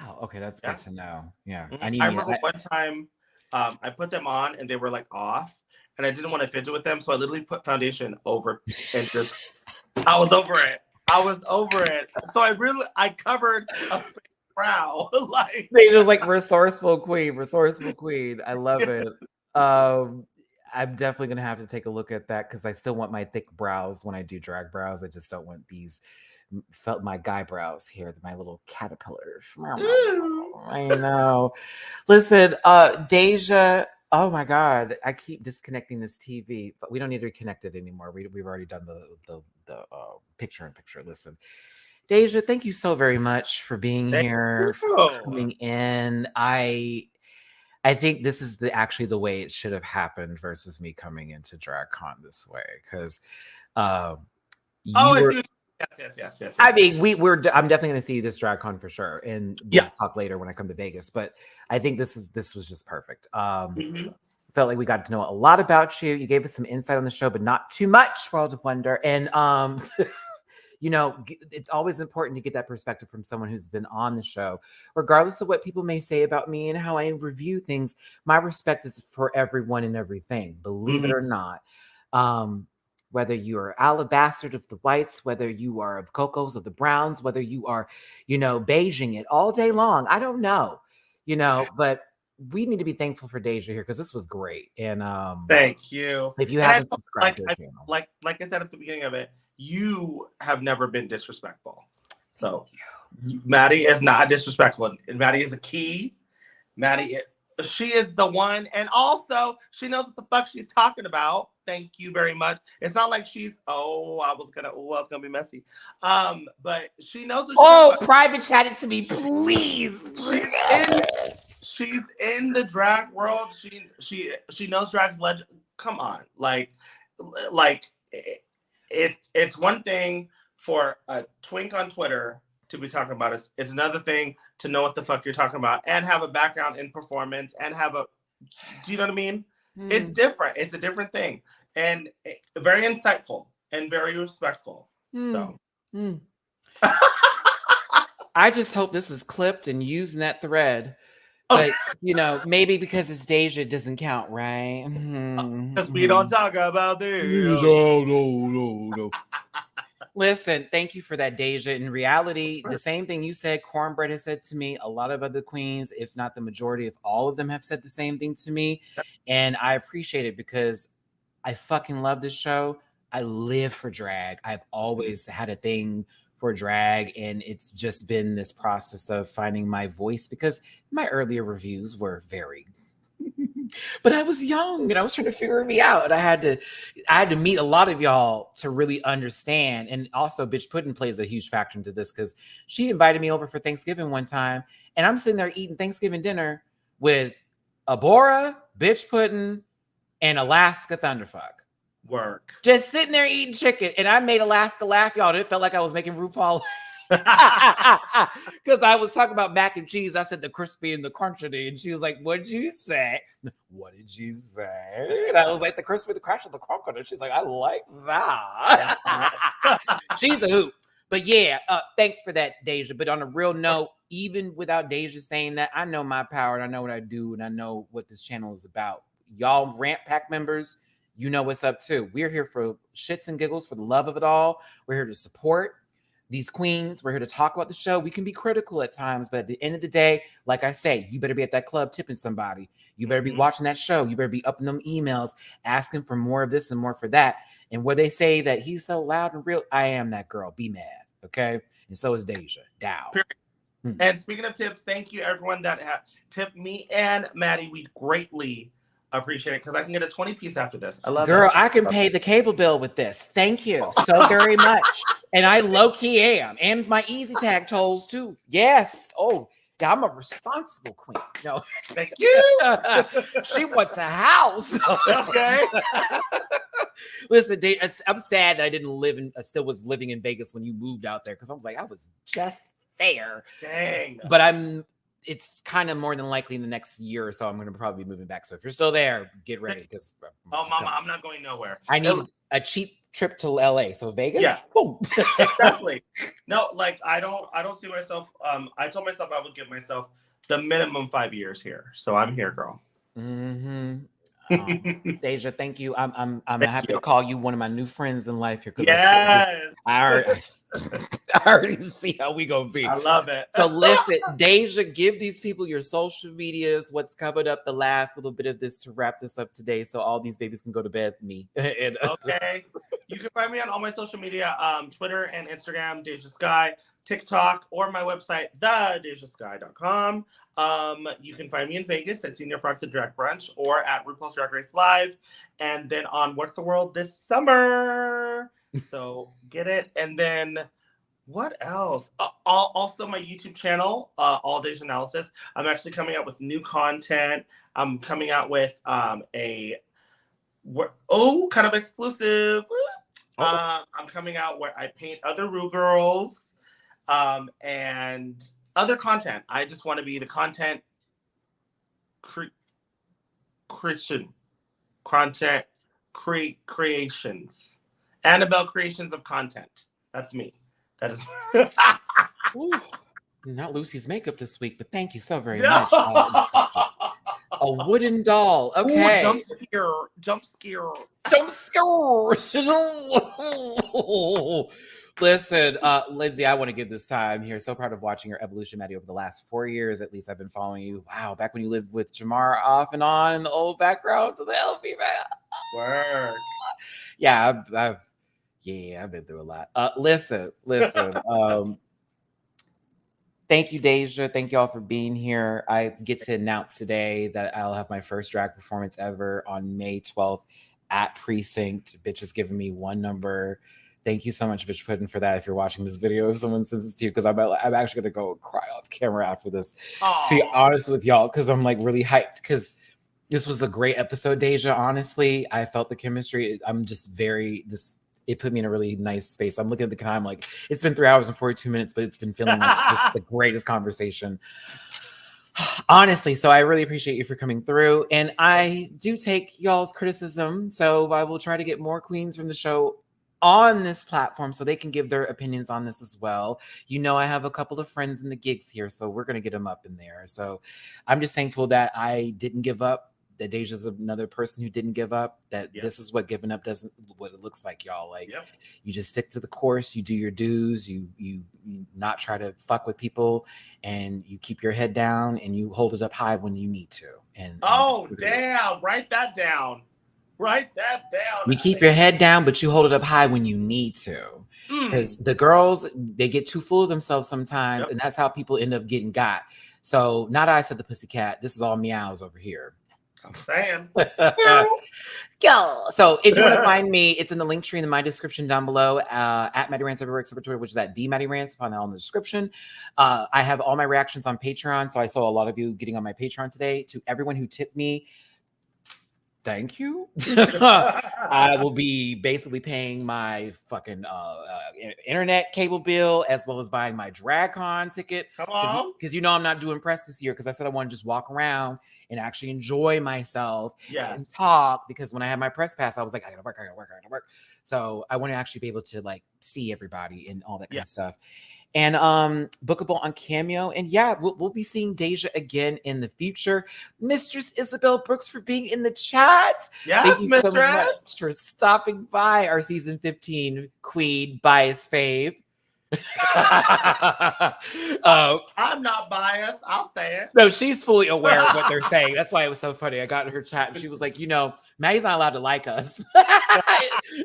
Wow. Okay, that's good to know. Yeah. I remember one time I put them on and they were like off. And I didn't want to fidget with them, so I literally put foundation over and just I was over it. So I covered a brow. Like they just like resourceful queen. I love it. I'm definitely gonna have to take a look at that because I still want my thick brows when I do drag brows. I just don't want these my guy brows here, my little caterpillars. I know. Listen, DeJa. Oh my God, I keep disconnecting this TV, but we don't need to reconnect it anymore. We've already done the picture-in-picture. Listen, DeJa, thank you so very much for being here, for coming in. I think this is actually the way it should have happened versus me coming into DragCon this way because Yes. I mean, I'm definitely going to see this DragCon for sure, and we'll talk later when I come to Vegas. But I think this was just perfect. Felt like we got to know a lot about you. You gave us some insight on the show, but not too much. World of Wonder, and you know, it's always important to get that perspective from someone who's been on the show, regardless of what people may say about me and how I review things. My respect is for everyone and everything. Believe it or not. Whether you are alabaster of the whites, whether you are of Cocos of the browns, whether you are, you know, beiging it all day long. I don't know, you know, but we need to be thankful for DeJa here because this was great. And thank you. If you haven't subscribed to the channel. Like I said at the beginning of it, you have never been disrespectful. So Matty is not disrespectful. And Matty is a key. She is the one. And also, she knows what the fuck she's talking about. Thank you very much. It's not like she's, I was gonna be messy. But she knows what private chat it to me, please. She's in the drag world. She knows drag's legend. Come on. Like it's one thing for a twink on Twitter to be talking about it. It's another thing to know what the fuck you're talking about and have a background in performance and have do you know what I mean? It's different. It's a different thing. very insightful and very respectful. So. I just hope this is clipped and used in that thread. But, maybe because it's DeJa, it doesn't count, right? Because we don't talk about this. No. Listen, thank you for that, DeJa. In reality, the same thing you said, Cornbread has said to me. A lot of other queens, if not the majority of all of them, have said the same thing to me. And I appreciate it because I fucking love this show. I live for drag. I've always had a thing for drag, and it's just been this process of finding my voice because my earlier reviews were very but I was young and I was trying to figure me out, and I had to meet a lot of y'all to really understand. And also Bitch Puddin' plays a huge factor into this because she invited me over for Thanksgiving one time, and I'm sitting there eating Thanksgiving dinner with Abora, Bitch Puddin', and Alaska Thunderfuck. Work. Just sitting there eating chicken, and I made Alaska laugh, y'all. It felt like I was making RuPaul. Because I was talking about mac and cheese. I said the crispy and the crunchy, and she was like, "What did you say? What did you say?" And I was like, "The crispy, the crunchy, the crunchy." And she's like, "I like that." She's a hoot. But yeah, thanks for that, DeJa. But on a real note, even without DeJa saying that, I know my power, and I know what I do, and I know what this channel is about. Y'all Rant Pack members, you know what's up too. We're here for shits and giggles, for the love of it all. We're here to support these queens. We're here to talk about the show. We can be critical at times, but at the end of the day, like I say, you better be at that club tipping somebody. You better be watching that show. You better be upping them emails, asking for more of this and more for that. And where they say that he's so loud and real, I am that girl. Be mad, okay? And so is DeJa. Dow. And speaking of tips, thank you everyone that have tipped me and Maddie. We greatly appreciate it because I can get a 20-piece after this. I love it. Girl, I can pay the cable bill with this. Thank you so very much. And I low-key am. And my easy tag tolls too. Yes. Oh, yeah, I'm a responsible queen. No. Thank you. She wants a house. Okay. Listen, I'm sad that I still was living in Vegas when you moved out there because I was like, I was just there. Dang. But it's kind of more than likely in the next year or so, I'm going to probably be moving back. So if you're still there, get ready. Because mama, I'm not going nowhere. I need a cheap trip to LA. So Vegas? Yeah. Boom. Exactly. No, like I don't see myself. I told myself I would give myself the minimum 5 years here. So I'm here, girl. DeJa, thank you. I'm happy to call you one of my new friends in life here. Yes. I already see how we gonna be. I love it. So listen, DeJa, give these people your social medias, what's covered up, the last little bit of this to wrap this up today so all these babies can go to bed. Okay. You can find me on all my social media, Twitter and Instagram, DeJa Skye, TikTok, or my website, thedejaskye.com. You can find me in Vegas at Senior Frogs at Drag Brunch or at RuPaul's Drag Race Live, and then on What's the World this summer. So get it. And then what else? Also my YouTube channel, All Days Analysis. I'm actually coming out with new content. I'm coming out with kind of exclusive. I'm coming out where I paint other Ru girls and other content. I just want to be the content creations. Annabelle Creations of Content. That's me. That is. Not Lucy's makeup this week, but thank you so very much. A wooden doll. Okay. Ooh, jump scare. Listen, Lindsay, I want to give this time here. So proud of watching your evolution, Maddie, over the last 4 years. At least I've been following you. Wow, back when you lived with Jamar off and on in the old background to the LP, man. Word. Yeah, I've been through a lot. Listen. Thank you, DeJa. Thank y'all for being here. I get to announce today that I'll have my first drag performance ever on May 12th at Precinct. Bitch is giving me one number. Thank you so much, Bitch Puddin', for that. If you're watching this video, if someone sends this to you, because I'm actually going to go cry off camera after this. Aww. To be honest with y'all, because I'm like really hyped, because this was a great episode, DeJa. Honestly, I felt the chemistry. I'm just it put me in a really nice space. I'm looking at the time, like it's been 3 hours and 42 minutes, but it's been feeling like it's the greatest conversation. Honestly, so I really appreciate you for coming through. And I do take y'all's criticism. So I will try to get more queens from the show on this platform so they can give their opinions on this as well. You know, I have a couple of friends in the gigs here, so we're going to get them up in there. So I'm just thankful that I didn't give up, that DeJa's another person who didn't give up, that this is what giving up doesn't, what it looks like, y'all. Like, you just stick to the course, you do your dues, you not try to fuck with people, and you keep your head down and you hold it up high when you need to. And damn, write that down. Write that down. You keep your head down, but you hold it up high when you need to. Because the girls, they get too full of themselves sometimes, and that's how people end up getting got. So, not I said the pussycat. This is all meows over here. I'm saying. Go. So if you want to find me, it's in the link tree in my description down below, at Matty Rants everywhere except for Twitter, which is at the Matty Rants. Find that all in the description. I have all my reactions on Patreon. So I saw a lot of you getting on my Patreon today. To everyone who tipped me, thank you. I will be basically paying my fucking internet cable bill as well as buying my DragCon ticket. Come on. Because you know I'm not doing press this year because I said I want to just walk around and actually enjoy myself and talk, because when I had my press pass, I was like, I gotta work. So I want to actually be able to like see everybody and all that kind of stuff. And bookable on Cameo. And yeah, we'll be seeing DeJa again in the future. Mistress Isabel Brooks for being in the chat. Yes, thank you so much for stopping by our season 15 queen bias fave. I'm not biased. I'll say it. No, she's fully aware of what they're saying. That's why it was so funny. I got in her chat and she was like, you know, Maddie's not allowed to like us.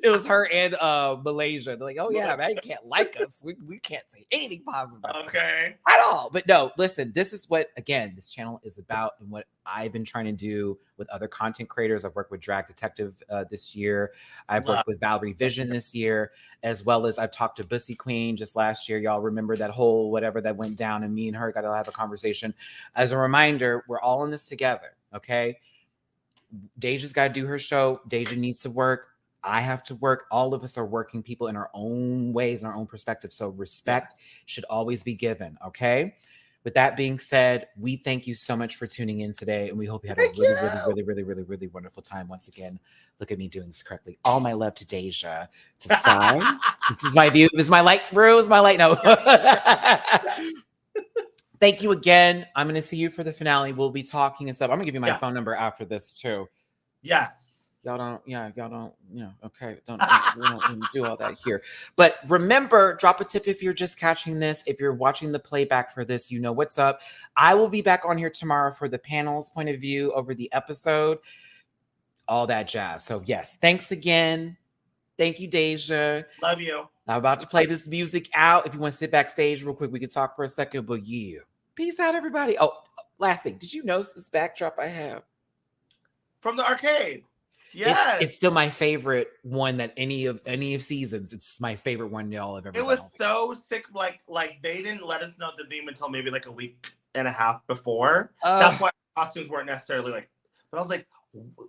It was her and Malaysia. They're like, oh yeah, Maddie can't like us. We can't say anything positive about okay at all. But no, listen, this is what, again, this channel is about and what I've been trying to do with other content creators. I've worked with Drag Detective this year. I've worked with Valerie Vision this year, as well as I've talked to Bussy Queen just last year. Y'all remember that whole whatever that went down, and me and her got to have a conversation. As a reminder, we're all in this together, okay? DeJa's got to do her show. DeJa needs to work. I have to work. All of us are working people in our own ways, in our own perspective. So respect should always be given, okay? With that being said, we thank you so much for tuning in today, and we hope you had a really wonderful time. Once again, look at me doing this correctly. All my love to DeJa, to Skye. This is my view. This is my light, Rue. This is my light. No. Thank you again. I'm going to see you for the finale. We'll be talking and stuff. I'm going to give you my phone number after this too. Yes. Y'all don't, okay. Don't do all that here. But remember, drop a tip if you're just catching this. If you're watching the playback for this, you know what's up. I will be back on here tomorrow for the panel's point of view over the episode. All that jazz. So yes, thanks again. Thank you, DeJa. Love you. I'm about to play this music out. If you want to sit backstage real quick, we can talk for a second. But yeah, peace out, everybody. Oh, last thing. Did you notice this backdrop I have? From the arcade. Yes. It's still my favorite one that any of seasons. It's my favorite one y'all have ever done. It was so sick. Like they didn't let us know the theme until maybe like a week and a half before. That's why costumes weren't necessarily like, but I was like,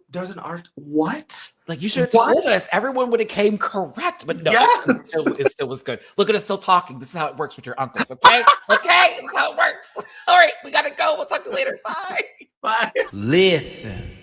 there's an art. What? Like you should have told us. Everyone would have came correct, but no, it still was good. Look at us still talking. This is how it works with your uncles. Okay. Okay. This is how it works. All right. We got to go. We'll talk to you later. Bye. Bye. Listen.